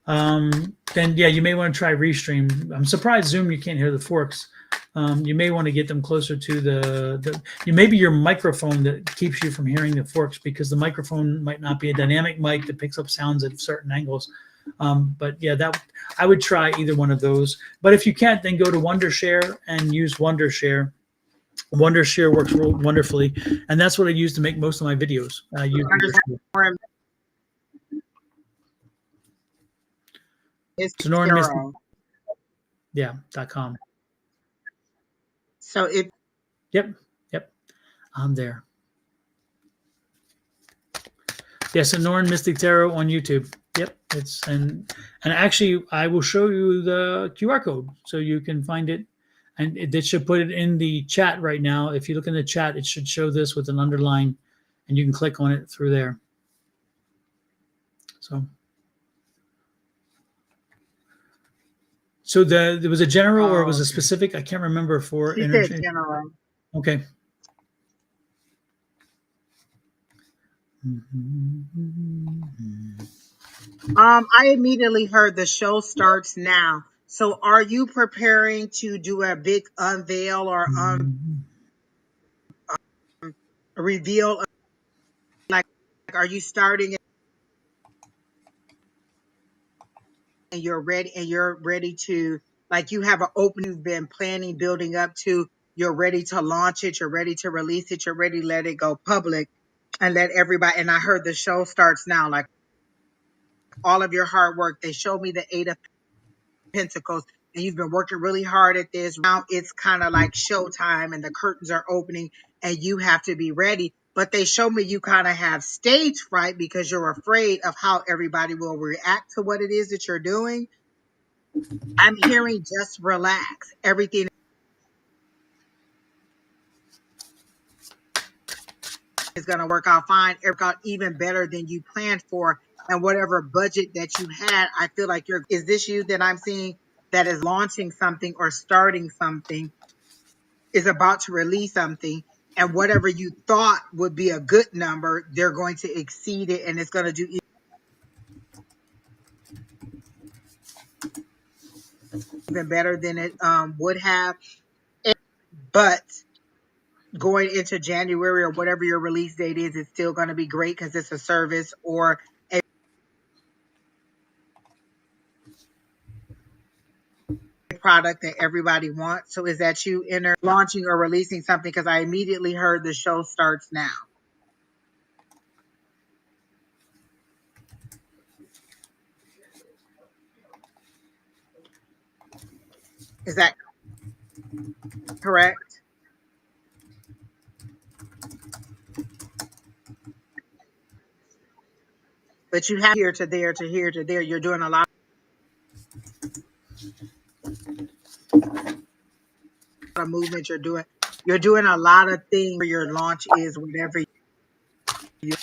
then yeah, you may want to try Restream. I'm surprised Zoom you can't hear the forks. You may want to get them closer to maybe your microphone that keeps you from hearing the forks, because the microphone might not be a dynamic mic that picks up sounds at certain angles. But yeah, that I would try either one of those. But if you can't, then go to Wondershare and use Wondershare. Wondershare works wonderfully, and that's what I use to make most of my videos. I use Wondershare. Mystic Sonoran Mystic, Tarot. yeah, .com. So if Yep, yep, I'm there. Yeah, Sonoran Mystic Tarot on YouTube. Yep, and actually I will show you the QR code so you can find it, and it should put it in the chat right now. If you look in the chat, it should show this with an underline, and you can click on it through there. So there was a general or it was a specific. I can't remember for she energy. said general. Okay. I immediately heard the show starts now. So are you preparing to do a big unveil or reveal? Like, are you starting and you're ready to, like, you have an open you've been planning, building up to, you're ready to launch it, you're ready to release it, you're ready to let it go public and let everybody, and I heard the show starts now, like all of your hard work. They showed me the 8 of Pentacles, and you've been working really hard at this. Now it's kind of like showtime and the curtains are opening and you have to be ready. But they show me you kind of have stage fright because you're afraid of how everybody will react to what it is that you're doing. I'm hearing just relax. Everything is going to work out fine, work out even better than you planned for. And whatever budget that you had, I feel like is this you that I'm seeing that is launching something or starting something, is about to release something, and whatever you thought would be a good number, they're going to exceed it and it's going to do even better than it would have. But going into January or whatever your release date is, it's still going to be great because it's a service or a product that everybody wants. So is that you launching or releasing something? Because I immediately heard the show starts now. Is that correct? But you have here to there to here to there. You're doing a lot of movement. You're doing a lot of things for your launch is whatever your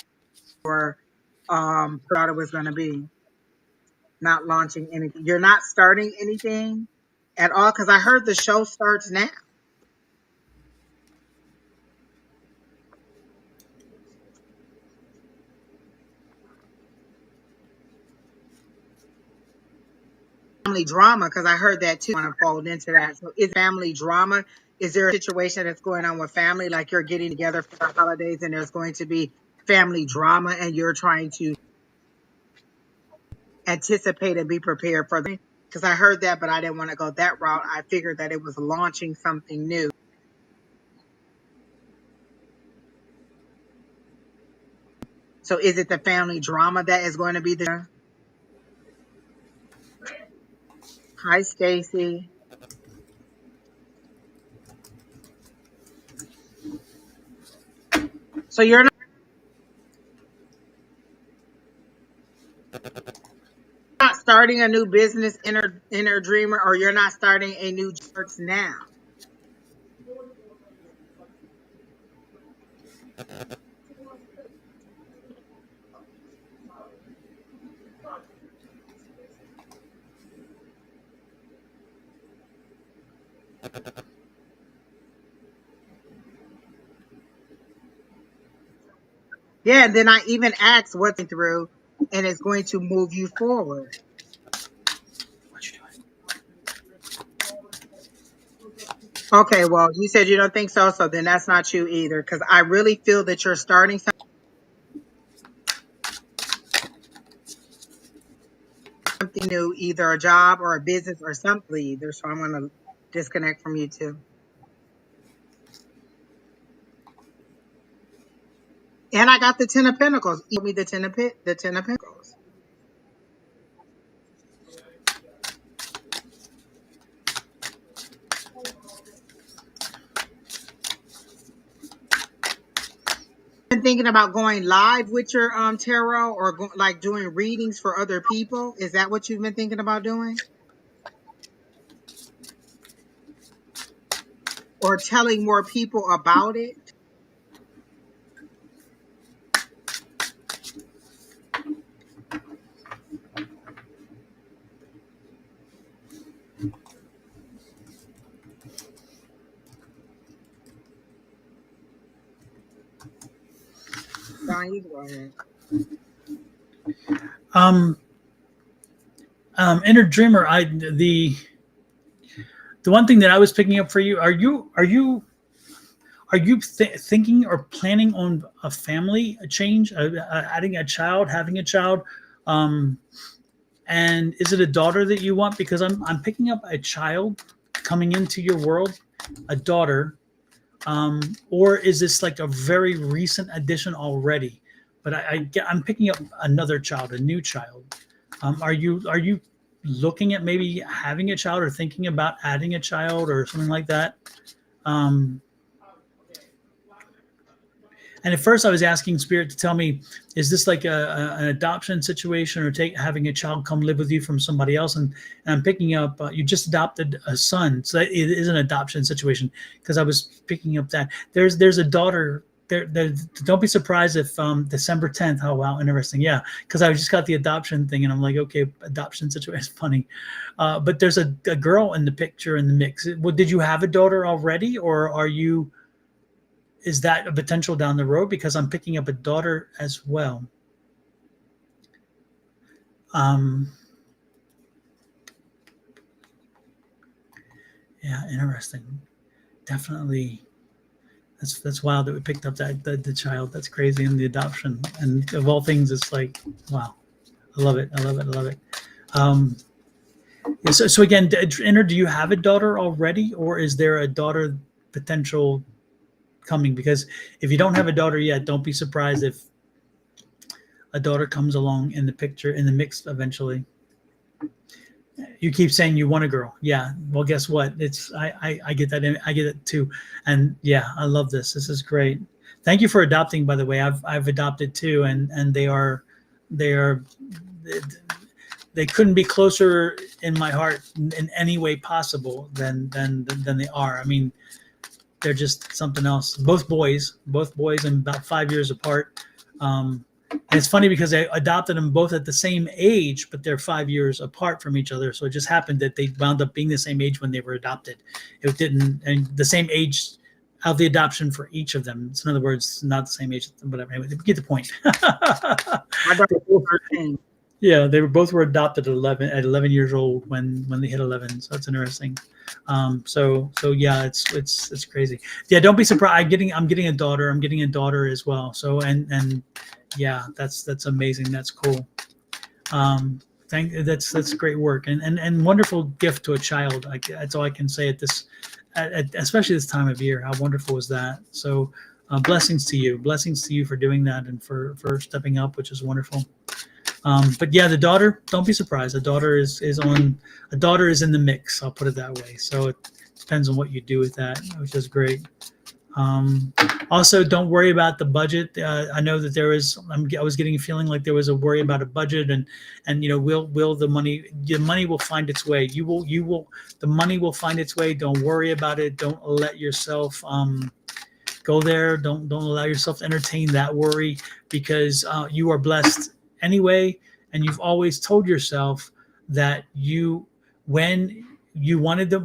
thought it was going to be. Not launching anything. You're not starting anything at all because I heard the show starts now. family drama, because I heard that too. I want to fold into that. So is family drama? Is there a situation that's going on with family, like you're getting together for the holidays and there's going to be family drama and you're trying to anticipate and be prepared for them? Because I heard that, but I didn't want to go that route. I figured that it was launching something new. So is it the family drama that is going to be there? Hi, Stacy. So you're not starting a new business, inner dreamer, or you're not starting a new church now. Yeah, and then I even asked what's through, and it's going to move you forward. What you doing? Okay, well, you said you don't think so, so then that's not you either, because I really feel that you're starting something new, either a job or a business or something either. So I'm going to disconnect from you too. And I got the Ten of Pentacles. Give me the Ten of Pentacles. Been thinking about going live with your tarot, or like doing readings for other people? Is that what you've been thinking about doing? Or telling more people about it? Don, you go ahead. Inner dreamer, the one thing that I was picking up for you, are you thinking or planning on a family change, adding a child, having a child? And is it a daughter that you want? Because I'm picking up a child coming into your world, a daughter, or is this like a very recent addition already? But I'm picking up another child, a new child. Are you looking at maybe having a child or thinking about adding a child or something like that? Um, And at first, I was asking Spirit to tell me, is this like an adoption situation, or having a child come live with you from somebody else? And I'm picking up, you just adopted a son, so it is an adoption situation, because I was picking up that there's a daughter. Don't be surprised if December 10th. Oh wow, interesting. Yeah, because I just got the adoption thing, and I'm like, okay, adoption situation, funny. But there's a girl in the picture in the mix. Did you have a daughter already, or are you? Is that a potential down the road? Because I'm picking up a daughter as well. Yeah, interesting. Definitely. That's wild that we picked up that the child. That's crazy. And the adoption, and of all things, it's like, wow. I love it. I love it. I love it. Yeah, so again, Inner, do you have a daughter already, or is there a daughter potential coming? Because if you don't have a daughter yet, don't be surprised if a daughter comes along in the picture, in the mix eventually. You keep saying you want a girl. Yeah. Well, guess what? I get that. I get it too. And yeah, I love this. This is great. Thank you for adopting, by the way. I've adopted too, and they are they couldn't be closer in my heart in any way possible than they are. I mean, they're just something else. Both boys, and about 5 years apart. And it's funny because I adopted them both at the same age, but they're 5 years apart from each other. So it just happened that they wound up being the same age when they were adopted. It didn't, and the same age of the adoption for each of them. So in other words, not the same age, whatever. Anyway, you get the point. My daughter's 13. Yeah, they were adopted at 11 years old when they hit 11. So that's interesting. So yeah, it's crazy. Yeah, don't be surprised. I'm getting a daughter. I'm getting a daughter as well. So and yeah, that's amazing. That's cool. That's great work and wonderful gift to a child. That's all I can say at this, especially this time of year. How wonderful is that? So blessings to you for doing that and for stepping up, which is wonderful. But yeah, the daughter, don't be surprised. A daughter is in the mix. I'll put it that way. So it depends on what you do with that, which is great. Um, Also, don't worry about the budget. I know that I was getting a feeling like there was a worry about a budget, and will the money will find its way. The money will find its way. Don't worry about it. Don't let yourself go there. Don't allow yourself to entertain that worry because you are blessed anyway, and you've always told yourself that when you wanted the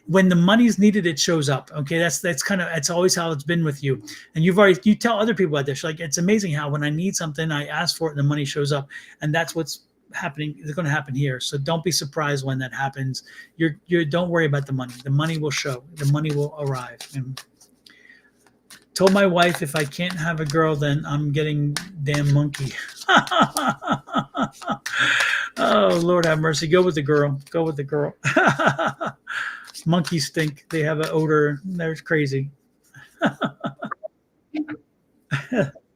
when the money's needed, it shows up. Okay, that's always how it's been with you, and you tell other people about this. Like it's amazing how when I need something, I ask for it, and the money shows up, and that's what's happening. It's going to happen here. So don't be surprised when that happens. You don't worry about the money. The money will show. The money will arrive. And told my wife if I can't have a girl, then I'm getting damn monkey. Oh Lord have mercy. Go with the girl. Go with the girl. Monkeys stink. They have an odor. They're crazy.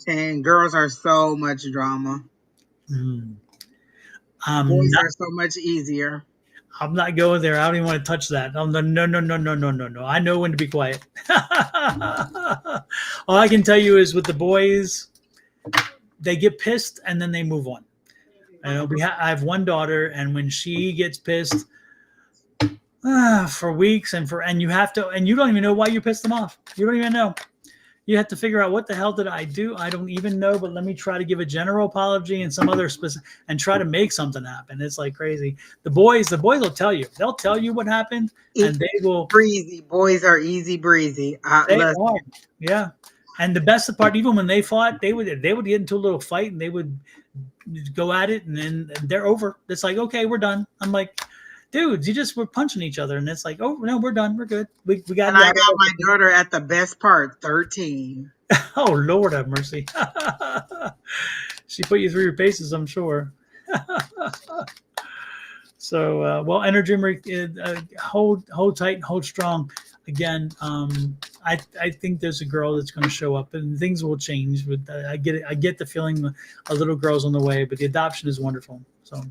And girls are so much drama. Mm. Boys are so much easier. I'm not going there. I don't even want to touch that. No, no, no, no, no, no, no, no. I know when to be quiet. All I can tell you is with the boys, they get pissed and then they move on. I have one daughter, and when she gets pissed for weeks and you don't even know why you pissed them off. You don't even know. You have to figure out what the hell did I do? I don't even know, but let me try to give a general apology and some other specific and try to make something happen. It's like crazy. The boys will tell you. They'll tell you what happened, and Easy they will. breezy. Boys are easy breezy. They Listen, are, yeah. And the best part, even when they fought, they would get into a little fight and they would go at it, and then they're over. It's like, okay, we're done. I'm like, dudes, you just were punching each other, and it's like, oh no, we're done, we're good. We got and you I out got my of daughter at the best part, 13. Oh Lord have mercy. She put you through your paces, I'm sure. So well, energy, hold tight and hold strong. Again, I think there's a girl that's going to show up, and things will change. But I get it. I get the feeling a little girl's on the way, but the adoption is wonderful. So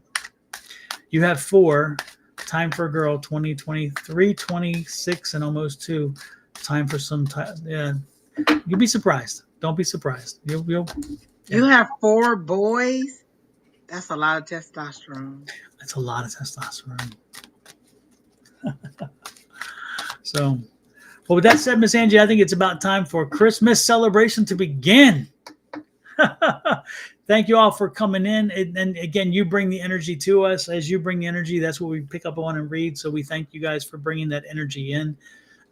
you have 4. Time for a girl. 20, 23, 26, and almost 2. Time for some time. Yeah, you'll be surprised. Don't be surprised. You have 4 boys? That's a lot of testosterone. That's a lot of testosterone. So, well, with that said, Miss Angie, I think it's about time for Christmas celebration to begin. Thank you all for coming in. And again, you bring the energy to us. As you bring the energy, that's what we pick up on and read. So we thank you guys for bringing that energy in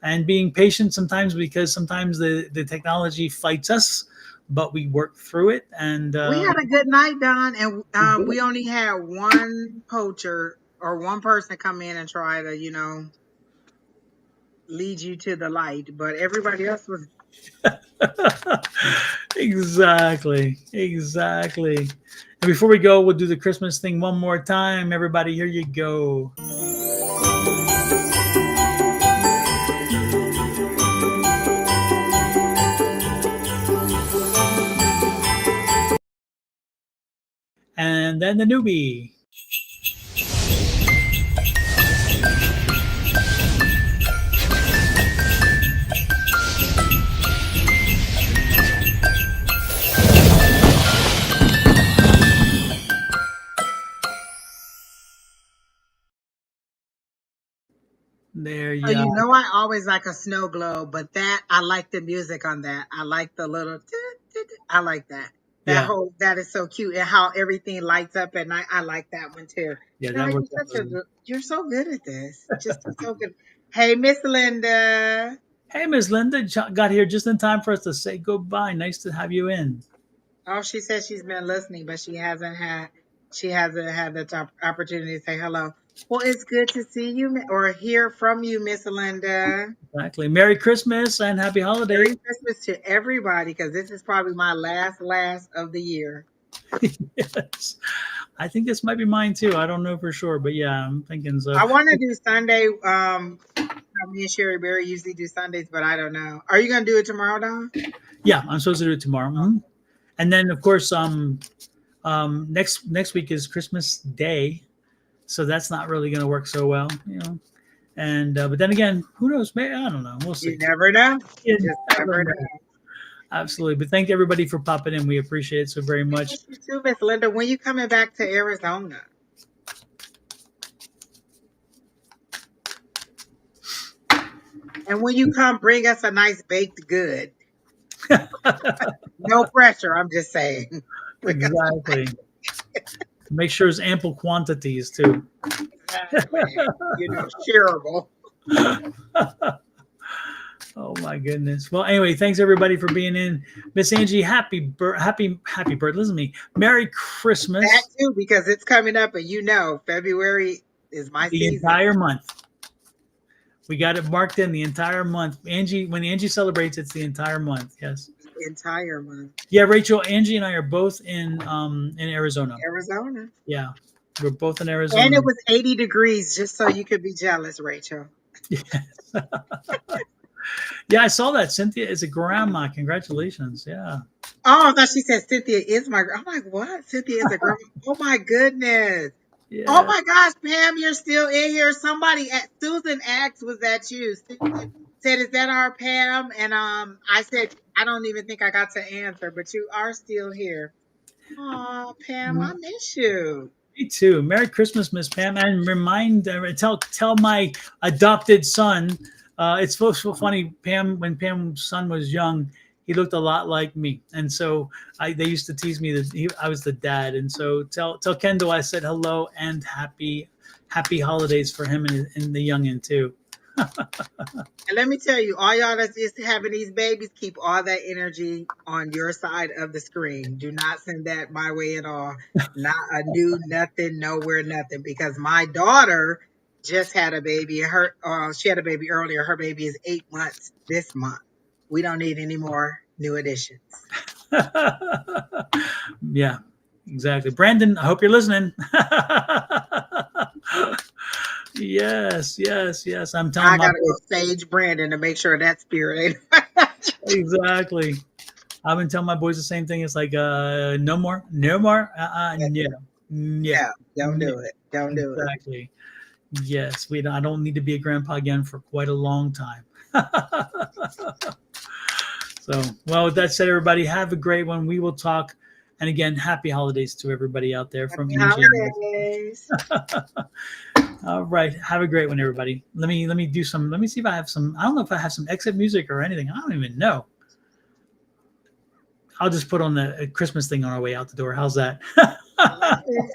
and being patient sometimes, because sometimes the technology fights us, but we work through it. And We had a good night, Don, and we only had one poacher or one person come in and try to, lead you to the light, but everybody else was. exactly. And before we go, we'll do the Christmas thing one more time. Everybody, here you go. And then the newbie. There So you go. I always like a snow globe, but that I like the music on that. I like the little. I like that. Yeah. That is so cute, and how everything lights up at night. I like that one too. Yeah, No, that worked out really well. you're so good at this. Just so good. Hey, Miss Linda. Hey, Miss Linda, got here just in time for us to say goodbye. Nice to have you in. Oh, she says she's been listening, but she hasn't had the opportunity to say hello. Well, it's good to see you or hear from you, Miss Linda. Exactly. Merry Christmas and happy Merry holidays. Christmas to everybody because this is probably my last of the year. Yes. I think this might be mine too. I don't know for sure, but yeah, I'm thinking so. I want to do Sunday. Me and Sherry Berry usually do Sundays, but I don't know. Are you gonna do it tomorrow, Don? Yeah, I'm supposed to do it tomorrow. Mhm. And then of course, next week is Christmas Day, so that's not really going to work so well, you know. And but then again, who knows? Maybe I don't know. We'll You see. never know. You Just never never know. know. Absolutely. But thank everybody for popping in. We appreciate it so very We much. miss you too, Miss Linda. When you coming back to Arizona? And when you come, bring us a nice baked good. No pressure. I'm just saying. Exactly. Make sure it's ample quantities too. Exactly. Shareable. Oh my goodness. Well, anyway, thanks everybody for being in. Miss Angie, happy bird. Listen to me. Merry That Christmas. too, because it's coming up, and February is my The season. entire month. We got it marked in the entire month. Angie, when Angie celebrates, it's the entire month. Yes. The entire month. Yeah, Rachel, Angie and I are both in Arizona. Arizona. Yeah. We're both in And Arizona. it was 80 degrees, just so you could be jealous, Rachel. Yes. Yeah, I saw that. Cynthia is a grandma. Congratulations. Yeah. Oh, I thought she said Cynthia is my. I'm like, what? Cynthia is a girl. Oh my goodness. Oh Yeah. my gosh, Pam, you're still in here. Somebody at Susan asked, was that you? Susan said, is that our Pam? And I said, I don't even think I got to answer, but you are still here. Oh, Pam, I miss you. Me too. Merry Christmas, Miss Pam, and tell my adopted son. It's so funny, Pam. When Pam's son was young, he looked a lot like me, and so they used to tease me that I was the dad. And so tell Kendall I said hello and happy holidays for him and the youngin too. And let me tell you, all y'all that's just having these babies, keep all that energy on your side of the screen. Do not send that my way at all. Not a new nothing, nowhere, nothing. Because my daughter just had a baby. She had a baby earlier. Her baby is 8 months this month. We don't need any more new additions. Yeah, exactly. Brandon, I hope you're listening. Yes. I'm telling I my gotta go boys stage Brandon to make sure that spirit ain't. exactly. I've been telling my boys the same thing. It's like, no more, no, No, don't no. do it. Don't do it. Exactly. Yes, I don't need to be a grandpa again for quite a long time. So, well, with that said, everybody, have a great one. We will talk. And again, happy holidays to everybody out there from Happy Angie. holidays. All right, have a great one, everybody. Let me do some. Let me see if I have some. I don't know if I have some exit music or anything. I don't even know. I'll just put on the Christmas thing on our way out the door. How's that? I like it.